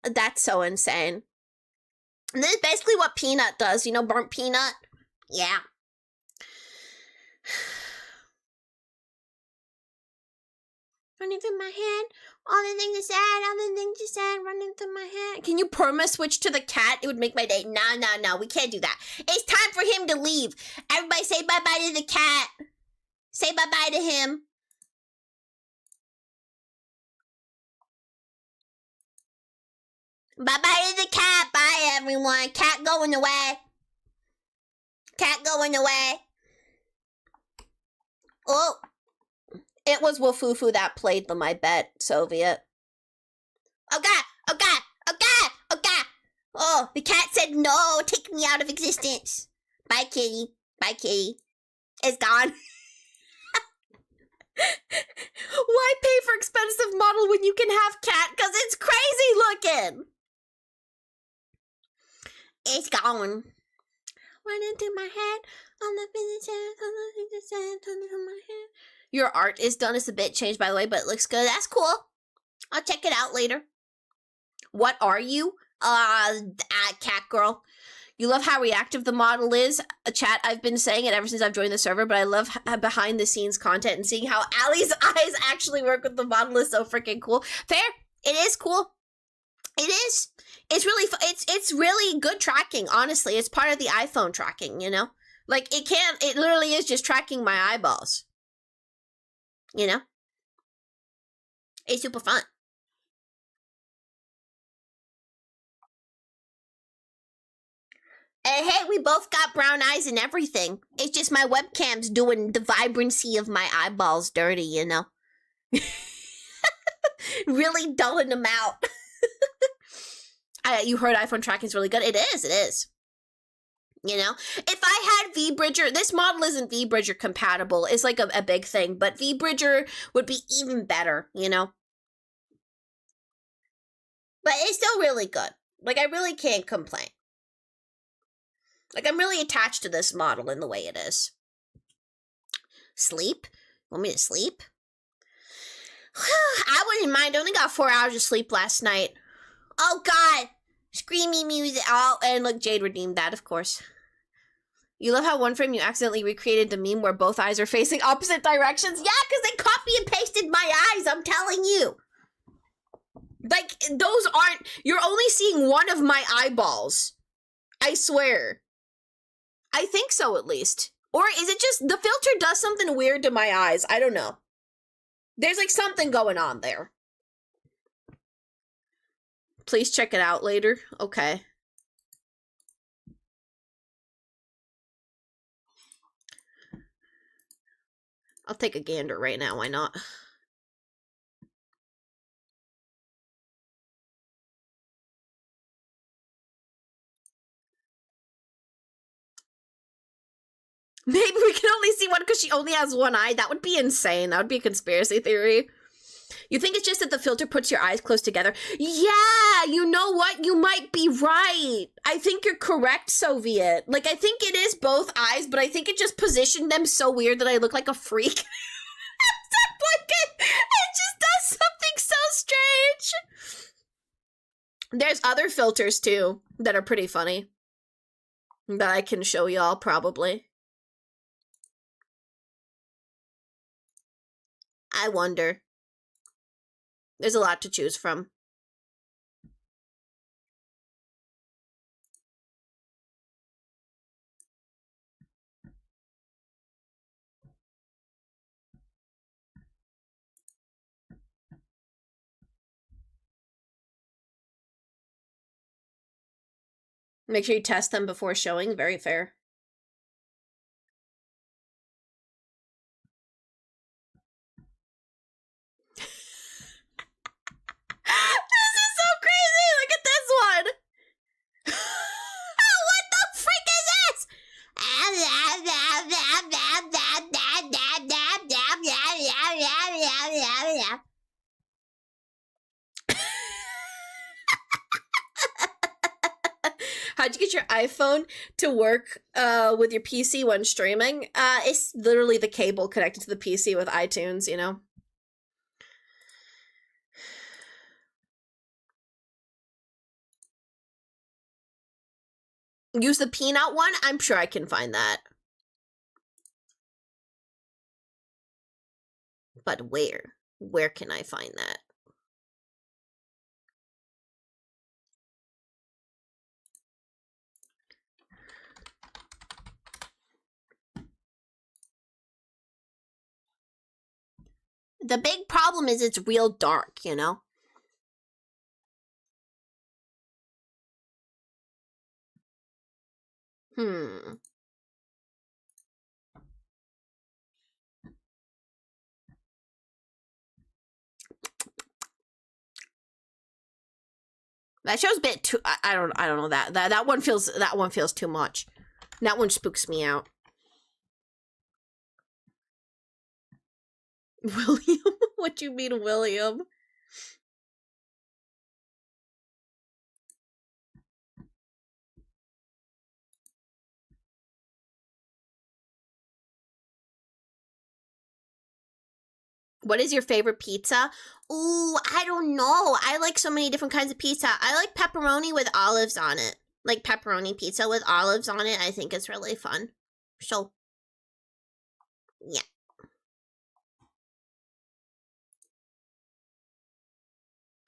That's so insane. And this is basically what Peanut does. You know, burnt peanut? Yeah. Running through my head. All the things you said, running through my head. Can you perma switch to the cat? It would make my day. No. We can't do that. It's time for him to leave. Everybody say bye-bye to the cat. Say bye-bye to him. Bye-bye to the cat. Bye, everyone. Cat going away. Cat going away. Oh. It was Wafufu that played them, I bet, Soviet. Oh god! Oh, the cat said no, take me out of existence. Bye, kitty. It's gone. Why pay for expensive model when you can have cat? Because it's crazy looking. It's gone. Running through my head. On the my head. Your art is done. It's a bit changed, by the way, but it looks good. That's cool. I'll check it out later. What are you? Cat girl. You love how reactive the model is. Chat, I've been saying it ever since I've joined the server, but I love behind the scenes content and seeing how Ali's eyes actually work with the model is so freaking cool. Fair. It is cool. It is. It's really, it's really good tracking, honestly. It's part of the iPhone tracking, you know? Like, it literally is just tracking my eyeballs. You know? It's super fun. And hey, we both got brown eyes and everything. It's just my webcam's doing the vibrancy of my eyeballs dirty, you know? Really dulling them out. You heard iPhone tracking is really good. It is. You know, if I had VBridger, this model isn't VBridger compatible. It's like a big thing, but VBridger would be even better, you know? But it's still really good. Like, I really can't complain. Like, I'm really attached to this model in the way it is. Sleep? Want me to sleep? I wouldn't mind. I only got 4 hours of sleep last night. Oh, God. Screamy music. Oh, and look, Jade redeemed that, of course. You love how one frame you accidentally recreated the meme where both eyes are facing opposite directions? Yeah, because they copy and pasted my eyes, I'm telling you. Like, those aren't... You're only seeing one of my eyeballs. I swear. I think so, at least. Or is it just... The filter does something weird to my eyes. I don't know. There's, like, something going on there. Please check it out later. Okay. I'll take a gander right now, why not? Maybe we can only see one because she only has one eye. That would be insane. That would be a conspiracy theory. You think it's just that the filter puts your eyes close together? Yeah, you know what? You might be right. I think you're correct, Soviet. Like, I think it is both eyes, but I think it just positioned them so weird that I look like a freak. It just does something so strange. There's other filters, too, that are pretty funny. That I can show y'all, probably. I wonder. There's a lot to choose from. Make sure you test them before showing. Very fair. This is so crazy! Look at this one! What the freak is this? How'd you get your iPhone to work with your PC when streaming? It's literally the cable connected to the PC with iTunes, you know? Use the peanut one? I'm sure I can find that. But where? Where can I find that? The big problem is it's real dark, you know? That show's a bit too. I don't know that one feels too much. That one spooks me out. William? What do you mean, William? What is your favorite pizza? Ooh, I don't know. I like so many different kinds of pizza. I like pepperoni with olives on it. Like pepperoni pizza with olives on it. I think it's really fun. So, yeah.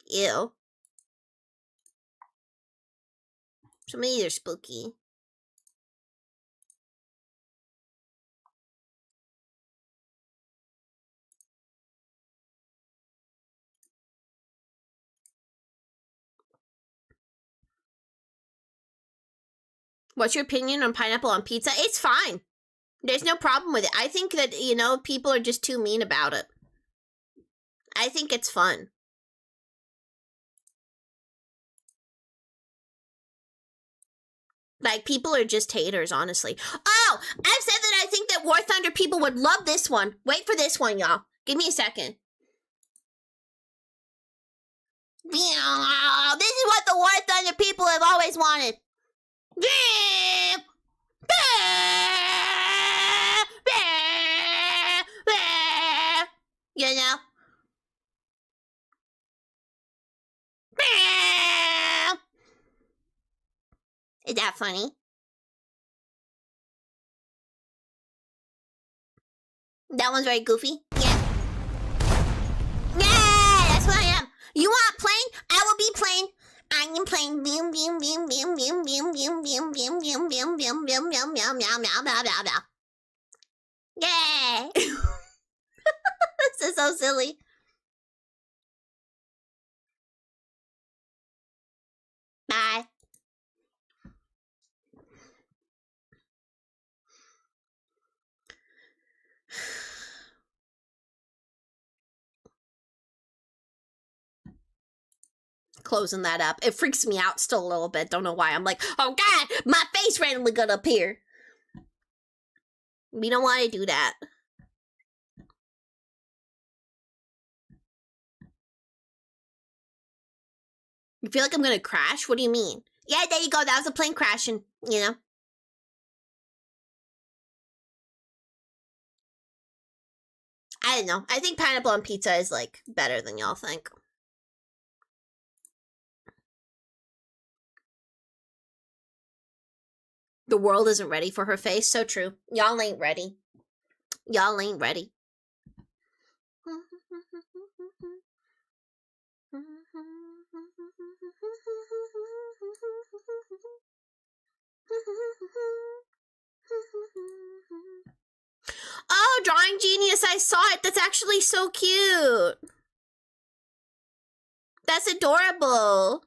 Ew. Some of these are spooky. What's your opinion on pineapple on pizza? It's fine. There's no problem with it. I think that, you know, people are just too mean about it. I think it's fun. Like, people are just haters, honestly. Oh, I've said that I think that War Thunder people would love this one. Wait for this one, y'all. Give me a second. This is what the War Thunder people have always wanted. You know? Is that funny? That one's very goofy. Yeah. Yeah, that's what I am. You want plane? I will be plane. I am plane. Beam, beam, beam, beam, beam, beam, beam, beam, beam, beam, beam, beam, beam, meow, meow, meow, meow, meow, meow, meow. Yay! This is so silly. Bye. Closing that up. It freaks me out still a little bit. Don't know why. I'm like, oh God, my face randomly got up here. We don't want to do that. You feel like I'm gonna crash? What do you mean? Yeah, there you go. That was a plane crashing, you know? I don't know. I think pineapple on pizza is, like, better than y'all think. The world isn't ready for her face. So true. Y'all ain't ready. Y'all ain't ready. Oh, Drawing Genius, I saw it. That's actually so cute. That's adorable.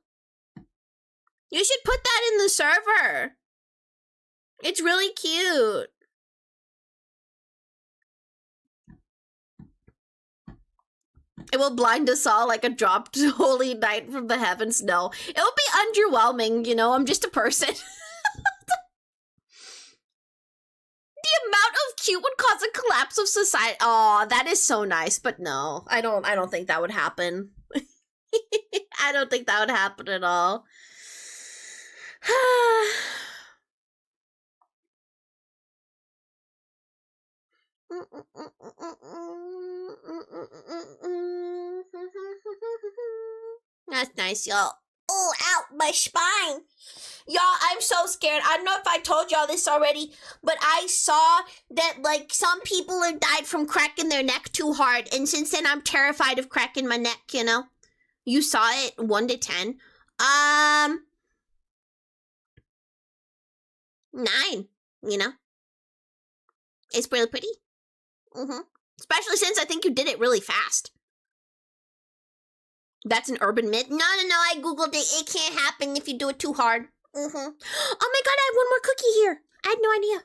You should put that in the server. It's really cute. It will blind us all like a dropped holy night from the heavens. No, it will be underwhelming, you know? I'm just a person. The amount of cute would cause a collapse of society. Oh, that is so nice, but no, I don't think that would happen. I don't think that would happen at all. That's nice, y'all. Oh, ow, my spine. Y'all, I'm so scared. I don't know if I told y'all this already, but I saw that, like, some people have died from cracking their neck too hard, and since then I'm terrified of cracking my neck, you know? You saw it, 1 to 10. 9, you know? It's really pretty. Especially since I think you did it really fast. That's an urban myth. No, I googled it. It can't happen if you do it too hard. Oh my god, I have one more cookie here. I had no idea.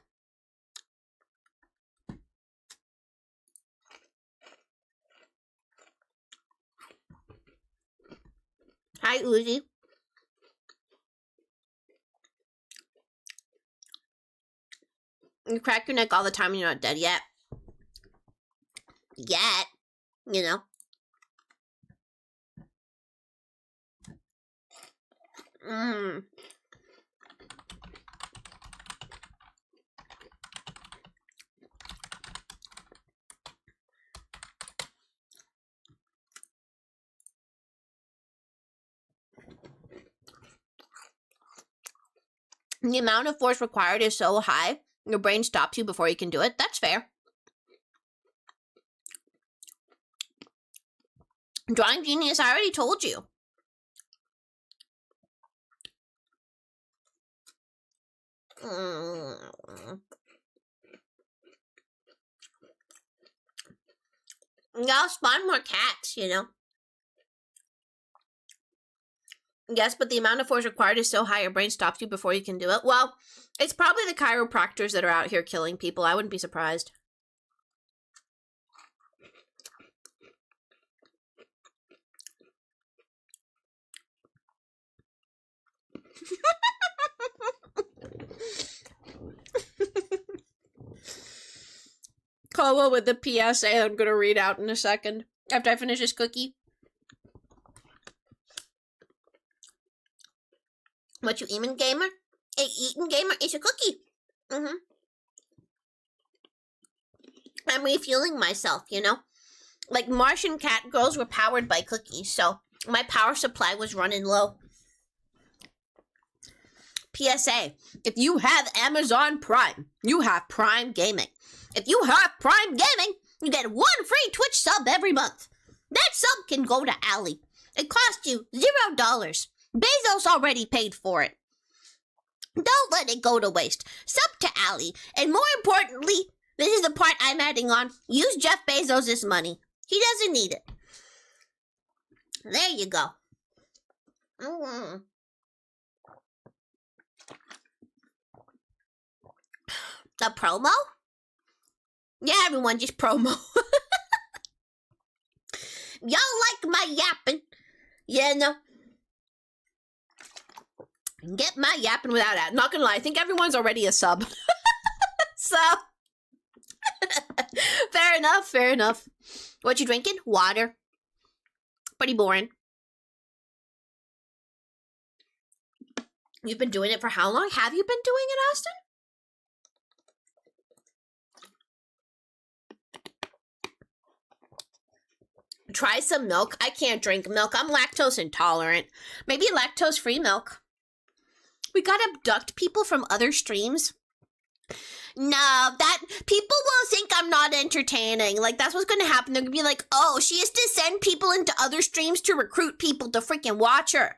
Hi, Uzi. You crack your neck all the time and you're not dead yet. Yet, you know. The amount of force required is so high, your brain stops you before you can do it. That's fair. Drawing Genius, I already told you. Y'all spawn more cats, you know? Yes, but the amount of force required is so high, your brain stops you before you can do it. Well, it's probably the chiropractors that are out here killing people. I wouldn't be surprised. Koa with the PSA I'm gonna read out in a second after I finish this cookie. What you eating, gamer? Eating, gamer? It's a cookie. I'm refueling myself, you know? Like, Martian cat girls were powered by cookies, so my power supply was running low. PSA, if you have Amazon Prime, you have Prime Gaming. If you have Prime Gaming, you get 1 free Twitch sub every month. That sub can go to Allie. It costs you $0. Bezos already paid for it. Don't let it go to waste. Sub to Allie. And more importantly, this is the part I'm adding on, use Jeff Bezos' money. He doesn't need it. There you go. A promo? Yeah, everyone, just promo. Y'all like my yapping? Yeah, no. Get my yapping without that. Not gonna lie, I think everyone's already a sub. So, Fair enough, fair enough. What you drinking? Water. Pretty boring. You've been doing it for how long? Have you been doing it, Austin? Try some milk. I can't drink milk. I'm lactose intolerant. Maybe lactose-free milk. We gotta abduct people from other streams. No, that people will think I'm not entertaining. Like, that's what's gonna happen. They're gonna be like, oh, she has to send people into other streams to recruit people to freaking watch her.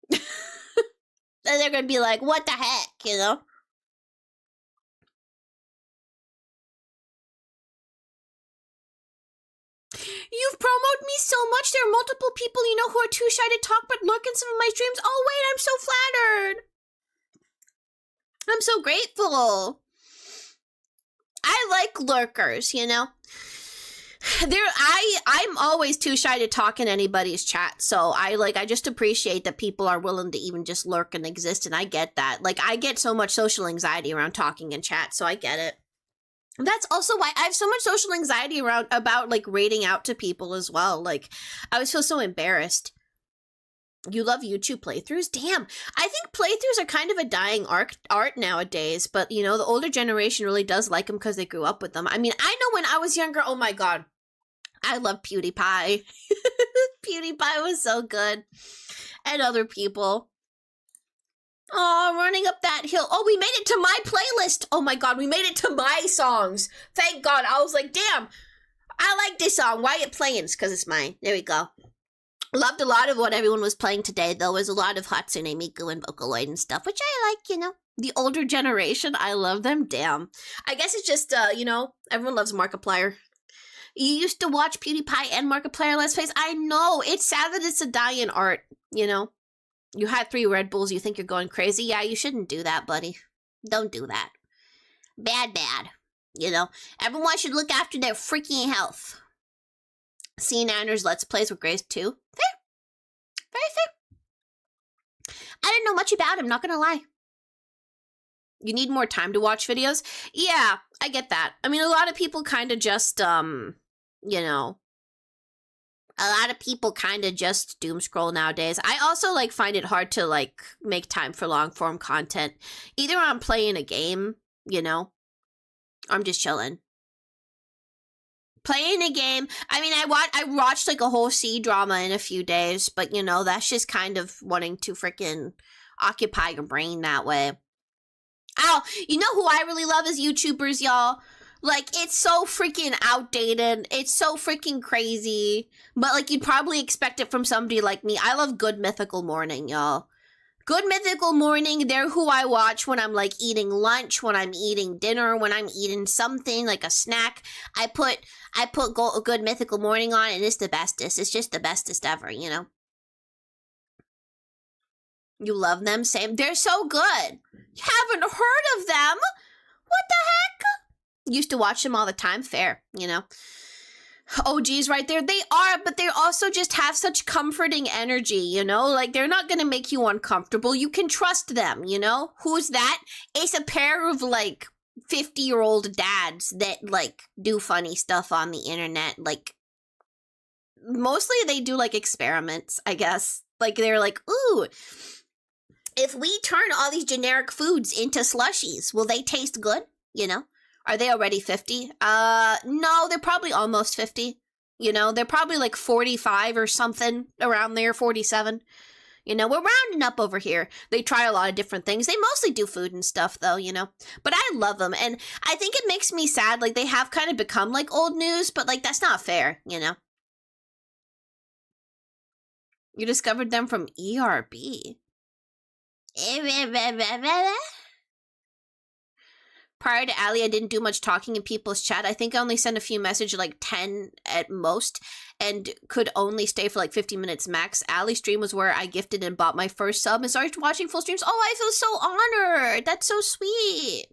And they're gonna be like, what the heck, you know? You've promoted me so much. There are multiple people you know who are too shy to talk but lurk in some of my streams. Oh, wait, I'm so flattered. I'm so grateful. I like lurkers, you know? I'm always too shy to talk in anybody's chat, so I just appreciate that people are willing to even just lurk and exist, and I get that. Like, I get so much social anxiety around talking in chat, so I get it. That's also why I have so much social anxiety about like rating out to people as well. Like, I always feel so embarrassed. You love YouTube playthroughs? Damn. I think playthroughs are kind of a dying art nowadays, but you know, the older generation really does like them because they grew up with them. I mean, I know when I was younger, oh my god, I love PewDiePie. PewDiePie was so good. And other people. Oh, running up that hill. Oh, we made it to my playlist. Oh my god, we made it to my songs. Thank god. I was like, damn, I like this song. Why it playing? It's because it's mine. There we go. Loved a lot of what everyone was playing today, though. Was a lot of Hatsune Miku and Vocaloid and stuff, which I like, you know. The older generation, I love them. Damn. I guess it's just, you know, everyone loves Markiplier. You used to watch PewDiePie and Markiplier Let's Plays. I know. It's sad that it's a dying art, you know. You had 3 Red Bulls, you think you're going crazy? Yeah, you shouldn't do that, buddy. Don't do that. Bad. You know, everyone should look after their freaking health. C9ers Let's Plays with Grace too. Fair. Very fair. I didn't know much about him, not gonna lie. You need more time to watch videos? Yeah, I get that. I mean, a lot of people kind of just, you know, a lot of people kind of just doom scroll nowadays. I also, like, find it hard to, like, make time for long-form content. Either I'm playing a game, you know, or I'm just chilling. Playing a game. I mean, I watched, like, a whole C-drama in a few days, but, you know, that's just kind of wanting to freaking occupy your brain that way. Ow, you know who I really love as YouTubers, y'all? Like, it's so freaking outdated. It's so freaking crazy. But, like, you'd probably expect it from somebody like me. I love Good Mythical Morning, y'all. Good Mythical Morning, they're who I watch when I'm, like, eating lunch, when I'm eating dinner, when I'm eating something, like a snack. I put Good Mythical Morning on, and it's the bestest. It's just the bestest ever, you know? You love them? Same. They're so good. You haven't heard of them? What the heck? Used to watch them all the time. Fair, you know. OGs right there. They are, but they also just have such comforting energy, you know? Like, they're not gonna make you uncomfortable. You can trust them, you know? Who's that? It's a pair of, like, 50-year-old dads that, like, do funny stuff on the internet. Like, mostly they do, like, experiments, I guess. Like, they're like, ooh, if we turn all these generic foods into slushies, will they taste good? You know? Are they already 50? No, they're probably almost 50. You know, they're probably like 45 or something around there, 47. You know, we're rounding up over here. They try a lot of different things. They mostly do food and stuff, though, you know. But I love them, and I think it makes me sad. Like, they have kind of become like old news, but like, that's not fair, you know. You discovered them from ERB. Prior to Ali, I didn't do much talking in people's chat. I think I only sent a few messages, like 10 at most, and could only stay for like 50 minutes max. Ali's stream was where I gifted and bought my first sub and started watching full streams. Oh, I feel so honored. That's so sweet.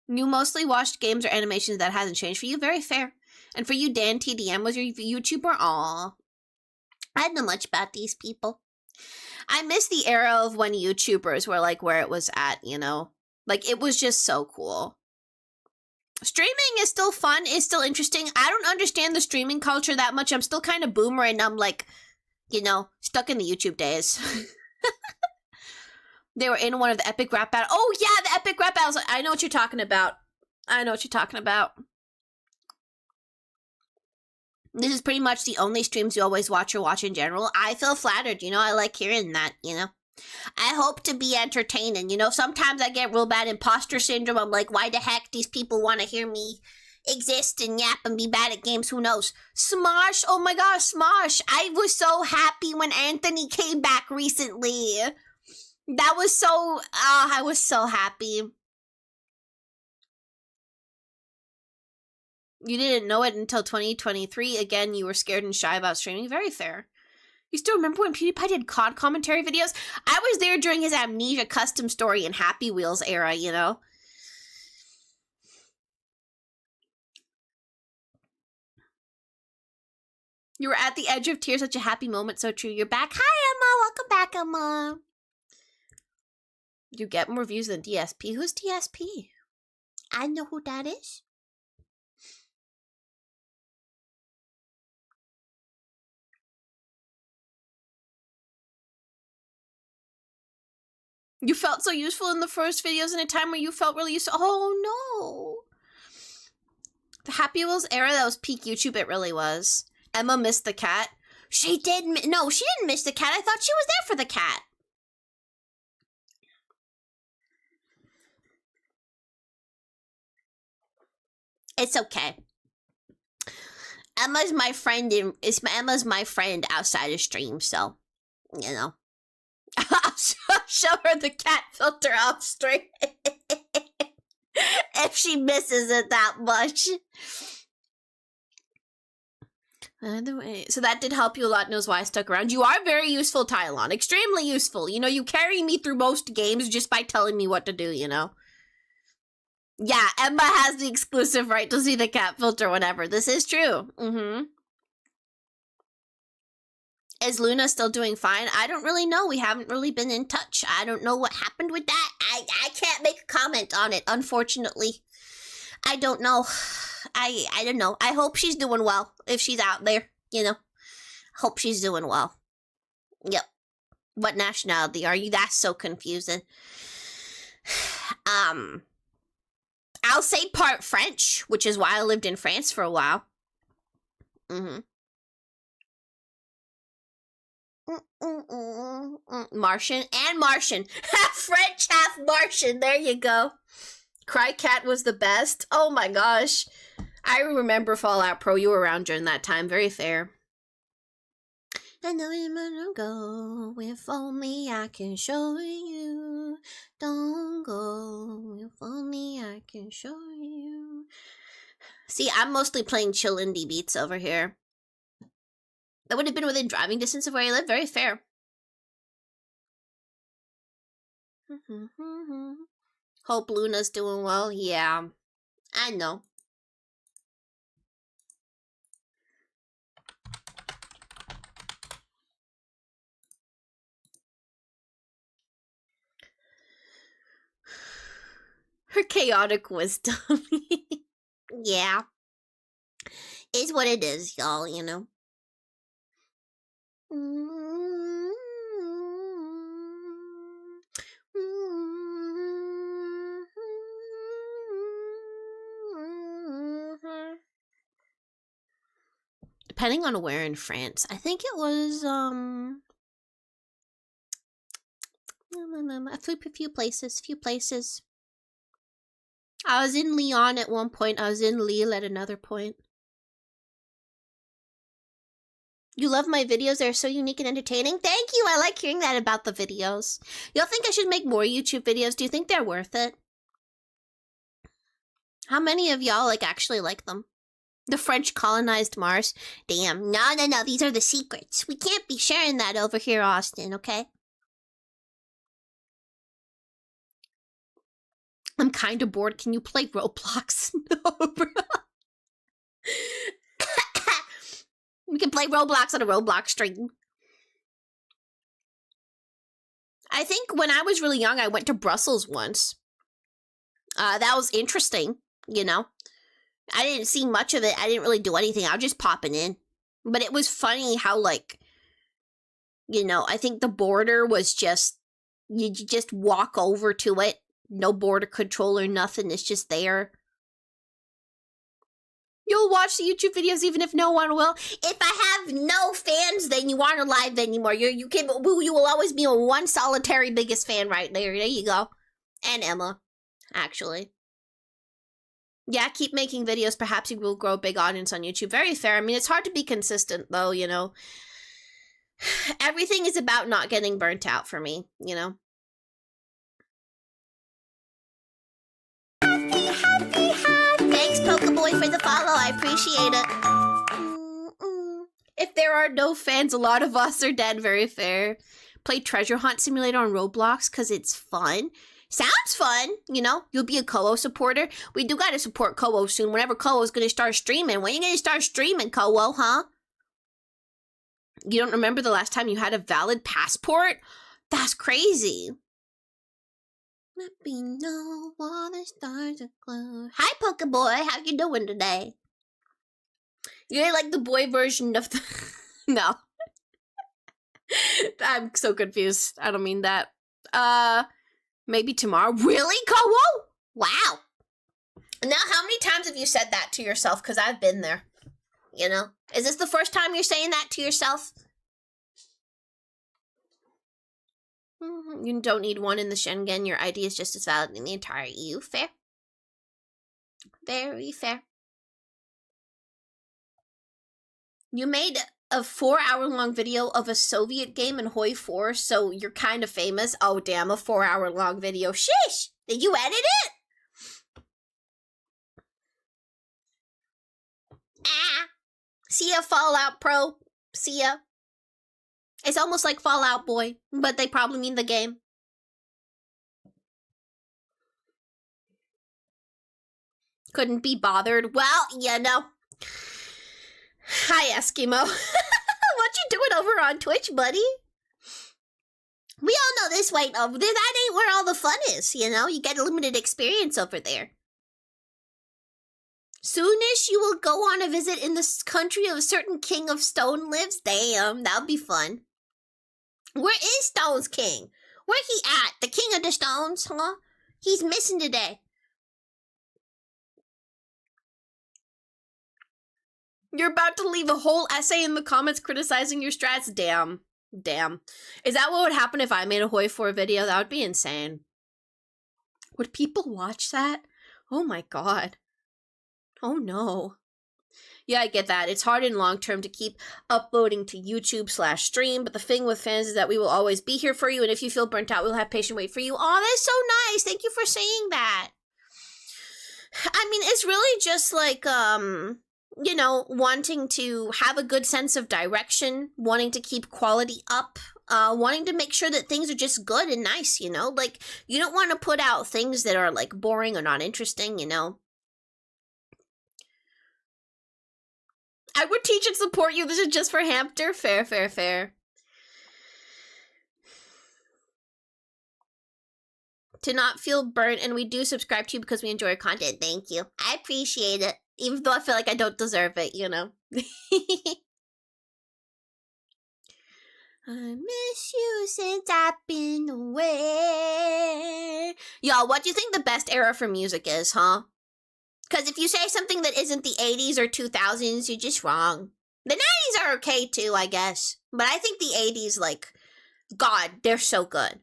You mostly watched games or animations. That hasn't changed for you. Very fair. And for you, Dan TDM was your YouTuber. Aw. I don't know much about these people. I miss the era of when YouTubers were like where it was at, you know? Like, it was just so cool. Streaming is still fun, is still interesting. I don't understand the streaming culture that much. I'm still kind of boomer and I'm like, you know, stuck in the YouTube days. They were in one of the epic rap battles. Oh yeah, the epic rap battles. I know what you're talking about. I know what you're talking about. This is pretty much the only streams you always watch or watch in general. I feel flattered, you know, I like hearing that, you know. I hope to be entertaining, you know. Sometimes I get real bad imposter syndrome. I'm like, why the heck these people want to hear me exist and yap and be bad at games? Who knows? Smosh, oh my gosh, Smosh. I was so happy when Anthony came back recently. That was so, I was so happy. You didn't know it until 2023. Again, you were scared and shy about streaming. Very fair. You still remember when PewDiePie did COD commentary videos? I was there during his Amnesia custom story and Happy Wheels era, you know? You were at the edge of tears, such a happy moment, so true. You're back. Hi, Emma. Welcome back, Emma. You get more views than DSP. Who's DSP? I know who that is. You felt so useful in the first videos in a time where you felt really useful. Oh, no. The Happy Wheels era, that was peak YouTube. It really was. Emma missed the cat. She did. No, she didn't miss the cat. I thought she was there for the cat. It's okay. Emma's my friend. Emma's my friend outside of stream, so, you know. I'll show her the cat filter off stream if she misses it that much. Anyway, so that did help you a lot. Knows why I stuck around. You are very useful, Tylon. Extremely useful. You know, you carry me through most games just by telling me what to do, you know? Yeah, Emma has the exclusive right to see the cat filter whenever. This is true. Mm-hmm. Is Luna still doing fine? I don't really know. We haven't really been in touch. I don't know what happened with that. I can't make a comment on it, unfortunately. I don't know. I don't know. I hope she's doing well if she's out there, you know. Hope she's doing well. Yep. What nationality are you? That's so confusing. I'll say part French, which is why I lived in France for a while. Mm-hmm. Martian and Martian. Half French, half Martian. There you go. Cry Cat was the best. Oh my gosh. I remember Fallout Pro. You were around during that time. Very fair. I know it might go. If only I can show you. Don't go. If only I can show you. See, I'm mostly playing chill indie beats over here. That would have been within driving distance of where I live. Very fair. Hope Luna's doing well. Yeah, I know. Her chaotic wisdom. Yeah. Is what it is, y'all, you know. Depending on where in France. I think it was, a few places. I was in Lyon at one point. I was in Lille at another point. You love my videos. They're so unique and entertaining. Thank you. I like hearing that about the videos. Y'all think I should make more YouTube videos? Do you think they're worth it? How many of y'all actually like them? The French colonized Mars? Damn. No. These are the secrets. We can't be sharing that over here, Austin, okay? I'm kind of bored. Can you play Roblox? No, bro. We can play Roblox on a Roblox stream. I think when I was really young, I went to Brussels once. That was interesting, you know. I didn't see much of it. I didn't really do anything. I was just popping in. But it was funny how, like, you know, I think the border was just, you just walk over to it. No border control or nothing. It's just there. You'll watch the YouTube videos even if no one will. If I have no fans, then you aren't alive anymore. You will always be a one solitary biggest fan right there. There you go. And Emma, actually. Yeah, keep making videos. Perhaps you will grow a big audience on YouTube. Very fair. I mean, it's hard to be consistent, though, you know. Everything is about not getting burnt out for me, you know. Thanks, Pokeboy, for the follow. I appreciate it. If there are no fans, a lot of us are dead. Very fair. Play Treasure Hunt Simulator on Roblox because it's fun. Sounds fun, you know? You'll be a Koho supporter. We do gotta support Koho soon. Whenever Koho's gonna start streaming. When are you gonna start streaming, Koho, huh? You don't remember the last time you had a valid passport? That's crazy. Let me know while the stars are close. Hi, Pokeboy. How you doing today? You're like the boy version of the... No. I'm so confused. I don't mean that. Maybe tomorrow. Really, Koho? Wow. Now, how many times have you said that to yourself? Because I've been there. You know? Is this the first time you're saying that to yourself? You don't need one in the Schengen. Your ID is just as valid in the entire EU. Fair. Very fair. You made a 4-hour-long video of a Soviet game in Hoi 4, so you're kind of famous. Oh, damn, a 4-hour-long video. Sheesh! Did you edit it? Ah! See ya, Fallout Pro. See ya. It's almost like Fallout Boy, but they probably mean the game. Couldn't be bothered. Well, you know. Hi, Eskimo. What you doing over on Twitch, buddy? We all know this way over there. That ain't where all the fun is, you know? You get a limited experience over there. Soonish you will go on a visit in the country of a certain king of stone lives. Damn, that'll be fun. Where is Stone's king? Where he at? The king of the stones, huh? He's missing today. You're about to leave a whole essay in the comments criticizing your strats? Damn. Damn. Is that what would happen if I made a Hoi 4 video? That would be insane. Would people watch that? Oh my god. Oh no. Yeah, I get that. It's hard in long term to keep uploading to YouTube/stream, but the thing with fans is that we will always be here for you, and if you feel burnt out, we'll have patient wait for you. Oh, that's so nice. Thank you for saying that. I mean, it's really just like, you know, wanting to have a good sense of direction, wanting to keep quality up, wanting to make sure that things are just good and nice, you know? Like, you don't want to put out things that are, like, boring or not interesting, you know? I would teach and support you. This is just for Hamster. Fair, fair, fair. To not feel burnt, and we do subscribe to you because we enjoy your content. Thank you. I appreciate it. Even though I feel like I don't deserve it, you know. I miss you since I've been away. Y'all, what do you think the best era for music is, huh? Because if you say something that isn't the 80s or 2000s, you're just wrong. The 90s are okay too, I guess. But I think the 80s, like, God, they're so good.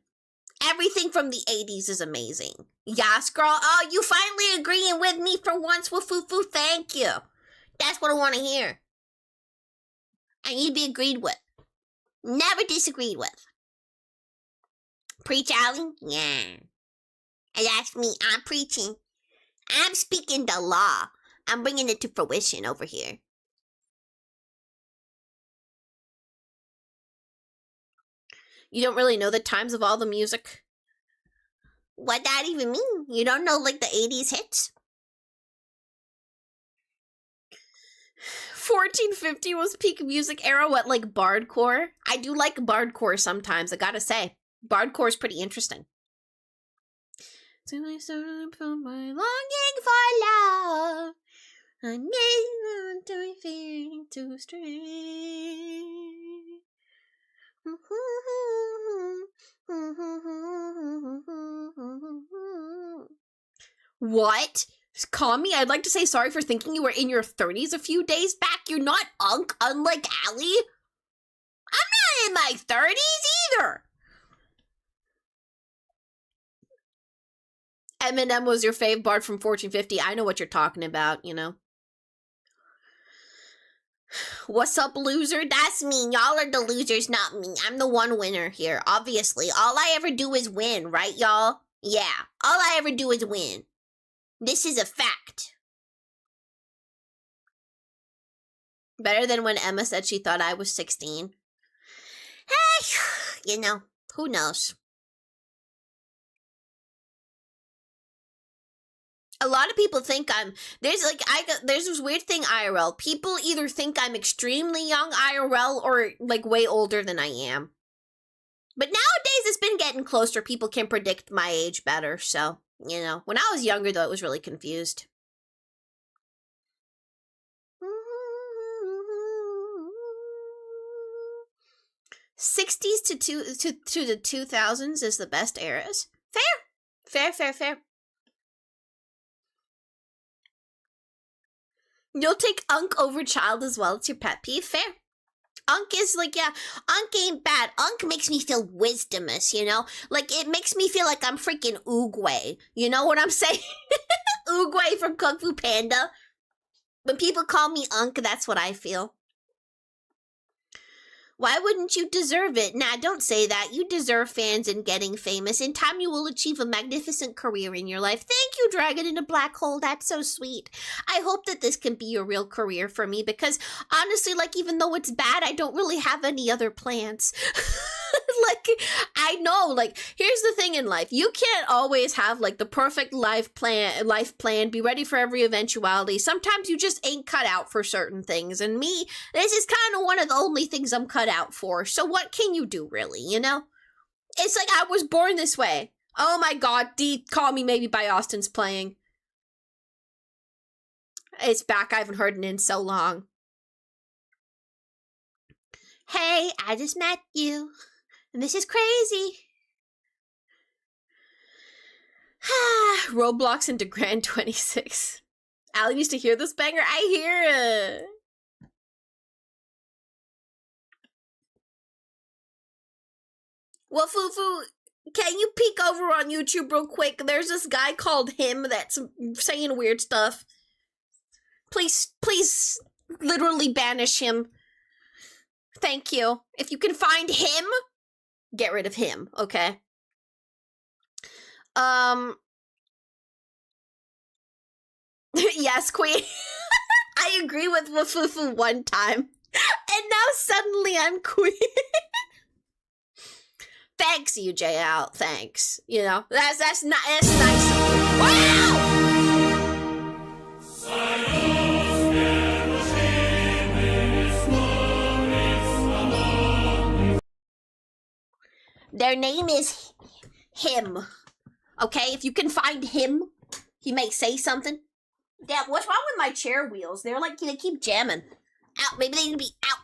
Everything from the 80s is amazing. Yes, girl. Oh, you finally agreeing with me for once, Wafoo-foo. Thank you. That's what I want to hear. I need to be agreed with. Never disagreed with. Preach, Allie? Yeah. And that's me. I'm preaching. I'm speaking the law. I'm bringing it to fruition over here. You don't really know the times of all the music? What that even mean? You don't know, like, the 80s hits? 1450 was peak music era. What, like bardcore? I do like bardcore sometimes, I gotta say. Bardcore is pretty interesting. So I started from my longing for love. I never want to be feeling too strange. What? Call me? I'd like to say sorry for thinking you were in your 30s a few days back. You're not Unk, unlike Allie. I'm not in my 30s either. Eminem was your fave bard from Fortune 50. I know what you're talking about, you know. What's up, loser? That's me. Y'all are the losers, not me. I'm the one winner here, obviously. All I ever do is win, right, y'all? Yeah, all I ever do is win. This is a fact. Better than when Emma said she thought I was 16. Hey, you know, who knows? A lot of people think there's this weird thing IRL. People either think I'm extremely young IRL or like way older than I am. But nowadays it's been getting closer. People can predict my age better. So, you know, when I was younger though, it was really confused. 60s to the 2000s is the best eras. Fair. You'll take Unk over Child as well. It's your pet peeve. Fair. Unk is like, yeah, Unk ain't bad. Unk makes me feel wisdomous, you know? Like, it makes me feel like I'm freaking Oogway. You know what I'm saying? Oogway from Kung Fu Panda. When people call me Unk, that's what I feel. Why wouldn't you deserve it? Nah, don't say that. You deserve fans and getting famous. In time, you will achieve a magnificent career in your life. Thank you, Dragon in a Black Hole. That's so sweet. I hope that this can be a real career for me because, honestly, like, even though it's bad, I don't really have any other plans. Like, I know, like, here's the thing in life. You can't always have, like, the perfect life plan, be ready for every eventuality. Sometimes you just ain't cut out for certain things. And me, this is kind of one of the only things I'm cut out for. So what can you do, really, you know? It's like I was born this way. Oh my god, Call Me Maybe by Austin's playing. It's back. I haven't heard it in so long. Hey, I just met you. And this is crazy. Roblox into Grand 26. Alan used to hear this banger. I hear it. Well, Fufu, can you peek over on YouTube real quick? There's this guy called Him that's saying weird stuff. Please, literally banish him. Thank you. If you can find him, get rid of him, okay? Yes, Queen. I agree with Wafufu one time. And now suddenly I'm Queen. Thanks, UJ out. Thanks. You know, that's nice of you. Wow! Their name is Him. Okay, if you can find him, he may say something. Dad, what's wrong with my chair wheels? They're like, they keep jamming. Ow, maybe they need to be ow.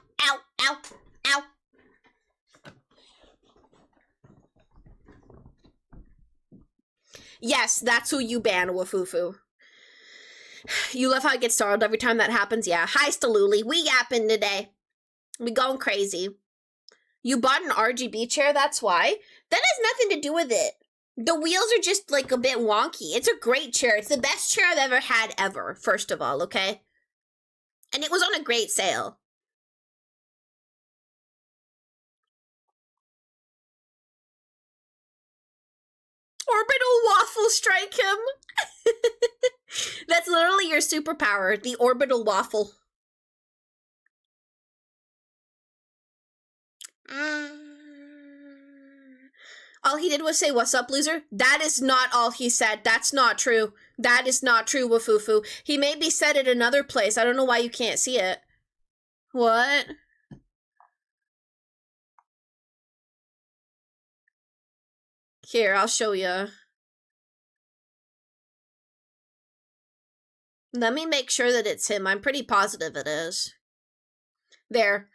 Yes, that's who you ban, Wafufu. You love how I get startled every time that happens? Yeah. Hi, Staluli. We yapping today. We going crazy. You bought an RGB chair, that's why? That has nothing to do with it. The wheels are just, like, a bit wonky. It's a great chair. It's the best chair I've ever had, ever, first of all, okay? And it was on a great sale. Orbital waffle strike him. That's literally your superpower, the orbital waffle. All he did was say, "What's up, loser?" That is not all he said. That's not true. That is not true, Wafufu. He maybe said it another place. I don't know why you can't see it. What? Here, I'll show you. Let me make sure that it's him. I'm pretty positive it is. There.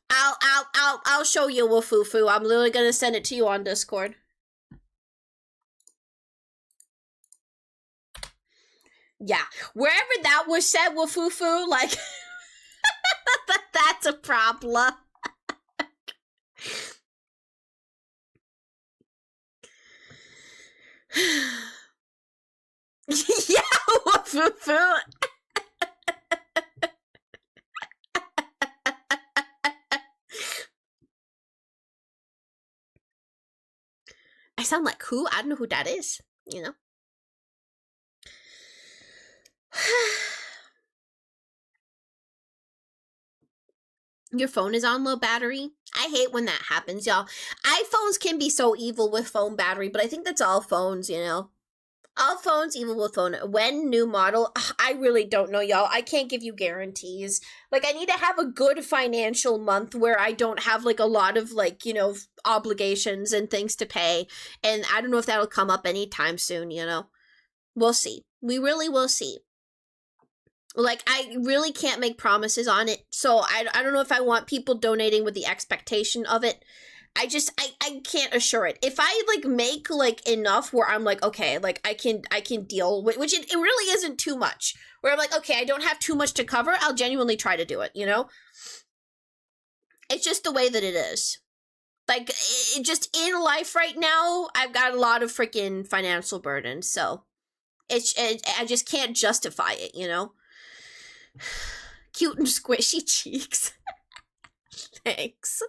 I'll show you Wafufu. I'm literally gonna send it to you on Discord. Yeah. Wherever that was said, Wafufu, like that's a problem. Yeah, Wafufu. I sound like who? I don't know who that is, you know? Your phone is on low battery? I hate when that happens, y'all. iPhones can be so evil with phone battery, but I think that's all phones, you know? All phones evil with phone. When new model? I really don't know, y'all. I can't give you guarantees. Like, I need to have a good financial month where I don't have, like, a lot of, like, you know, obligations and things to pay. And I don't know if that'll come up anytime soon, you know? We'll see. We really will see. Like, I really can't make promises on it. So I don't know if I want people donating with the expectation of it. I can't assure it. If I, like, make, like, enough where I'm like, okay, like, I can deal with, which it really isn't too much. Where I'm like, okay, I don't have too much to cover, I'll genuinely try to do it, you know? It's just the way that it is. Like, just in life right now, I've got a lot of freaking financial burdens, so I just can't justify it, you know? Cute and squishy cheeks. Thanks.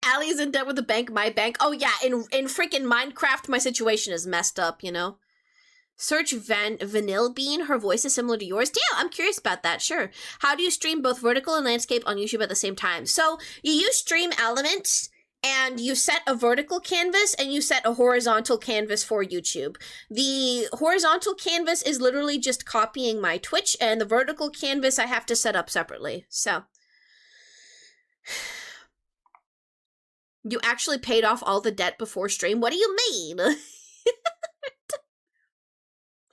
Allie's in debt with the bank, my bank. Oh yeah, in freaking Minecraft, my situation is messed up, you know? Search Vanilla Bean, her voice is similar to yours. Damn, I'm curious about that, sure. How do you stream both vertical and landscape on YouTube at the same time? So, you use Stream Elements, and you set a vertical canvas, and you set a horizontal canvas for YouTube. The horizontal canvas is literally just copying my Twitch, and the vertical canvas I have to set up separately, so... You actually paid off all the debt before stream? What do you mean?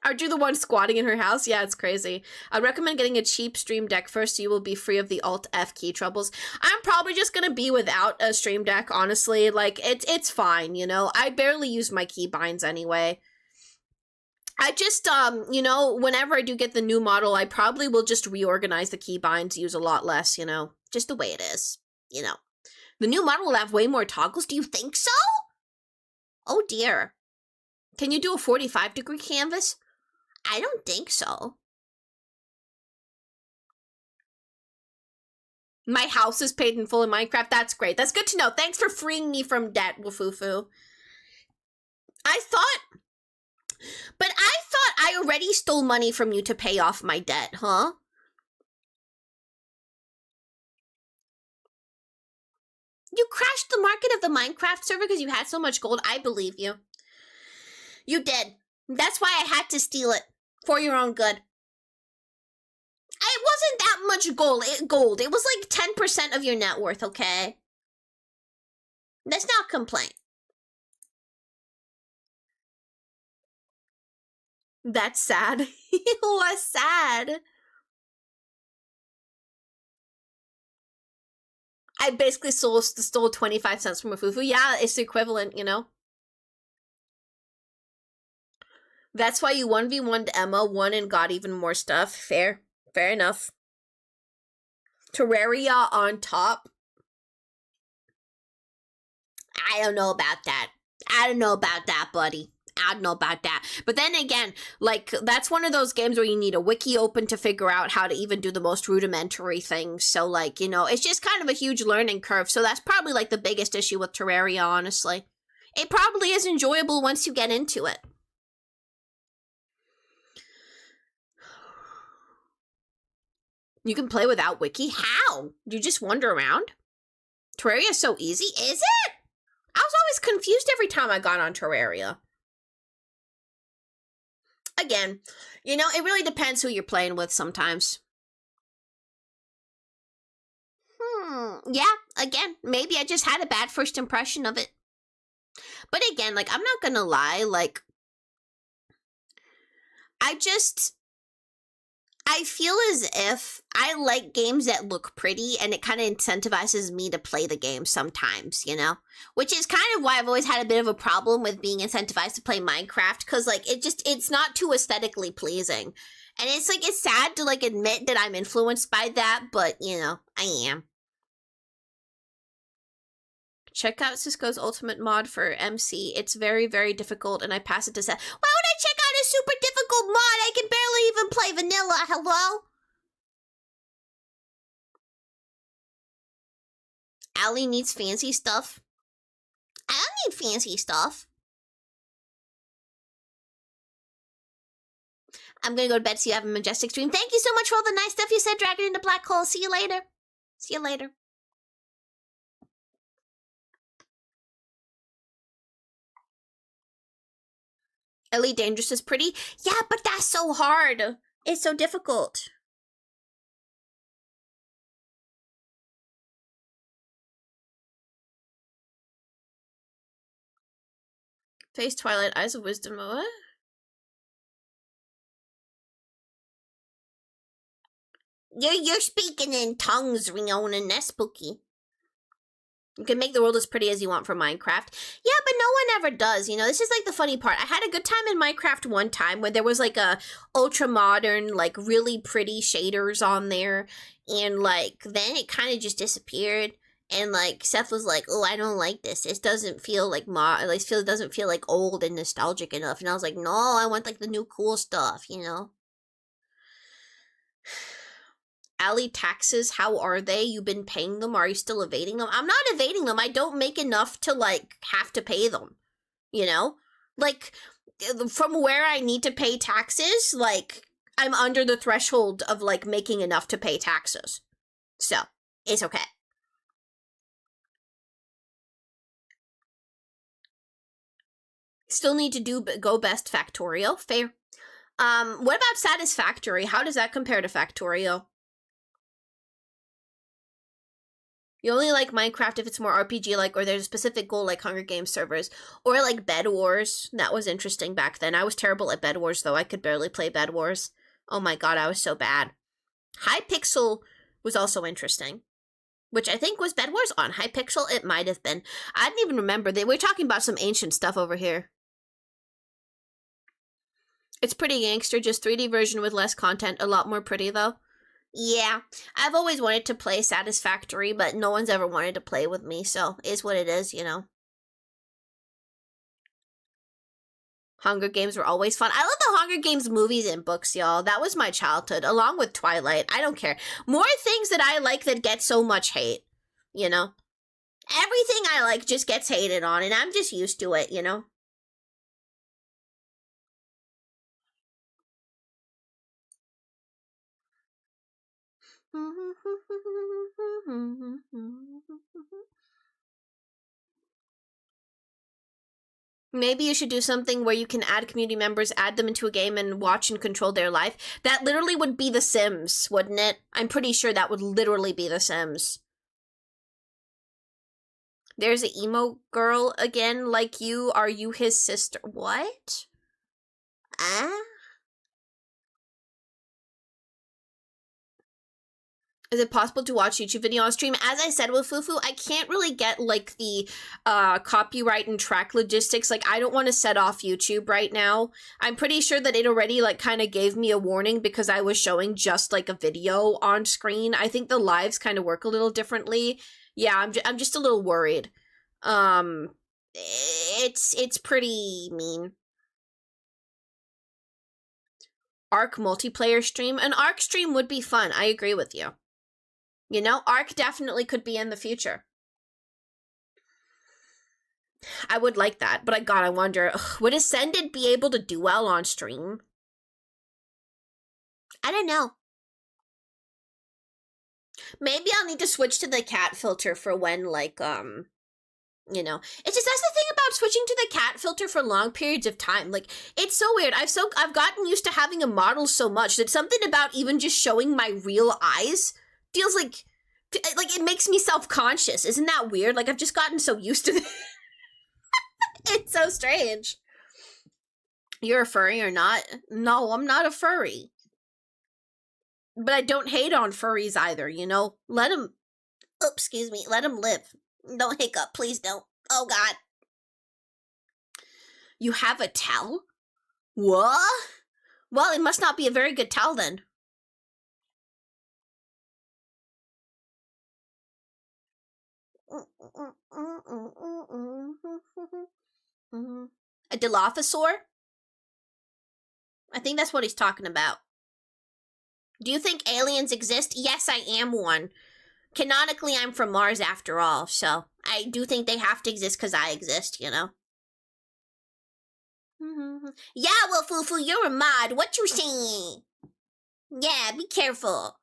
Aren't you the one squatting in her house? Yeah, it's crazy. I'd recommend getting a cheap stream deck first so you will be free of the Alt-F key troubles. I'm probably just gonna be without a stream deck, honestly. Like, it's fine, you know? I barely use my keybinds anyway. I just, you know, whenever I do get the new model, I probably will just reorganize the keybinds, use a lot less, you know? Just the way it is, you know? The new model will have way more toggles. Do you think so? Oh dear. Can you do a 45-degree canvas? I don't think so. My house is paid in full in Minecraft. That's great. That's good to know. Thanks for freeing me from debt, Wafufu. I thought I already stole money from you to pay off my debt, huh? You crashed the market of the Minecraft server because you had so much gold. I believe you. You did. That's why I had to steal it. For your own good. It wasn't that much gold. It was like 10% of your net worth, okay? Let's not complain. That's sad. It was sad. I basically stole 25 cents from a fufu. Yeah, it's the equivalent, you know? That's why you 1v1'd Emma, won and got even more stuff. Fair. Fair enough. Terraria on top. I don't know about that. I don't know about that, buddy. I don't know about that. But then again, like, that's one of those games where you need a wiki open to figure out how to even do the most rudimentary things. So, like, you know, it's just kind of a huge learning curve. So that's probably, like, the biggest issue with Terraria, honestly. It probably is enjoyable once you get into it. You can play without wiki? How? You just wander around? Terraria's so easy, is it? I was always confused every time I got on Terraria. Again, you know, it really depends who you're playing with sometimes. Yeah, again, maybe I just had a bad first impression of it. But again, like, I'm not gonna lie, like, I feel as if I like games that look pretty, and it kind of incentivizes me to play the game sometimes, you know? Which is kind of why I've always had a bit of a problem with being incentivized to play Minecraft, because, like, it's not too aesthetically pleasing. And it's, like, it's sad to, like, admit that I'm influenced by that, but, you know, I am. Check out Cisco's ultimate mod for MC. It's very, very difficult, and I pass it to Seth. Why would I check out a super difficult mod? I can barely even play vanilla. Hello? Allie needs fancy stuff. I don't need fancy stuff. I'm gonna go to bed so you have a majestic stream. Thank you so much for all the nice stuff you said, Dragon into Black Hole. See you later. See you later. Elite Dangerous is pretty. Yeah, but that's so hard. It's so difficult. Face Twilight, Eyes of Wisdom. What? You're speaking in tongues, Rionan. That's spooky. You can make the world as pretty as you want for Minecraft. Yeah, but no one ever does, you know? This is, like, the funny part. I had a good time in Minecraft one time where there was, like, a ultra-modern, like, really pretty shaders on there. And, like, then it kind of just disappeared. And, like, Seth was like, oh, I don't like this. This doesn't feel like it doesn't feel, like, old and nostalgic enough. And I was like, no, I want, like, the new cool stuff, you know? Alley taxes, how are they? You've been paying them? Are you still evading them? I'm not evading them. I don't make enough to, like, have to pay them. You know? Like, from where I need to pay taxes, like, I'm under the threshold of, like, making enough to pay taxes. So, it's okay. Still need to go best Factorio. Fair. What about Satisfactory? How does that compare to Factorio? You only like Minecraft if it's more RPG-like, or there's a specific goal like Hunger Games servers. Or like Bed Wars. That was interesting back then. I was terrible at Bed Wars, though. I could barely play Bed Wars. Oh my god, I was so bad. Hypixel was also interesting. Which I think was Bed Wars on Hypixel? It might have been. I didn't even remember. We're talking about some ancient stuff over here. It's pretty gangster, just 3D version with less content. A lot more pretty, though. Yeah, I've always wanted to play Satisfactory, but no one's ever wanted to play with me, so it's what it is, you know. Hunger Games were always fun. I love the Hunger Games movies and books, y'all. That was my childhood, along with Twilight. I don't care. More things that I like that get so much hate, you know. Everything I like just gets hated on, and I'm just used to it, you know. Maybe you should do something where you can add community members, add them into a game, and watch and control their life. That literally would be The Sims, wouldn't it? I'm pretty sure that would literally be The Sims. There's an emo girl again, like you. Are you his sister? What? Is it possible to watch YouTube video on stream? As I said with Fufu, I can't really get, like, the copyright and track logistics. Like, I don't want to set off YouTube right now. I'm pretty sure that it already, like, kind of gave me a warning because I was showing just, like, a video on screen. I think the lives kind of work a little differently. Yeah, I'm just a little worried. It's pretty mean. Arc multiplayer stream? An Arc stream would be fun. I agree with you. You know, Arc definitely could be in the future. I would like that, but I wonder, would Ascended be able to do well on stream? I don't know. Maybe I'll need to switch to the cat filter for when, like, you know. It's just, that's the thing about switching to the cat filter for long periods of time. Like, it's so weird. I've gotten used to having a model so much that something about even just showing my real eyes feels like it makes me self-conscious. Isn't that weird? Like, I've just gotten so used to it. It's so strange. You're a furry or not? No, I'm not a furry. But I don't hate on furries either, you know? Let them... Oh, excuse me. Let them live. Don't hiccup. Please don't. Oh, God. You have a towel? What? Well, it must not be a very good towel then. A Dilophosaur? I think that's what he's talking about. Do you think aliens exist? Yes, I am one. Canonically, I'm from Mars after all, so I do think they have to exist because I exist, you know? Yeah, well, Fufu, you're a mod. What you saying? Yeah, be careful.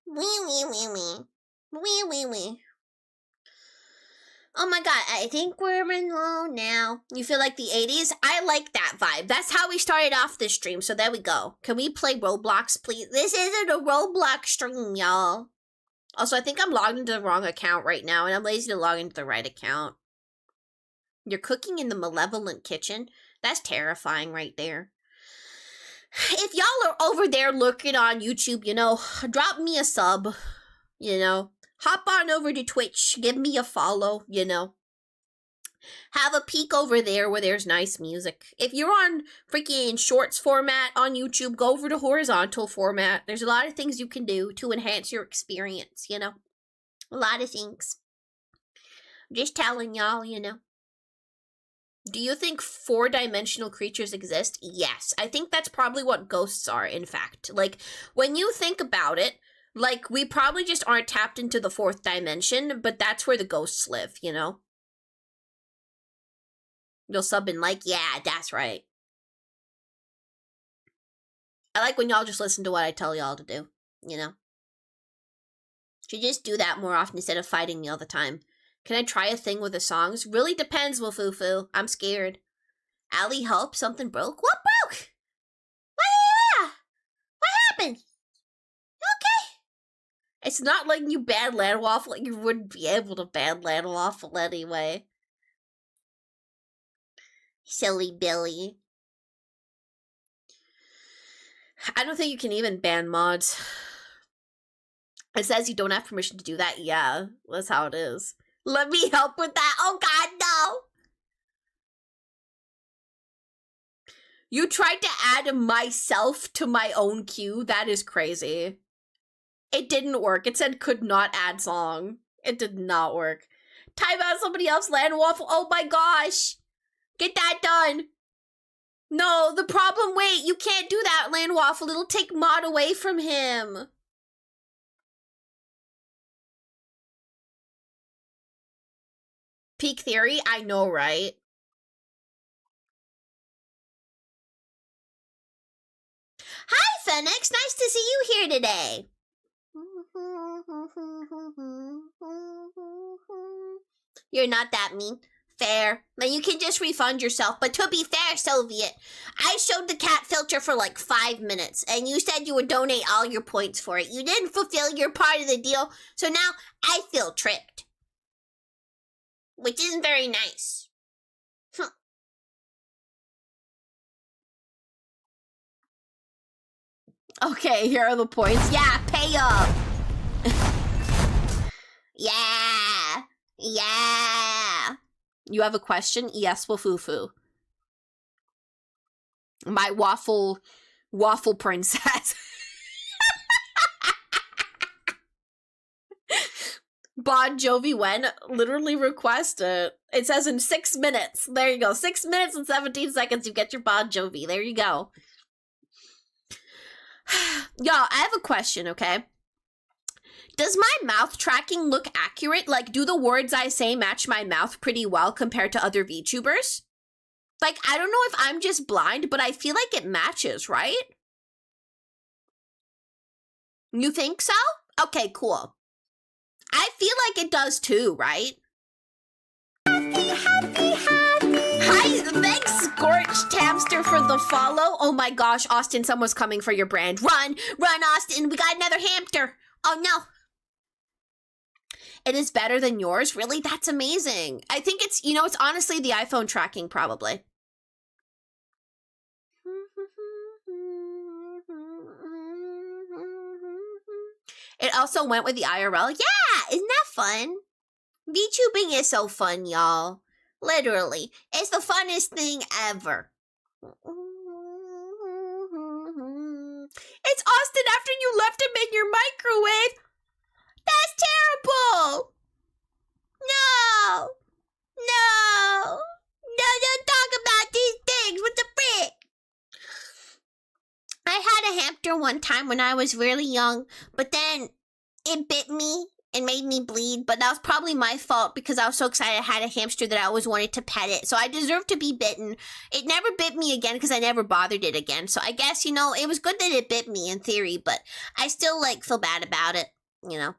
Wee, wee, wee, wee. Wee, wee, wee. Oh my god, I think we're in low now. You feel like the 80s? I like that vibe. That's how we started off this stream, so there we go. Can we play Roblox, please? This isn't a Roblox stream, y'all. Also, I think I'm logged into the wrong account right now, and I'm lazy to log into the right account. You're cooking in the malevolent kitchen? That's terrifying right there. If y'all are over there looking on YouTube, you know, drop me a sub, you know. Hop on over to Twitch, give me a follow, you know. Have a peek over there where there's nice music. If you're on freaking shorts format on YouTube, go over to horizontal format. There's a lot of things you can do to enhance your experience, you know. A lot of things. Just telling y'all, you know. Do you think 4-dimensional creatures exist? Yes. I think that's probably what ghosts are, in fact. Like, when you think about it, like, we probably just aren't tapped into the 4th dimension, but that's where the ghosts live, you know? You'll sub in like, yeah, that's right. I like when y'all just listen to what I tell y'all to do, you know? Should just do that more often instead of fighting me all the time. Can I try a thing with the songs? Really depends, Wafufu. I'm scared. Allie, help, something broke? What broke? What happened? Okay. It's not like you bad land waffle, like you wouldn't be able to bad land waffle anyway. Silly Billy. I don't think you can even ban mods. It says you don't have permission to do that. Yeah, that's how it is. Let me help with that. Oh god, no! You tried to add myself to my own queue? That is crazy. It didn't work. It said could not add song. It did not work. Time out somebody else land waffle. Oh my gosh. Get that done. No, the problem, wait, you can't do that, land waffle. It'll take mod away from him. Peak theory? I know, right? Hi, Phoenix. Nice to see you here today. You're not that mean. Fair. Then you can just refund yourself. But to be fair, Soviet, I showed the cat filter for like 5 minutes, and you said you would donate all your points for it. You didn't fulfill your part of the deal, so now I feel tricked. Which isn't very nice. Okay, here are the points. Yeah, pay up. Yeah. Yeah. You have a question? Yes, Wafufu. My waffle princess. Bon Jovi when? Literally request it. It says in 6 minutes. There you go. 6 minutes and 17 seconds you get your Bon Jovi. There you go. Y'all, I have a question, okay? Does my mouth tracking look accurate? Like, do the words I say match my mouth pretty well compared to other VTubers? Like, I don't know if I'm just blind, but I feel like it matches, right? You think so? Okay, cool. I feel like it does too, right? Hi, thanks, Scorched Hamster, for the follow. Oh my gosh, Austin, someone's coming for your brand. Run, Austin, we got another hamster. Oh no. It is better than yours? Really? That's amazing. I think it's, you know, it's honestly the iPhone tracking probably. It also went with the IRL. Yeah, isn't that fun? VTubing is so fun, y'all. Literally. It's the funnest thing ever. It's Austin after you left him in your microwave. That's terrible. No. No. No, don't talk about these things. What the frick? I had a hamster one time when I was really young, but then it bit me and made me bleed, but that was probably my fault because I was so excited I had a hamster that I always wanted to pet it. So I deserve to be bitten. It never bit me again because I never bothered it again. So I guess, you know, it was good that it bit me in theory, but I still, like, feel bad about it, you know.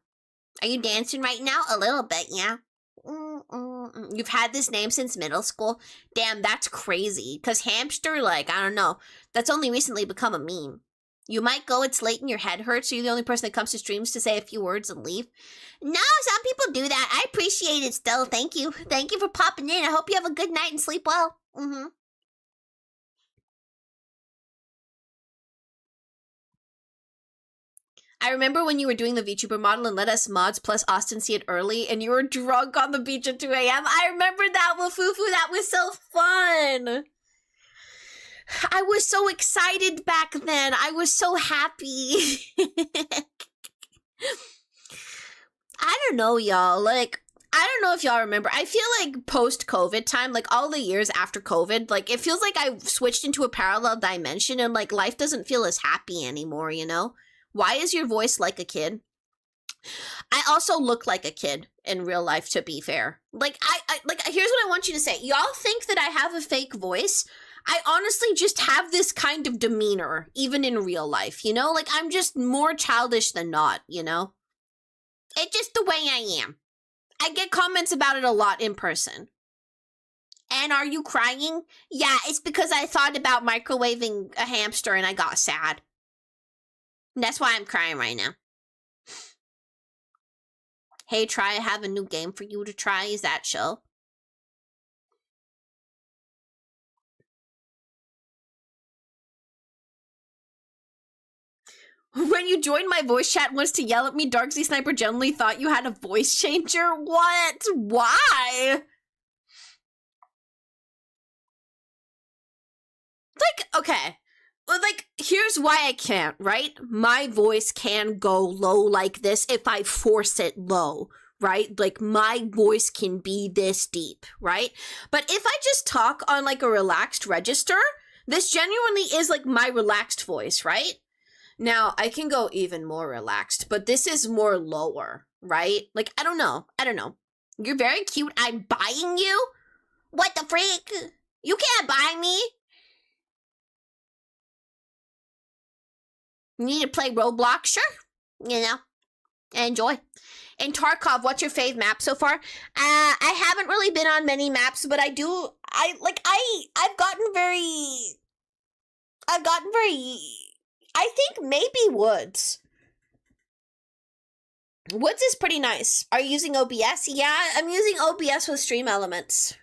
Are you dancing right now? A little bit, yeah. You've had this name since middle school? Damn, that's crazy. Because hamster, like, I don't know. That's only recently become a meme. You might go, it's late and your head hurts, so you're the only person that comes to streams to say a few words and leave. No, some people do that. I appreciate it still. Thank you. Thank you for popping in. I hope you have a good night and sleep well. I remember when you were doing the VTuber model and let us mods plus Austin see it early and you were drunk on the beach at 2 a.m. I remember that, Wafufu. That was so fun. I was so excited back then. I was so happy. I don't know, y'all. Like, I don't know if y'all remember. I feel like post-COVID time, like all the years after COVID, like it feels like I switched into a parallel dimension and like life doesn't feel as happy anymore, you know? Why is your voice like a kid? I also look like a kid in real life, to be fair. Like, here's what I want you to say. Y'all think that I have a fake voice? I honestly just have this kind of demeanor, even in real life, you know? Like, I'm just more childish than not, you know? It's just the way I am. I get comments about it a lot in person. And are you crying? Yeah, it's because I thought about microwaving a hamster and I got sad. That's why I'm crying right now. Hey, I have a new game for you to try. Is that show? When you joined my voice chat once to yell at me, Darksea Sniper generally thought you had a voice changer? What? Why? Like, okay. Like, here's why I can't, right? My voice can go low like this if I force it low, right? Like, my voice can be this deep, right? But if I just talk on, like, a relaxed register, this genuinely is, like, my relaxed voice, right? Now, I can go even more relaxed, but this is more lower, right? Like, I don't know. You're very cute. I'm buying you? What the freak? You can't buy me. You need to play Roblox? Sure. You know, enjoy. And Tarkov, what's your fave map so far? I haven't really been on many maps, but I've gotten very, I think maybe Woods. Woods is pretty nice. Are you using OBS? Yeah, I'm using OBS with Stream Elements.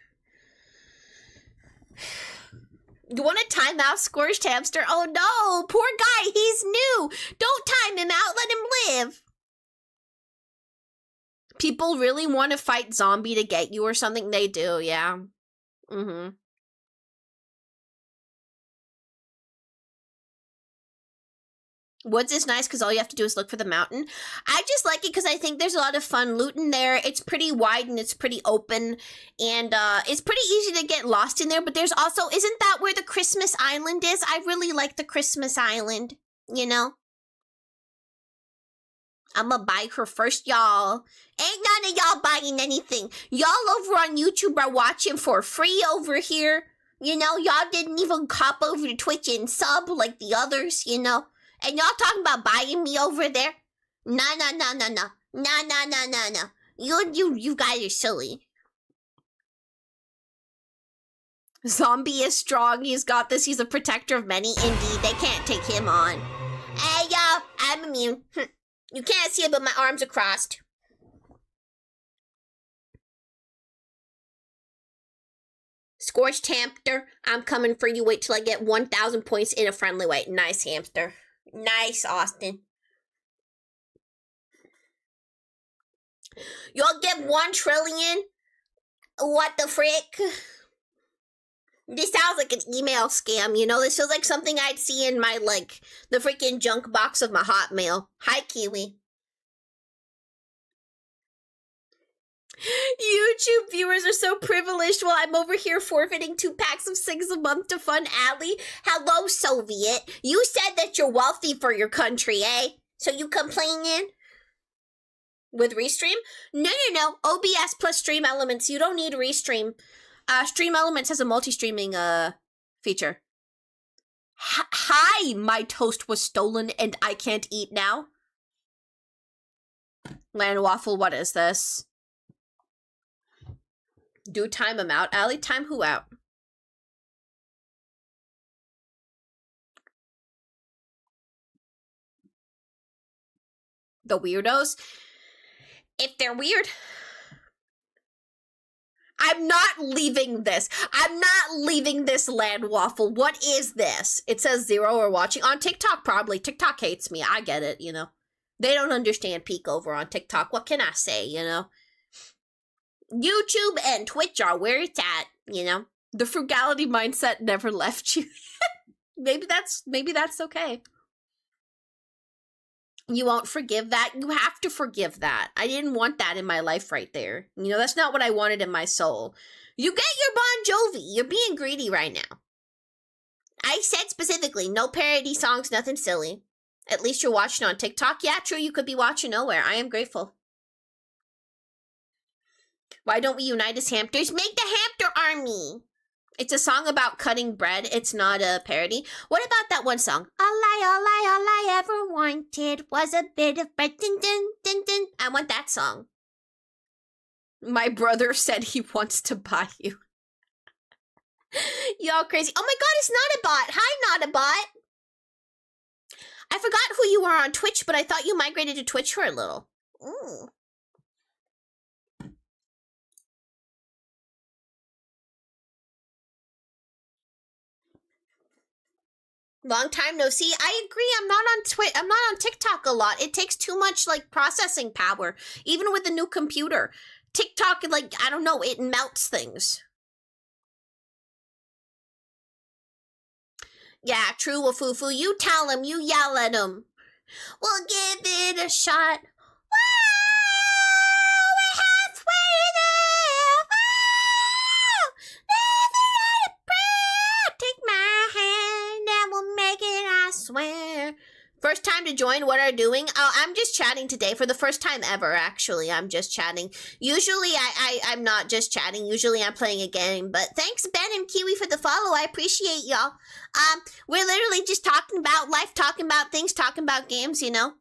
You want to time out Scorched Hamster? Oh no, poor guy, he's new. Don't time him out, let him live. People really want to fight zombie to get you or something? They do, yeah. Woods is nice because all you have to do is look for the mountain. I just like it because I think there's a lot of fun loot in there. It's pretty wide and it's pretty open. And it's pretty easy to get lost in there. But there's also, isn't that where the Christmas Island is? I really like the Christmas Island, you know? I'm gonna buy her first, y'all. Ain't none of y'all buying anything. Y'all over on YouTube are watching for free over here. You know, y'all didn't even cop over to Twitch and sub like the others, you know? And y'all talking about buying me over there? No. You guys are silly. Zombie is strong. He's got this. He's a protector of many. Indeed, they can't take him on. Hey, y'all. I'm immune. You can't see it, but my arms are crossed. Scorched hamster, I'm coming for you. Wait till I get 1,000 points in a friendly way. Nice, hamster. Nice, Austin. You'll get 1 trillion? What the frick? This sounds like an email scam, you know? This feels like something I'd see in my, like, the freaking junk box of my Hotmail. Hi, Kiwi. YouTube viewers are so privileged while I'm over here forfeiting 2 packs of cigs a month to fund Allie. Hello, Soviet. You said that you're wealthy for your country, eh? So you complaining? With Restream? No. OBS plus Stream Elements. You don't need Restream. Stream Elements has a multi-streaming feature. Hi, my toast was stolen and I can't eat now. Land Waffle, what is this? Do time him out. Allie, time who out? The weirdos? If they're weird... I'm not leaving this. I'm not leaving this, Land Waffle. What is this? It says 0 or watching. On TikTok, probably. TikTok hates me. I get it, you know. They don't understand peek over on TikTok. What can I say, you know? YouTube and Twitch are where it's at, you know? The frugality mindset never left you. Maybe that's okay. You won't forgive that? You have to forgive that. I didn't want that in my life right there. You know, that's not what I wanted in my soul. You get your Bon Jovi. You're being greedy right now. I said specifically, no parody songs, nothing silly. At least you're watching on TikTok. Yeah, true, you could be watching nowhere. I am grateful. Why don't we unite as hamsters? Make the hamster army. It's a song about cutting bread. It's not a parody. What about that one song? All I ever wanted was a bit of bread. Dun, dun, dun, dun. I want that song. My brother said he wants to buy you. Y'all crazy. Oh my god, it's not a bot. Hi, not a bot. I forgot who you are on Twitch, but I thought you migrated to Twitch for a little. Ooh. Long time no see. I agree. I'm not on TikTok a lot. It takes too much like processing power. Even with the new computer. TikTok, like, I don't know, it melts things. Yeah, true, Wafufu. You tell him, you yell at him. We'll give it a shot. Wow, we're halfway there. Wow, living on a prayer. Take my hand and we'll make it, I swear. First time to join, what are you doing? Oh, I'm just chatting today for the first time ever, actually. I'm just chatting. Usually I'm not just chatting. Usually I'm playing a game. But thanks, Ben and Kiwi, for the follow. I appreciate y'all. We're literally just talking about life, talking about things, talking about games, you know?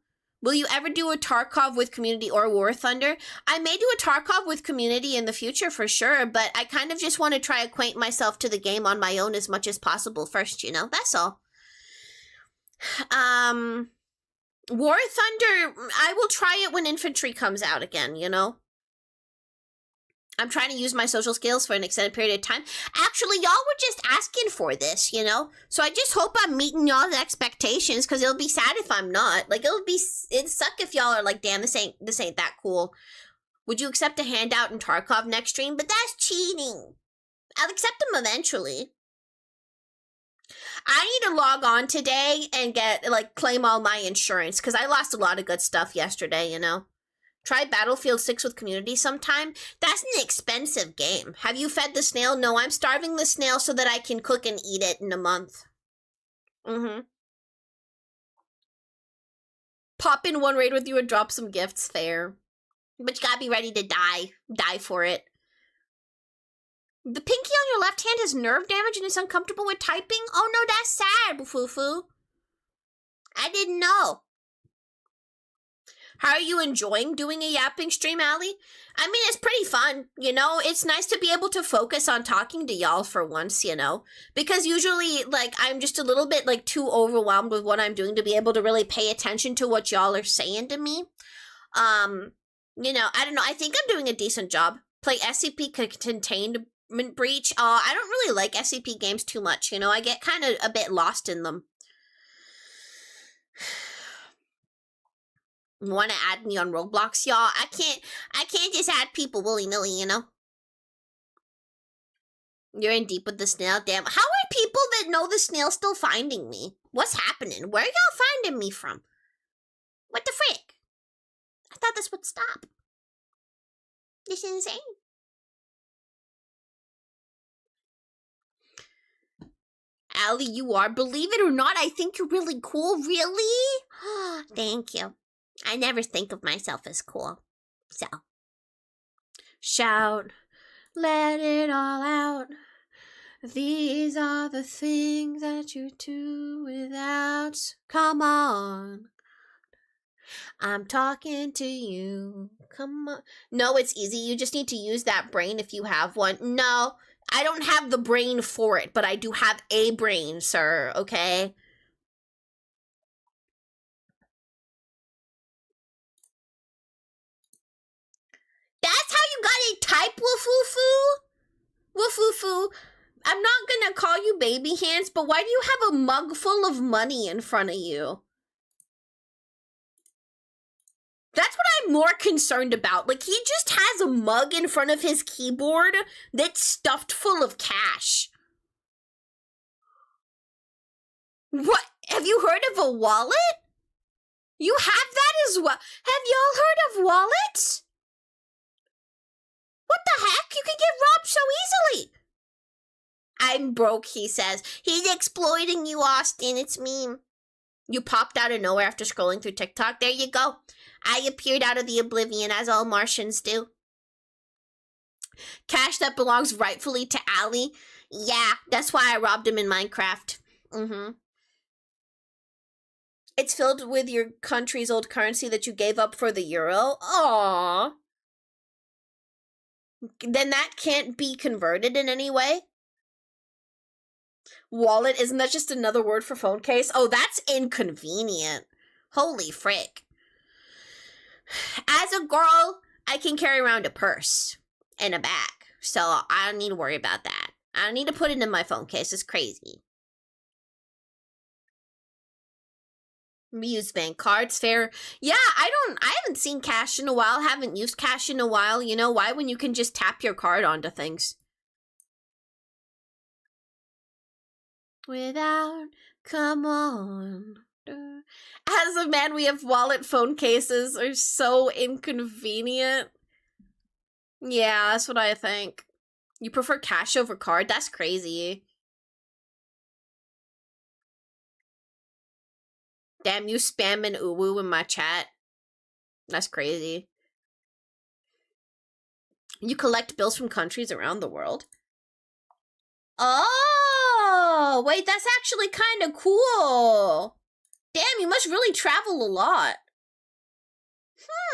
Will you ever do a Tarkov with Community or War Thunder? I may do a Tarkov with Community in the future for sure, but I kind of just want to try acquaint myself to the game on my own as much as possible first, you know? That's all. War Thunder, I will try it when Infantry comes out again, you know? I'm trying to use my social skills for an extended period of time. Actually, y'all were just asking for this, you know? So I just hope I'm meeting y'all's expectations, because it'll be sad if I'm not. Like, it'd suck if y'all are like, damn, this ain't that cool. Would you accept a handout in Tarkov next stream? But that's cheating. I'll accept them eventually. I need to log on today and claim all my insurance, because I lost a lot of good stuff yesterday, you know? Try Battlefield 6 with Community sometime. That's an expensive game. Have you fed the snail? No, I'm starving the snail so that I can cook and eat it in a month. Pop in one raid with you and drop some gifts, fair. But you gotta be ready to die. Die for it. The pinky on your left hand has nerve damage and is uncomfortable with typing? Oh no, that's sad, Fufu. I didn't know. How are you enjoying doing a yapping stream, Allie? I mean, it's pretty fun, you know? It's nice to be able to focus on talking to y'all for once, you know? Because usually, like, I'm just a little bit, like, too overwhelmed with what I'm doing to be able to really pay attention to what y'all are saying to me. You know, I don't know. I think I'm doing a decent job. Play SCP Contained Breach. I don't really like SCP games too much, you know? I get kind of a bit lost in them. Want to add me on Roblox, y'all? I can't just add people willy-nilly, you know? You're in deep with the snail. Damn. How are people that know the snail still finding me? What's happening? Where are y'all finding me from? What the frick? I thought this would stop. This is insane. Allie, you are. Believe it or not, I think you're really cool. Really? Thank you. I never think of myself as cool. So. Shout. Let it all out. These are the things that you do without. Come on. I'm talking to you. Come on. No, it's easy. You just need to use that brain if you have one. No, I don't have the brain for it, but I do have a brain, sir, okay? That's how you gotta type, Woofufu? Woofufu, I'm not gonna call you baby hands, but why do you have a mug full of money in front of you? That's what I'm more concerned about. Like, he just has a mug in front of his keyboard that's stuffed full of cash. What? Have you heard of a wallet? You have that as well? Have y'all heard of wallets? What the heck? You can get robbed so easily. I'm broke, he says. He's exploiting you, Austin. It's meme. You popped out of nowhere after scrolling through TikTok. There you go. I appeared out of the oblivion, as all Martians do. Cash that belongs rightfully to Allie. Yeah, that's why I robbed him in Minecraft. It's filled with your country's old currency that you gave up for the euro. Aww. Then that can't be converted in any way? Wallet, isn't that just another word for phone case? Oh, that's inconvenient. Holy frick. As a girl, I can carry around a purse and a bag, so I don't need to worry about that. I don't need to put it in my phone case. It's crazy. Use bank cards, fair. Yeah, I haven't seen cash in a while, haven't used cash in a while. You know, why when you can just tap your card onto things? Without, come on. As a man, we have wallet phone cases are so inconvenient. Yeah, that's what I think. You prefer cash over card? That's crazy. Damn, you spamming uwu in my chat. That's crazy. You collect bills from countries around the world? Oh, wait, that's actually kind of cool. Damn, you must really travel a lot.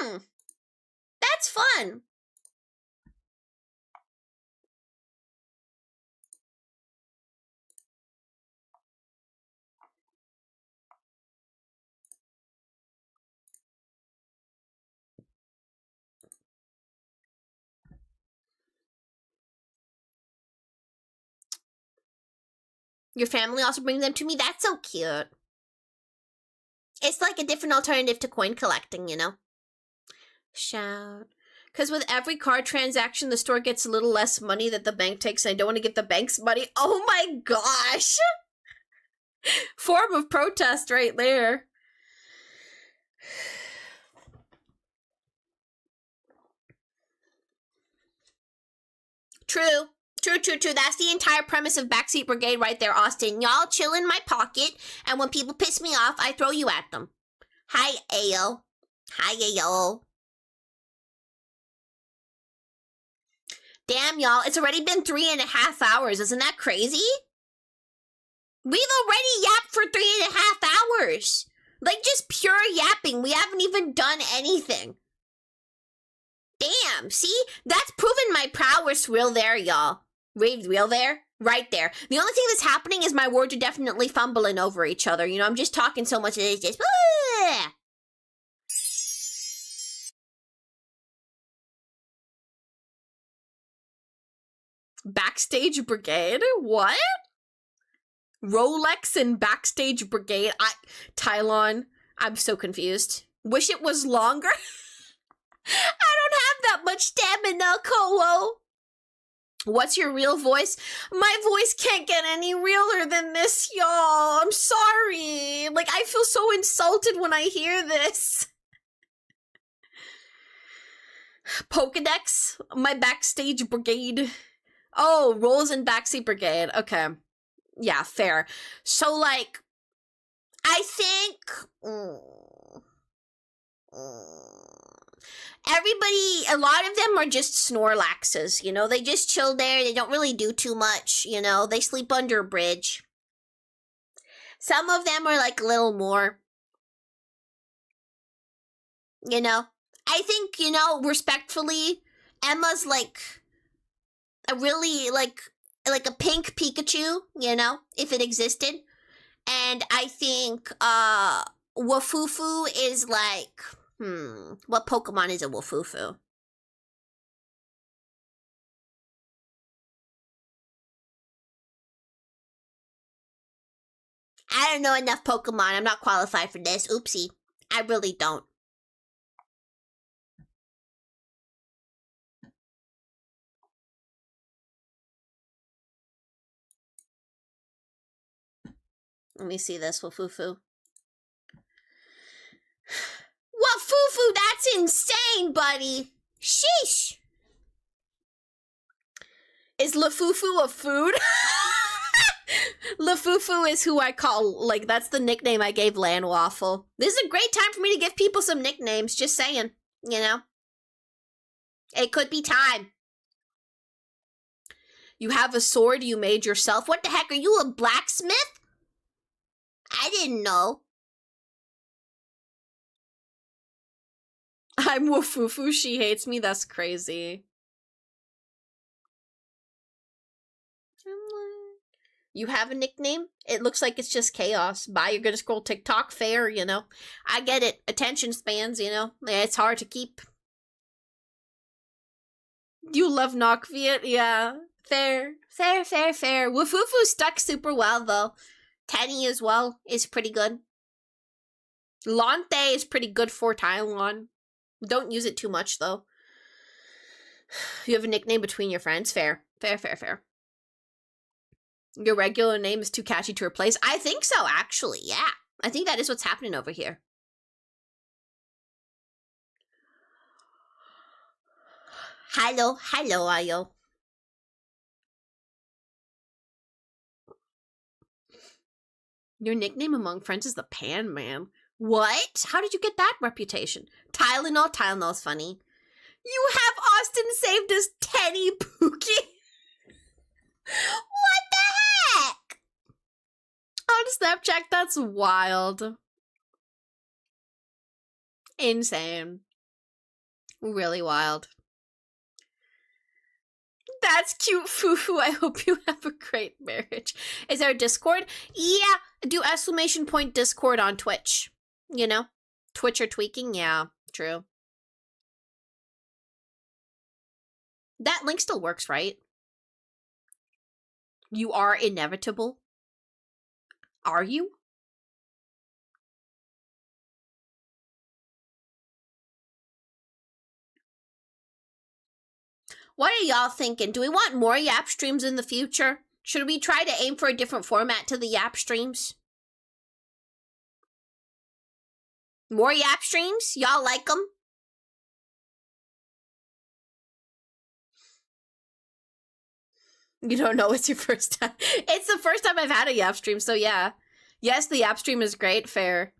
That's fun. Your family also brings them to me? That's so cute. It's like a different alternative to coin collecting, you know? Shout. Because with every card transaction, the store gets a little less money that the bank takes, and I don't want to get the bank's money. Oh my gosh! Form of protest right there. True. True. That's the entire premise of Backseat Brigade right there, Austin. Y'all chill in my pocket, and when people piss me off, I throw you at them. Hi, Ayo. Hi, Ayo. Damn, y'all, it's already been 3.5 hours. Isn't that crazy? We've already yapped for 3.5 hours. Like, just pure yapping. We haven't even done anything. Damn, see? That's proven my prowess real there, y'all. Real there? Right there. The only thing that's happening is my words are definitely fumbling over each other. You know, I'm just talking so much that it's just... Backstage Brigade? What? Rolex and Backstage Brigade? Tylon, I'm so confused. Wish it was longer? I don't have that much stamina, Kowo. What's your real voice? My voice can't get any realer than this, y'all. I'm sorry. Like, I feel so insulted when I hear this. Pokedex? My Backstage Brigade. Oh, Rolls and Backseat Brigade. Okay. Yeah, fair. So, like, I think... everybody, a lot of them are just Snorlaxes, you know? They just chill there. They don't really do too much, you know? They sleep under a bridge. Some of them are, like, a little more. You know? I think, you know, respectfully, Emma's, like, a really, like a pink Pikachu, you know? If it existed. And I think, Wafufu is, like... what Pokemon is a Wafufu? I don't know enough Pokemon. I'm not qualified for this. Oopsie. I really don't. Let me see this, Wafufu. Wafufu, that's insane, buddy. Sheesh. Is Lafufu a food? Lafufu is who I call, like, that's the nickname I gave Landwaffle. This is a great time for me to give people some nicknames, just saying, you know? It could be time. You have a sword you made yourself? What the heck, are you a blacksmith? I didn't know. I'm Wafufu, she hates me, that's crazy. You have a nickname? It looks like it's just chaos. Bye, you're gonna scroll TikTok, fair, you know? I get it, attention spans, you know? It's hard to keep. You love Knockviet? Yeah. Fair. Fair, fair, fair. Wafufu stuck super well, though. Tenny as well is pretty good. Lante is pretty good for Tylon. Don't use it too much, though. You have a nickname between your friends? Fair. Fair, fair, fair. Your regular name is too catchy to replace? I think so, actually, yeah. I think that is what's happening over here. Hello, hello, Ayo. Your nickname among friends is the Pan Man. What? How did you get that reputation? Tylenol? Tylenol's funny. You have Austin saved as Tenny Pookie? What the heck? On Snapchat, that's wild. Insane. Really wild. That's cute, Fufu. I hope you have a great marriage. Is there a Discord? Yeah, do exclamation point Discord on Twitch. You know? Twitch or tweaking? Yeah, true. That link still works, right? You are inevitable? Are you? What are y'all thinking? Do we want more Yap streams in the future? Should we try to aim for a different format to the Yap streams? More Yap streams? Y'all like them? You don't know it's your first time. It's the first time I've had a Yap stream, so yeah. Yes, the Yap stream is great, fair.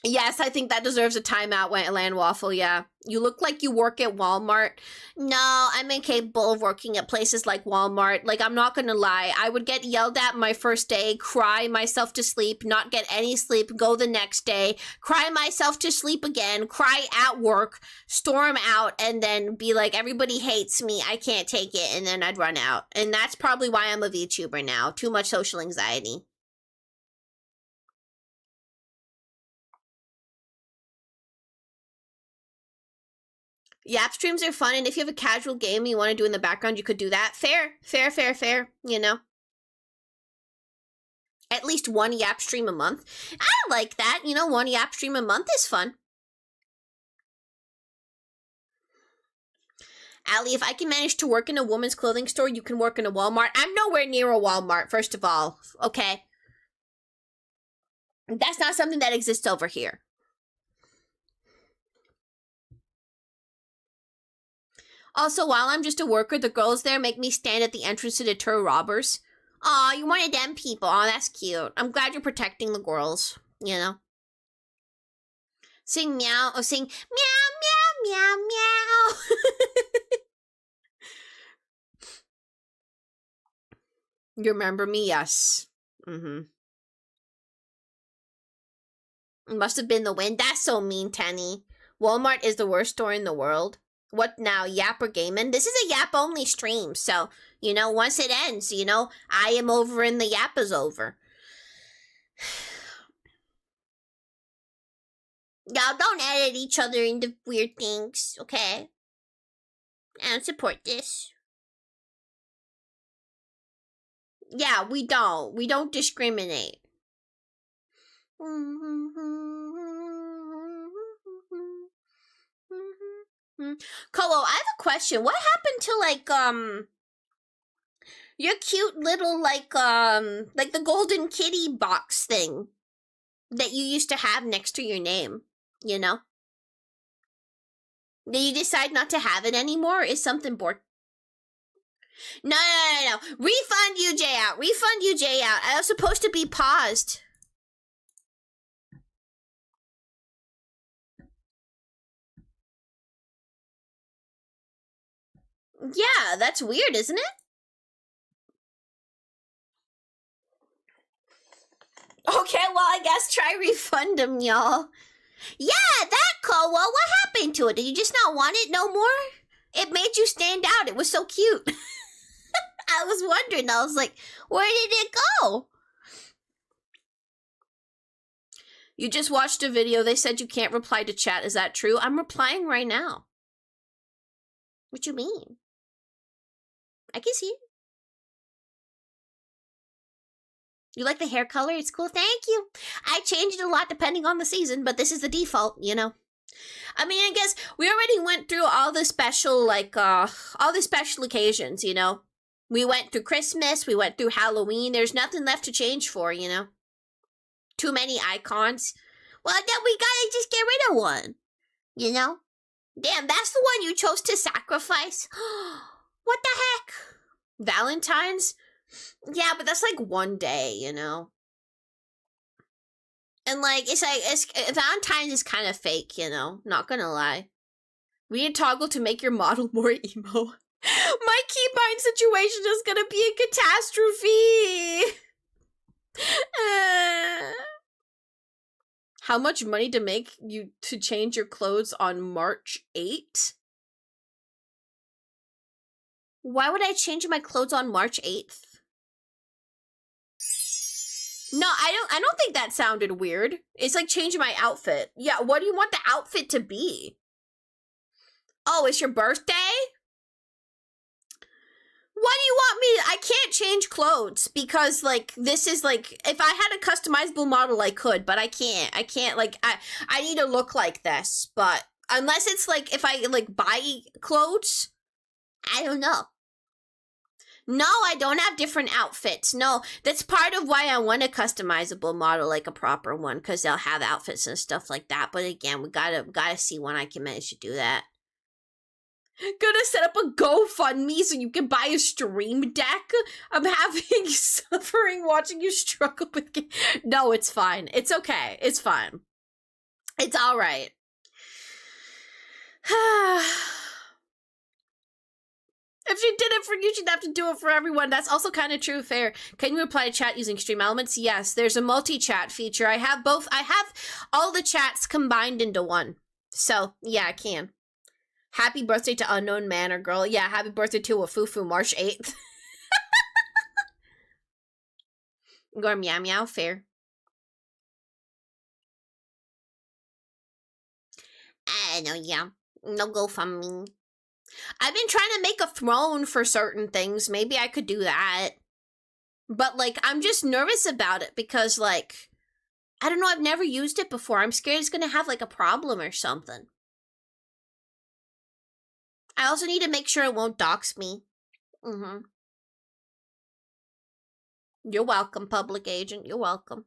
Yes, I think that deserves a timeout, Landwaffle, yeah. You look like you work at Walmart. No, I'm incapable of working at places like Walmart. Like, I'm not gonna lie. I would get yelled at my first day, cry myself to sleep, not get any sleep, go the next day, cry myself to sleep again, cry at work, storm out, and then be like, everybody hates me, I can't take it, and then I'd run out. And that's probably why I'm a VTuber now. Too much social anxiety. Yap streams are fun, and if you have a casual game you want to do in the background, you could do that. Fair, you know? At least one Yap stream a month. I like that, you know, one Yap stream a month is fun. Allie, if I can manage to work in a woman's clothing store, you can work in a Walmart. I'm nowhere near a Walmart, first of all, okay? That's not something that exists over here. Also, while I'm just a worker, the girls there make me stand at the entrance to deter robbers. Aw, you're one of them people. Aw, that's cute. I'm glad you're protecting the girls, you know? Sing meow, or sing meow, meow, meow, meow. You remember me? Yes. Mm-hmm. It must have been the wind. That's so mean, Tenny. Walmart is the worst store in the world. What now, Yap or Gaming? This is a Yap only stream, so, you know, once it ends, you know, I am over and the Yap is over. Y'all don't edit each other into weird things, okay? I don't support this. Yeah, we don't. We don't discriminate. Colo, I have a question. What happened to, like, your cute little, like the golden kitty box thing that you used to have next to your name, you know? Did you decide not to have it anymore? Is something bored? No. Refund UJ out. Refund UJ out. I was supposed to be paused. Yeah, that's weird, isn't it? Okay, well, I guess try refund them, y'all. Yeah, that Cole. Well, what happened to it? Did you just not want it no more? It made you stand out. It was so cute. I was wondering. I was like, where did it go? You just watched a video. They said you can't reply to chat. Is that true? I'm replying right now. What you mean? I can see it. You like the hair color? It's cool. Thank you. I changed it a lot depending on the season, but this is the default, you know. I mean, I guess we already went through all the special, like, all the special occasions, you know. We went through Christmas, we went through Halloween. There's nothing left to change for, you know. Too many icons. Well, then we gotta just get rid of one, you know. Damn, that's the one you chose to sacrifice? What the heck? Valentine's? Yeah, but that's like one day, you know. And like, Valentine's is kind of fake, you know. Not gonna lie. We need toggle to make your model more emo. My keybind situation is gonna be a catastrophe. How much money to make you to change your clothes on March 8th? Why would I change my clothes on March 8th? No, I don't think that sounded weird. It's like changing my outfit. Yeah, what do you want the outfit to be? Oh, it's your birthday? What do you want me? I can't change clothes because, like, this is, like, if I had a customizable model, I could, but I can't. I can't, like, I need to look like this, but unless it's, like, if I, like, buy clothes, I don't know. No, I don't have different outfits. No, that's part of why I want a customizable model, like a proper one, because they'll have outfits and stuff like that. But again, we gotta see when I can manage to do that. Gonna set up a GoFundMe so you can buy a stream deck. I'm having suffering watching you struggle with. No, it's fine. It's okay. It's fine. It's all right. If she did it for you, she'd have to do it for everyone. That's also kind of true. Fair. Can you reply to chat using Stream Elements? Yes, there's a multi-chat feature. I have both. I have all the chats combined into one. So, yeah, I can. Happy birthday to unknown man or girl. Yeah, happy birthday to a fufu March 8th. Go meow meow. Fair. I know, yeah. No GoFundMe. I've been trying to make a throne for certain things. Maybe I could do that. But, like, I'm just nervous about it because, like, I don't know, I've never used it before. I'm scared it's gonna have, like, a problem or something. I also need to make sure it won't dox me. You're welcome, public agent. You're welcome.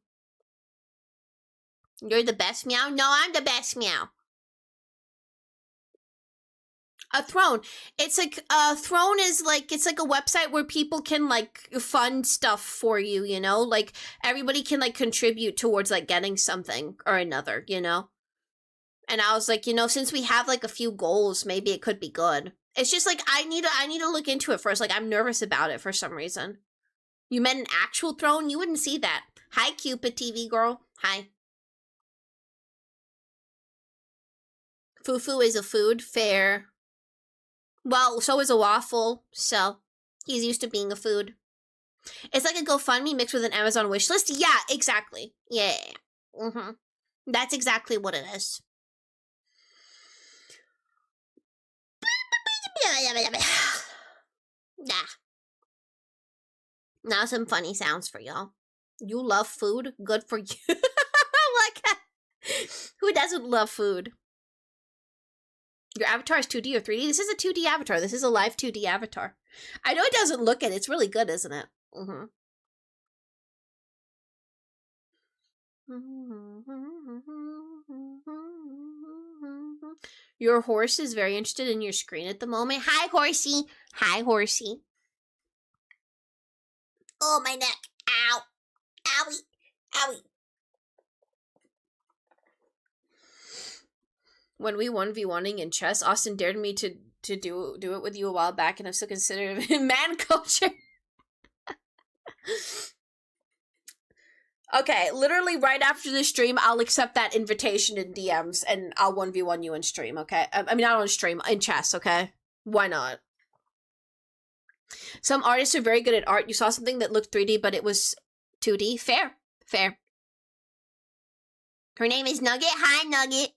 You're the best meow? No, I'm the best meow. A throne. It's like, a throne is like, it's like a website where people can, like, fund stuff for you, you know? Like, everybody can, like, contribute towards, like, getting something or another, you know? And I was like, you know, since we have, like, a few goals, maybe it could be good. It's just, like, I need to look into it first. Like, I'm nervous about it for some reason. You meant an actual throne? You wouldn't see that. Hi, Cupid TV girl. Hi. Fufu is a food. Fair. Well, so is a waffle, so he's used to being a food. It's like a GoFundMe mixed with an Amazon wish list. Yeah, exactly. Yeah. That's exactly what it is. Nah. Now some funny sounds for y'all. You love food? Good for you. Like, who doesn't love food? Your avatar is 2D or 3D? This is a 2D avatar. This is a live 2D avatar. I know it doesn't look it. It's really good, isn't it? Your horse is very interested in your screen at the moment. Hi, horsey. Hi, horsey. Oh, my neck. Ow. Owie. Owie. When we 1v1ing in chess, Austin dared me to do it with you a while back, and I'm still considered man culture. Okay, literally right after the stream, I'll accept that invitation in DMs, and I'll 1v1 you in stream, okay? I mean, not on stream, in chess, okay? Why not? Some artists are very good at art. You saw something that looked 3D, but it was 2D. Fair. Fair. Her name is Nugget. Hi, Nugget.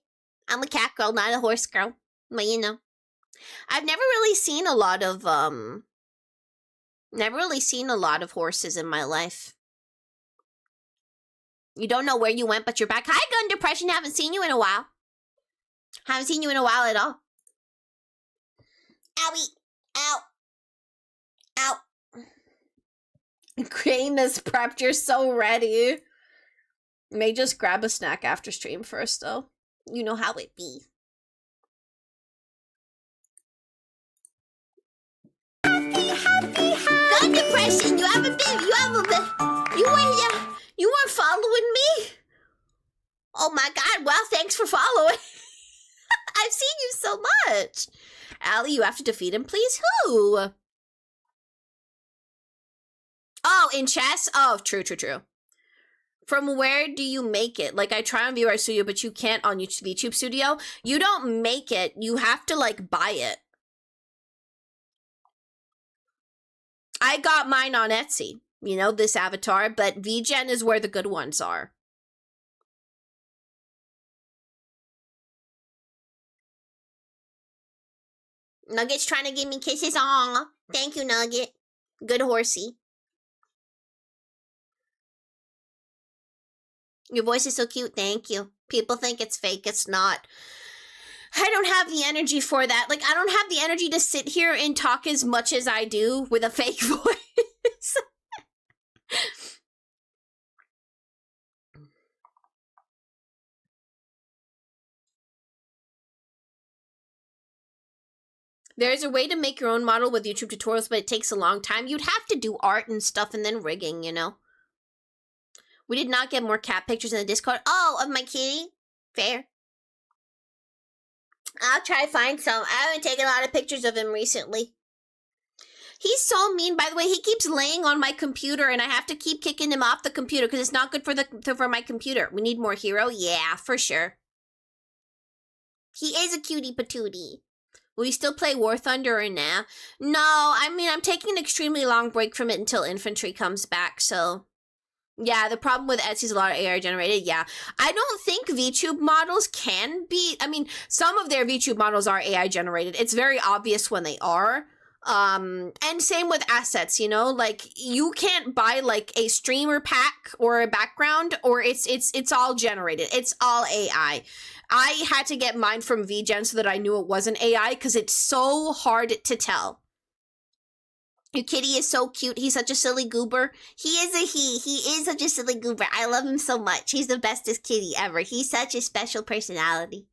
I'm a cat girl, not a horse girl. But, you know. I've never really seen a lot of, horses in my life. You don't know where you went, but you're back. Hi, Gun Depression. Haven't seen you in a while. Haven't seen you in a while at all. Owie. Ow. Ow. Crane is prepped. You're so ready. May just grab a snack after stream first, though. You know how it be. Gun Depression, you weren't following me? Oh my god, well, thanks for following. I've seen you so much. Allie, you have to defeat him, please? Who? Oh, in chess? Oh, true. From where do you make it? Like, I try on VR Studio, but you can't on YouTube Studio. You don't make it. You have to, like, buy it. I got mine on Etsy. You know, this avatar. But VGen is where the good ones are. Nugget's trying to give me kisses. Aw. Thank you, Nugget. Good horsey. Your voice is so cute. Thank you. People think it's fake. It's not. I don't have the energy for that. Like, I don't have the energy to sit here and talk as much as I do with a fake voice. There's a way to make your own model with YouTube tutorials, but it takes a long time. You'd have to do art and stuff and then rigging, you know? We did not get more cat pictures in the Discord. Oh, of my kitty? Fair. I'll try to find some. I haven't taken a lot of pictures of him recently. He's so mean, by the way. He keeps laying on my computer, and I have to keep kicking him off the computer because it's not good for my computer. We need more hero? Yeah, for sure. He is a cutie patootie. Will you still play War Thunder or nah? No, I mean, I'm taking an extremely long break from it until Infantry comes back, so Yeah, the problem with Etsy's a lot of AI generated. Yeah. I don't think VTube models can be, I mean, some of their VTube models are AI generated. It's very obvious when they are. And same with assets, you know, like you can't buy like a streamer pack or a background or it's all generated. It's all AI. I had to get mine from VGen so that I knew it wasn't AI because it's so hard to tell. Your kitty is so cute. He's such a silly goober. He is a he. He is such a silly goober. I love him so much. He's the bestest kitty ever. He's such a special personality.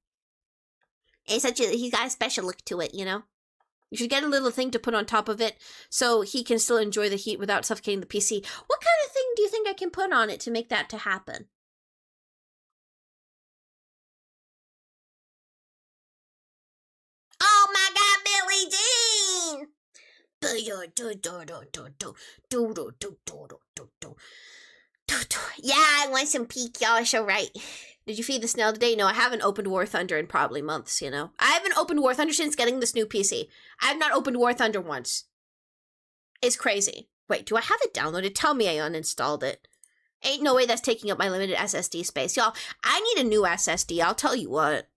And he's got a special look to it, you know? You should get a little thing to put on top of it so he can still enjoy the heat without suffocating the PC. What kind of thing do you think I can put on it to make that to happen? Oh my god, Billie Jean! Yeah, I want some peak, y'all. So right. Did you feed the snail today? No, I haven't opened War Thunder in probably months, you know. I haven't opened War Thunder since getting this new PC. I have not opened War Thunder once. It's crazy. Wait, do I have it downloaded? Tell me I uninstalled it. Ain't no way that's taking up my limited SSD space. Y'all, I need a new SSD. I'll tell you what.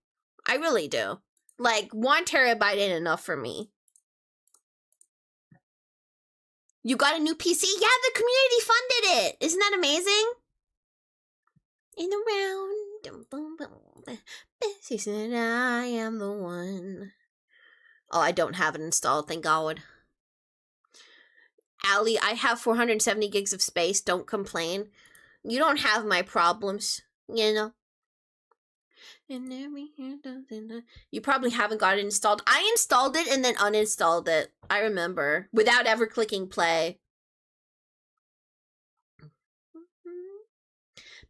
I really do. Like, 1 terabyte ain't enough for me. You got a new PC? Yeah, the community funded it. Isn't that amazing? In the round. She said, I am the one. Oh, I don't have it installed, thank God. Allie, I have 470 gigs of space. Don't complain. You don't have my problems, you know? You probably haven't got it installed. I installed it and then uninstalled it. I remember. Without ever clicking play.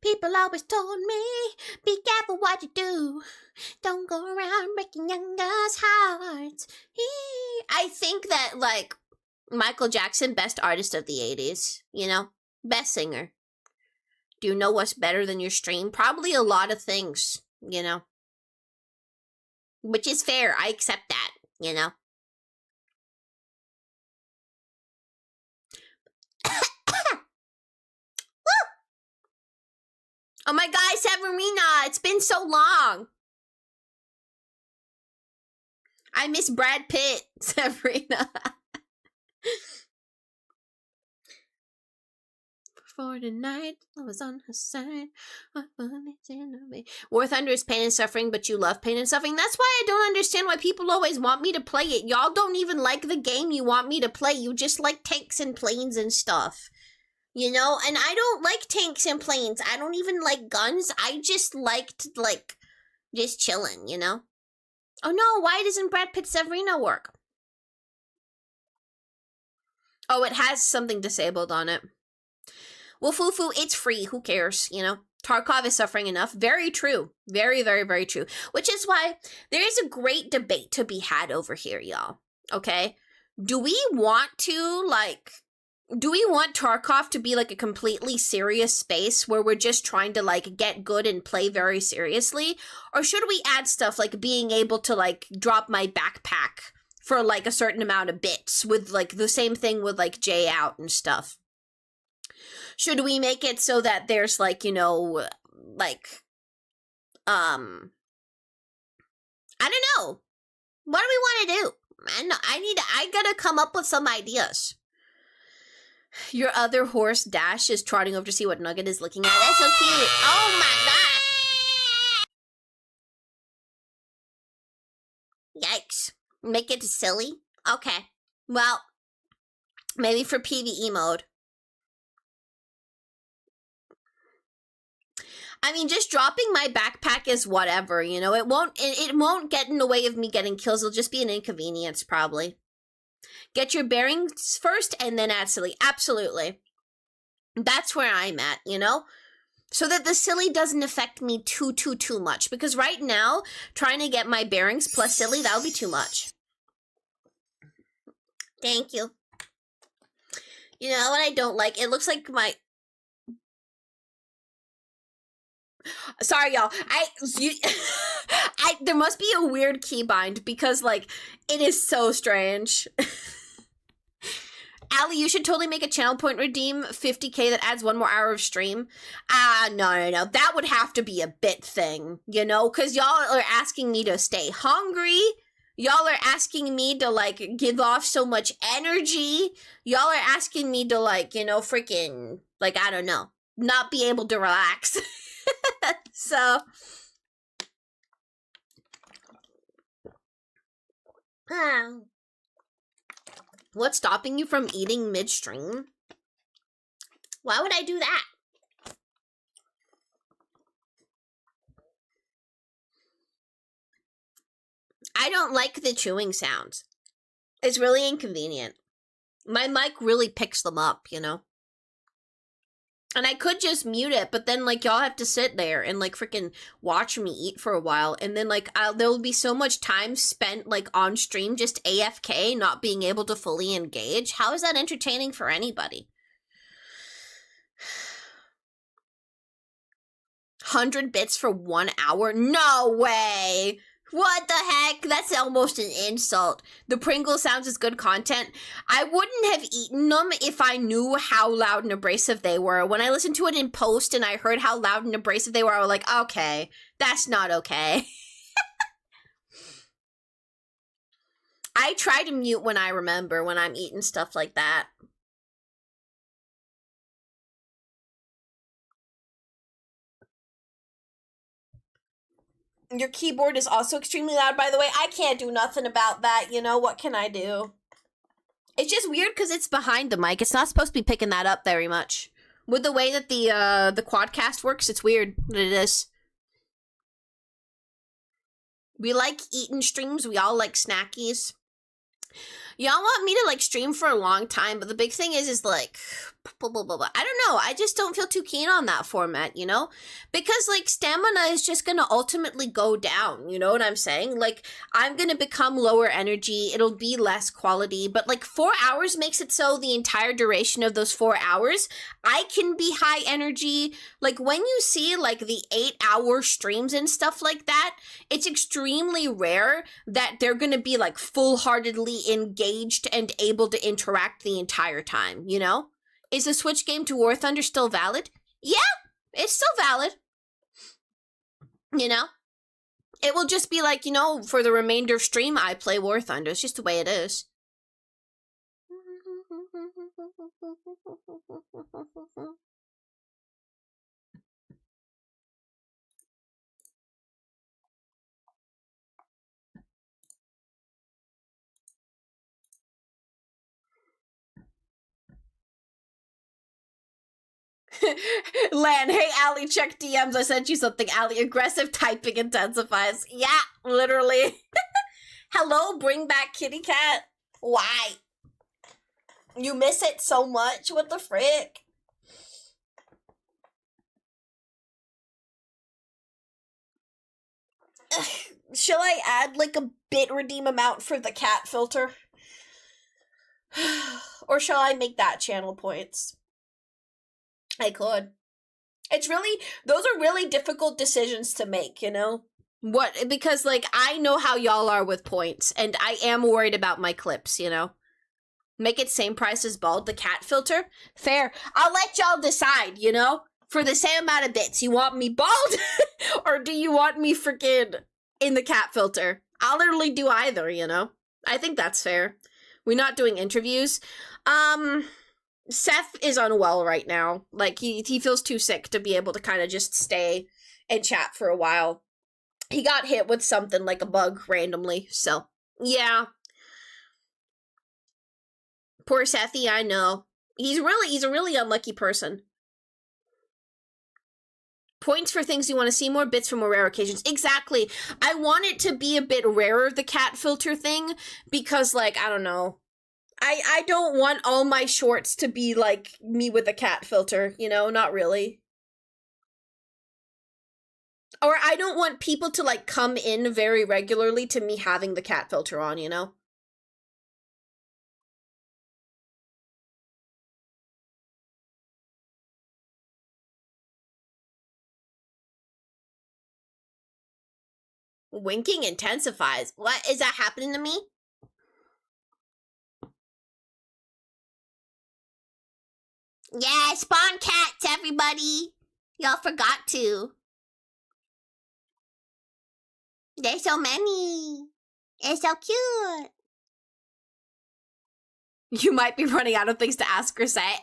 People always told me, be careful what you do. Don't go around breaking young girls' hearts. I think that, like, Michael Jackson, best artist of the 80s, you know? Best singer. Do you know what's better than your stream? Probably a lot of things, you know? Which is fair. I accept that, you know? Oh my god, Severina, it's been so long. I miss Brad Pitt, Severina. For the night, I was on her side. War Thunder is pain and suffering, but you love pain and suffering. That's why I don't understand why people always want me to play it. Y'all don't even like the game you want me to play. You just like tanks and planes and stuff. You know, and I don't like tanks and planes. I don't even like guns. I just liked, like, just chilling, you know? Oh no, why doesn't Brad Pitt Severina work? Oh, it has something disabled on it. Well, Fufu, it's free. Who cares, you know? Tarkov is suffering enough. Very true. Very, very, very true. Which is why there is a great debate to be had over here, y'all. Okay? Do we want to, like... Do we want Tarkov to be, like, a completely serious space where we're just trying to, like, get good and play very seriously? Or should we add stuff like being able to, like, drop my backpack for, like, a certain amount of bits with, like, the same thing with, like, J out and stuff? Should we make it so that there's, like, you know, like, I don't know. What do we want to do? I gotta come up with some ideas. Your other horse, Dash, is trotting over to see what Nugget is looking at. That's so cute. Oh my god. Yikes. Make it silly? Okay. Well, maybe for PvE mode. I mean, just dropping my backpack is whatever, you know? It won't get in the way of me getting kills. It'll just be an inconvenience, probably. Get your bearings first and then add silly. Absolutely. That's where I'm at, you know? So that the silly doesn't affect me too much. Because right now, trying to get my bearings plus silly, that'll be too much. Thank you. You know what I don't like? It looks like my... Sorry, y'all. There must be a weird keybind because, like, it is so strange. Allie, you should totally make a channel point redeem 50k that adds 1 more hour of stream. No. That would have to be a bit thing, you know? Because y'all are asking me to stay hungry. Y'all are asking me to, like, give off so much energy. Y'all are asking me to, like, you know, freaking, like, I don't know, not be able to relax. So... What's stopping you from eating midstream? Why would I do that? I don't like the chewing sounds. It's really inconvenient. My mic really picks them up, you know? And I could just mute it, but then, like, y'all have to sit there and, like, freaking watch me eat for a while. And then, like, there'll be so much time spent, like, on stream just AFK, not being able to fully engage. How is that entertaining for anybody? 100 bits for 1 hour? No way! What the heck? That's almost an insult. The Pringle sounds as good content. I wouldn't have eaten them if I knew how loud and abrasive they were. When I listened to it in post and I heard how loud and abrasive they were, I was like, okay, that's not okay. I try to mute when I remember when I'm eating stuff like that. Your keyboard is also extremely loud, by the way. I can't do nothing about that, you know? What can I do? It's just weird because it's behind the mic. It's not supposed to be picking that up very much. With the way that the quadcast works, it's weird that it is. We like eating streams. We all like snackies. Y'all want me to, like, stream for a long time, but the big thing is like, blah, blah, blah, blah. I don't know. I just don't feel too keen on that format, you know? Because, like, stamina is just gonna ultimately go down, you know what I'm saying? Like, I'm gonna become lower energy, it'll be less quality, but, like, 4 hours makes it so the entire duration of those 4 hours, I can be high energy. Like, when you see, like, the 8-hour streams and stuff like that, it's extremely rare that they're gonna be, like, full-heartedly engaged and able to interact the entire time, you know? Is the Switch game to War Thunder still valid? Yeah, it's still valid. You know? It will just be like, you know, for the remainder of stream, I play War Thunder. It's just the way it is. Lan, hey Allie, check DMs. I sent you something. Allie, aggressive typing intensifies. Yeah, literally. Hello, bring back kitty cat. Why? You miss it so much? What the frick? Shall I add, like, a bit redeem amount for the cat filter? Or shall I make that channel points? I could. It's really, those are really difficult decisions to make, you know? Because, like, I know how y'all are with points, and I am worried about my clips, you know? Make it same price as bald, the cat filter? Fair. I'll let y'all decide, you know? For the same amount of bits, you want me bald? Or do you want me freaking in the cat filter? I'll literally do either, you know? I think that's fair. We're not doing interviews. Seth is unwell right now. Like, he feels too sick to be able to kind of just stay and chat for a while. He got hit with something like a bug randomly, so, yeah. Poor Sethy, I know. He's a really unlucky person. Points for things you want to see, more bits for more rare occasions. Exactly. I want it to be a bit rarer, the cat filter thing, because, like, I don't know. I don't want all my shorts to be like me with a cat filter, you know, not really. Or I don't want people to, like, come in very regularly to me having the cat filter on, you know? Winking intensifies. What? Is that happening to me? Yeah, spawn cats, everybody. Y'all forgot to. There's so many. It's so cute. You might be running out of things to ask or say.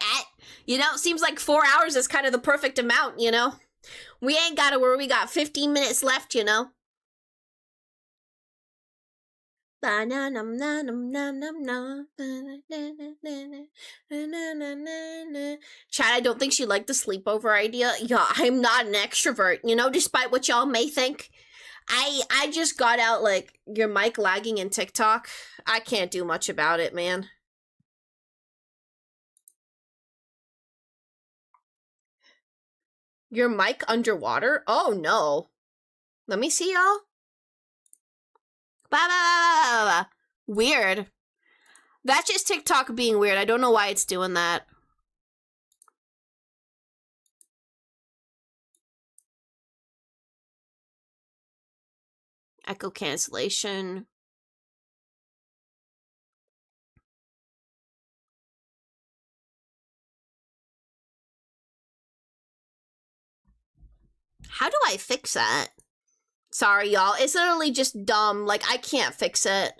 You know, seems like 4 hours is kind of the perfect amount, you know? We ain't gotta worry, we got 15 minutes left, you know? Chad, I don't think she liked the sleepover idea. Yeah, I'm not an extrovert, you know, despite what y'all may think. I just got out, like, your mic lagging in TikTok. I can't do much about it, man. Your mic underwater? Oh, no. Let me see, y'all. Weird. That's just TikTok being weird. I don't know why it's doing that. Echo cancellation. How do I fix that? Sorry, y'all. It's literally just dumb. Like, I can't fix it.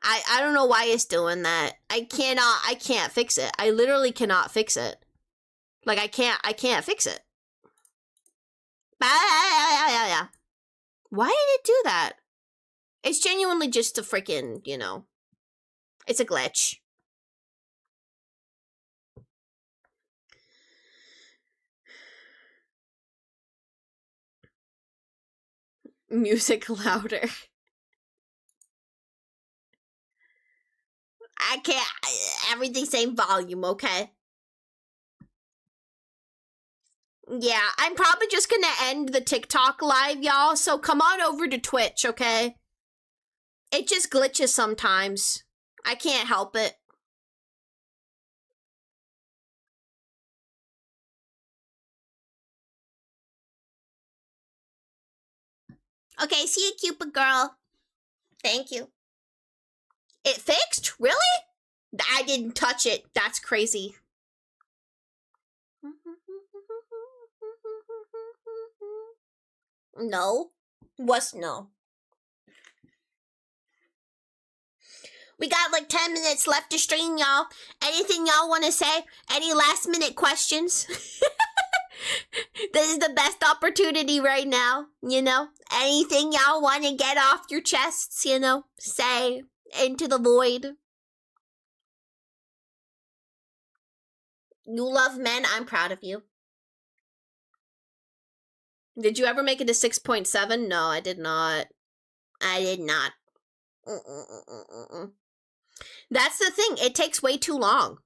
I don't know why it's doing that. I can't fix it. I literally cannot fix it. Like, I can't fix it. Why did it do that? It's genuinely just a freaking, you know, it's a glitch. Music louder. I can't, everything same volume, okay? Yeah, I'm probably just gonna end the TikTok live, y'all, so come on over to Twitch, okay? It just glitches sometimes. I can't help it. Okay, see you, Cupid girl. Thank you. It fixed? Really? I didn't touch it. That's crazy. No. What's no? We got like 10 minutes left to stream, y'all. Anything y'all want to say? Any last minute questions? This is the best opportunity right now, you know? Anything y'all want to get off your chests, you know? Say into the void. You love men. I'm proud of you. Did you ever make it to 6.7? No, I did not. I did not. That's the thing. It takes way too long.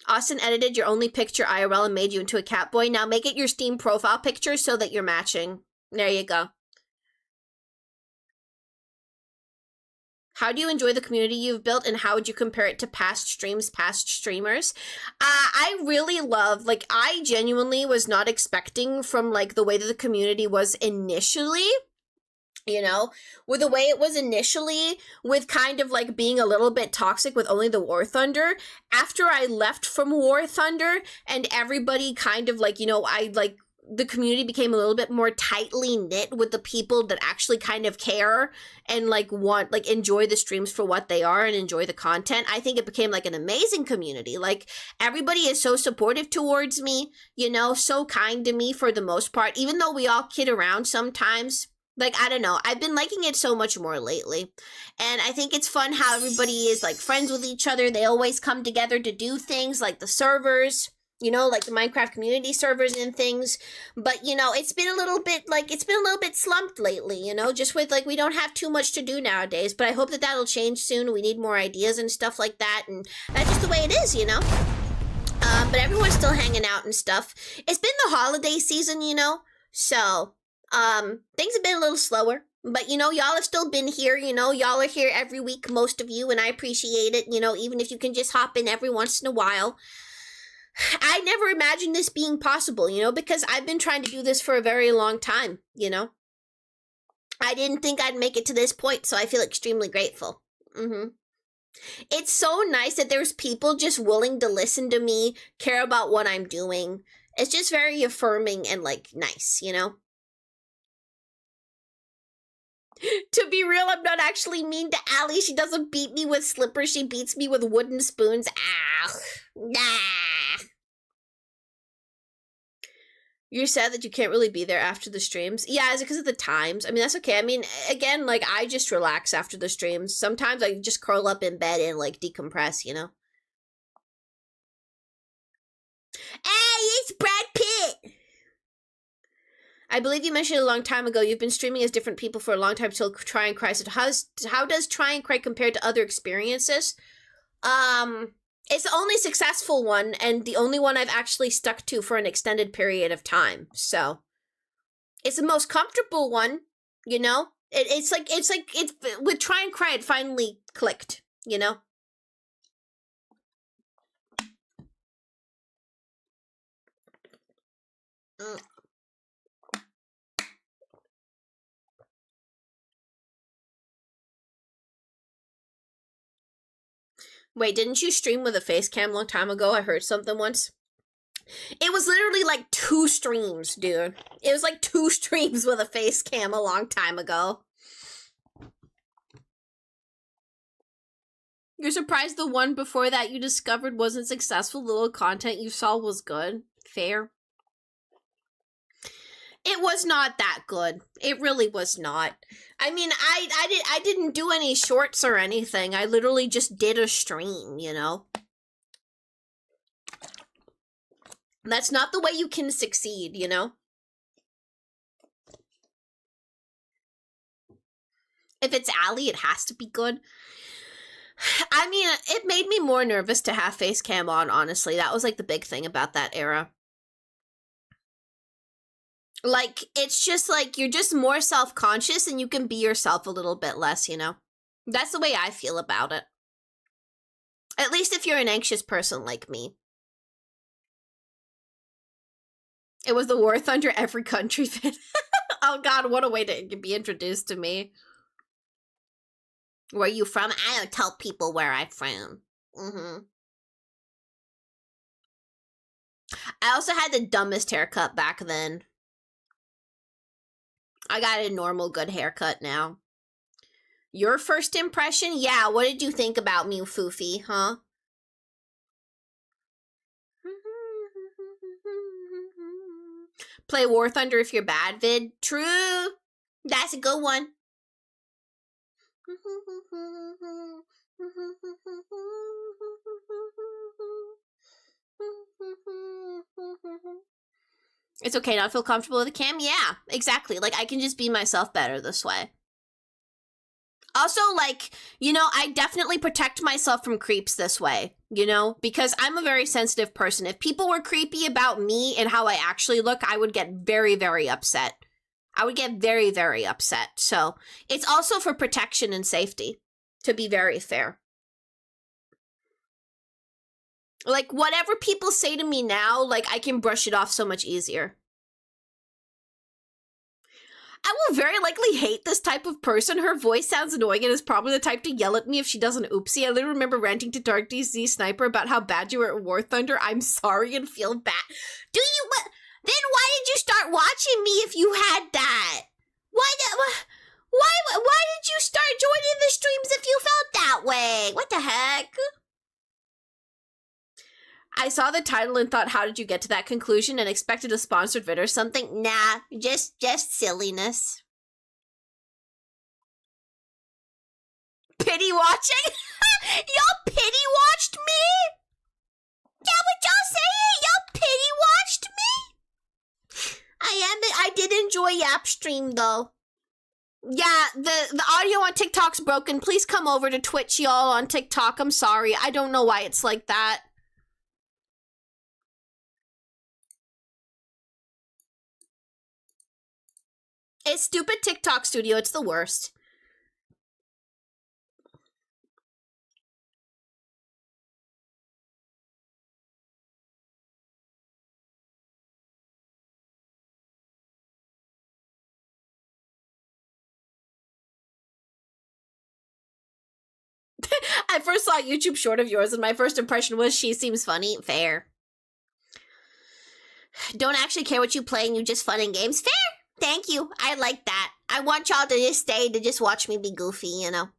Austin edited your only picture IRL and made you into a cat boy. Now make it your Steam profile picture so that you're matching. There you go. How do you enjoy the community you've built, and how would you compare it to past streams, past streamers? I really love, like, I genuinely was not expecting from, like, the way that the community was initially, you know, with the way it was initially, with kind of, like, being a little bit toxic with only the War Thunder. After I left from War Thunder, and everybody kind of, like, you know, the community became a little bit more tightly knit with the people that actually kind of care and like want, like, enjoy the streams for what they are and enjoy the content. I think it became like an amazing community. Like, everybody is so supportive towards me, you know, so kind to me for the most part, even though we all kid around sometimes. Like, I don't know, I've been liking it so much more lately. And I think it's fun how everybody is like friends with each other. They always come together to do things like the servers, you know, like the Minecraft community servers and things. But, you know, it's been a little bit slumped lately, you know, just with, like, we don't have too much to do nowadays. But I hope that that'll change soon. We need more ideas and stuff like that. And that's just the way it is, you know. But everyone's still hanging out and stuff. It's been the holiday season, you know. So, things have been a little slower. But, you know, y'all have still been here, you know. Y'all are here every week, most of you. And I appreciate it, you know, even if you can just hop in every once in a while. I never imagined this being possible, you know, because I've been trying to do this for a very long time, you know. I didn't think I'd make it to this point, so I feel extremely grateful. It's so nice that there's people just willing to listen to me, care about what I'm doing. It's just very affirming and, like, nice, you know? To be real, I'm not actually mean to Allie. She doesn't beat me with slippers. She beats me with wooden spoons. Ow. Nah. You're sad that you can't really be there after the streams. Yeah, is it because of the times? I mean, that's okay. I mean, again, like, I just relax after the streams. Sometimes I just curl up in bed and, like, decompress, you know? Hey, it's Brad Pitt! I believe you mentioned a long time ago you've been streaming as different people for a long time till Try and Cry. So how does Try and Cry compare to other experiences? It's the only successful one and the only one I've actually stuck to for an extended period of time. So it's the most comfortable one, you know? It's with Try and Cry it finally clicked, you know? Wait, didn't you stream with a face cam a long time ago? I heard something once. It was literally like 2 streams, dude. It was like 2 streams with a face cam a long time ago. You're surprised the one before that you discovered wasn't successful? The little content you saw was good? Fair. It was not that good. It really was not. I mean, I didn't do any shorts or anything. I literally just did a stream, you know? That's not the way you can succeed, you know? If it's Allie, it has to be good. I mean, it made me more nervous to have face cam on, honestly. That was like the big thing about that era. Like, it's just like, you're just more self-conscious and you can be yourself a little bit less, you know? That's the way I feel about it. At least if you're an anxious person like me. It was the War Thunder every country fit. Oh god, what a way to be introduced to me. Where you from? I don't tell people where I'm from. I also had the dumbest haircut back then. I got a normal good haircut now. Your first impression? Yeah, what did you think about me, Foofy, huh? Play War Thunder if you're bad vid. True. That's a good one. It's okay not to feel comfortable with a cam? Yeah, exactly. Like, I can just be myself better this way. Also, like, you know, I definitely protect myself from creeps this way, you know? Because I'm a very sensitive person. If people were creepy about me and how I actually look, I would get very, very upset. I would get very, very upset. So, it's also for protection and safety, to be very fair. Like, whatever people say to me now, like, I can brush it off so much easier. I will very likely hate this type of person. Her voice sounds annoying and is probably the type to yell at me if she does an oopsie. I literally remember ranting to Dark DZ Sniper about how bad you were at War Thunder. I'm sorry and feel bad. Do you? Then why did you start watching me if you had that? Why did you start joining the streams if you felt that way? What the heck? I saw the title and thought, how did you get to that conclusion, and expected a sponsored vid or something? Nah, just silliness. Pity watching? Y'all pity watched me? Yeah, what y'all saying? Y'all pity watched me? I did enjoy Yap stream though. Yeah, the audio on TikTok's broken. Please come over to Twitch, y'all, on TikTok. I'm sorry. I don't know why it's like that. It's stupid TikTok studio. It's the worst. I first saw a YouTube short of yours and my first impression was she seems funny. Fair. Don't actually care what you play and you just fun in games. Fair. Thank you. I like that. I want y'all to just stay to just watch me be goofy, you know.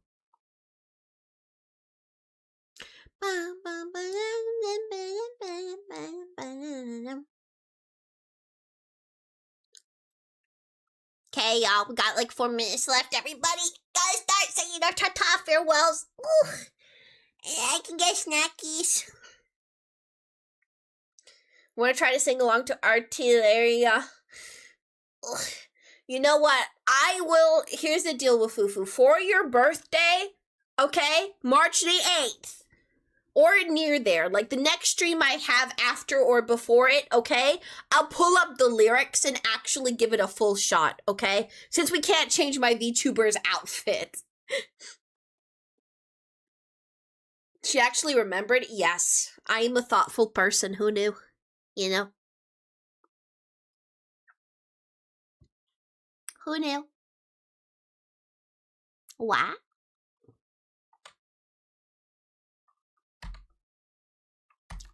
Okay, y'all, we got like 4 minutes left. Everybody, gotta start saying our ta-ta farewells. Ooh, I can get snackies. Want to try to sing along to Artilleria? Ugh. You know what? I will. Here's the deal with Fufu. For your birthday, okay, March the 8th, or near there, like the next stream I have after or before it, okay, I'll pull up the lyrics and actually give it a full shot, okay? Since we can't change my VTuber's outfit. She actually remembered? Yes. I am a thoughtful person. Who knew? You know? Who knew? What?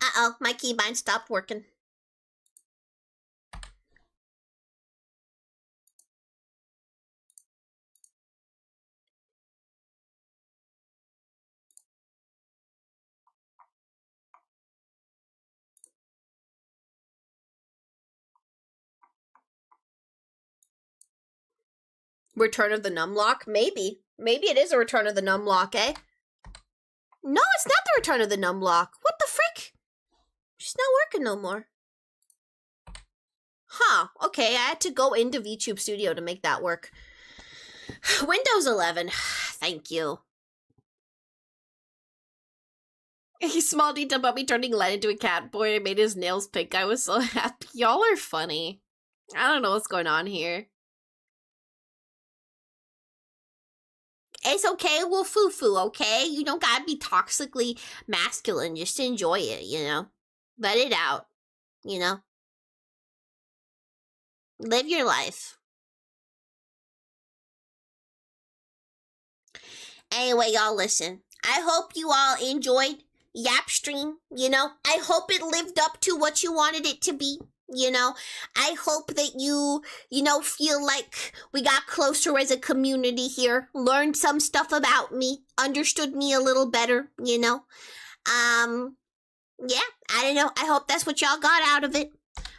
Uh-oh, my keybind stopped working. Return of the Numlock? Maybe. Maybe it is a Return of the Numlock, eh? No, it's not the Return of the Numlock. What the frick? She's not working no more. Huh, okay, I had to go into VTube Studio to make that work. Windows 11, thank you. A small detail about me turning Len into a cat boy. I made his nails pink. I was so happy. Y'all are funny. I don't know what's going on here. It's okay, we'll foo-foo, okay? You don't gotta be toxically masculine. Just enjoy it, you know? Let it out, you know? Live your life. Anyway, y'all, listen. I hope you all enjoyed Yap Stream, you know? I hope it lived up to what you wanted it to be, you know? I hope that you know, feel like we got closer as a community here, learned some stuff about me, understood me a little better, you know? Yeah, I don't know. I hope that's what y'all got out of it.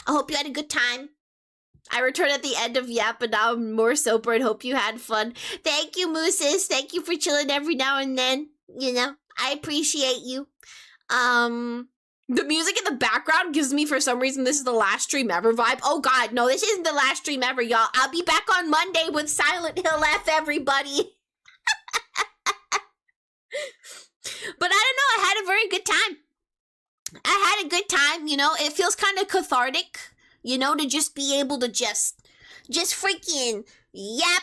I hope you had a good time. I returned at the end of Yap, but now I'm more sober and hope you had fun. Thank you, Mooses. Thank you for chilling every now and then. You know, I appreciate you. The music in the background gives me, for some reason, this is the last stream ever vibe. Oh god, no, this isn't the last stream ever, y'all. I'll be back on Monday with Silent Hill F, everybody. But I don't know, I had a very good time. I had a good time, you know, it feels kind of cathartic, you know, to just be able to just freaking yap.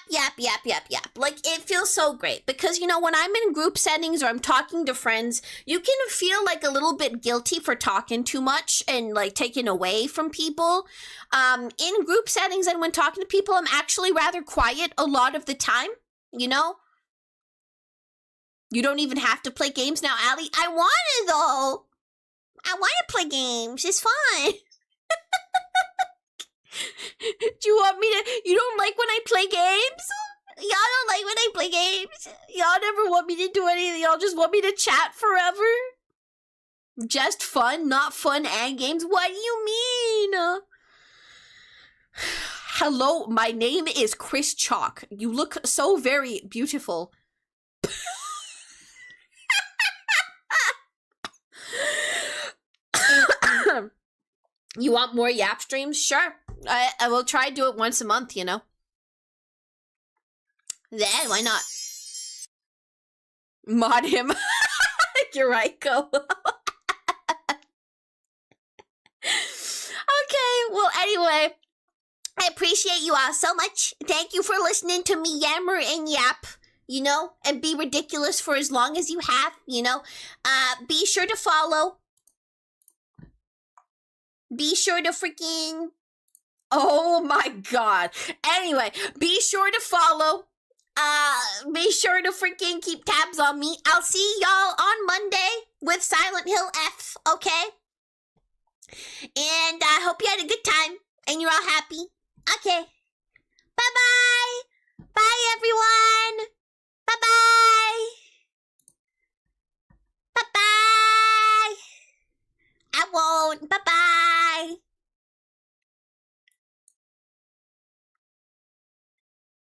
Like, it feels so great because, you know, when I'm in group settings or I'm talking to friends, you can feel like a little bit guilty for talking too much and like taking away from people. In group settings and when talking to people, I'm actually rather quiet a lot of the time, you know? You don't even have to play games now, Allie. I want to, though. I want to play games. It's fun. Do you want me to? You don't like when I play games? Y'all don't like when I play games? Y'all never want me to do anything. Y'all just want me to chat forever? Just fun, not fun and games? What do you mean? Hello, my name is Chris Chalk. You look so very beautiful. You want more Yap streams? Sure. I will try to do it once a month, you know? Then, why not? Mod him. You're right, go. Okay, well, anyway. I appreciate you all so much. Thank you for listening to me yammer and yap, you know? And be ridiculous for as long as you have, you know? Be sure to follow. Be sure to freaking... Oh my god. Anyway, be sure to follow Be sure to freaking keep tabs on me. I'll see y'all on Monday with Silent Hill F, okay? And I hope you had a good time and you're all happy. Okay. Bye-bye. Bye, everyone. Bye-bye. Bye-bye. I won't. Bye-bye.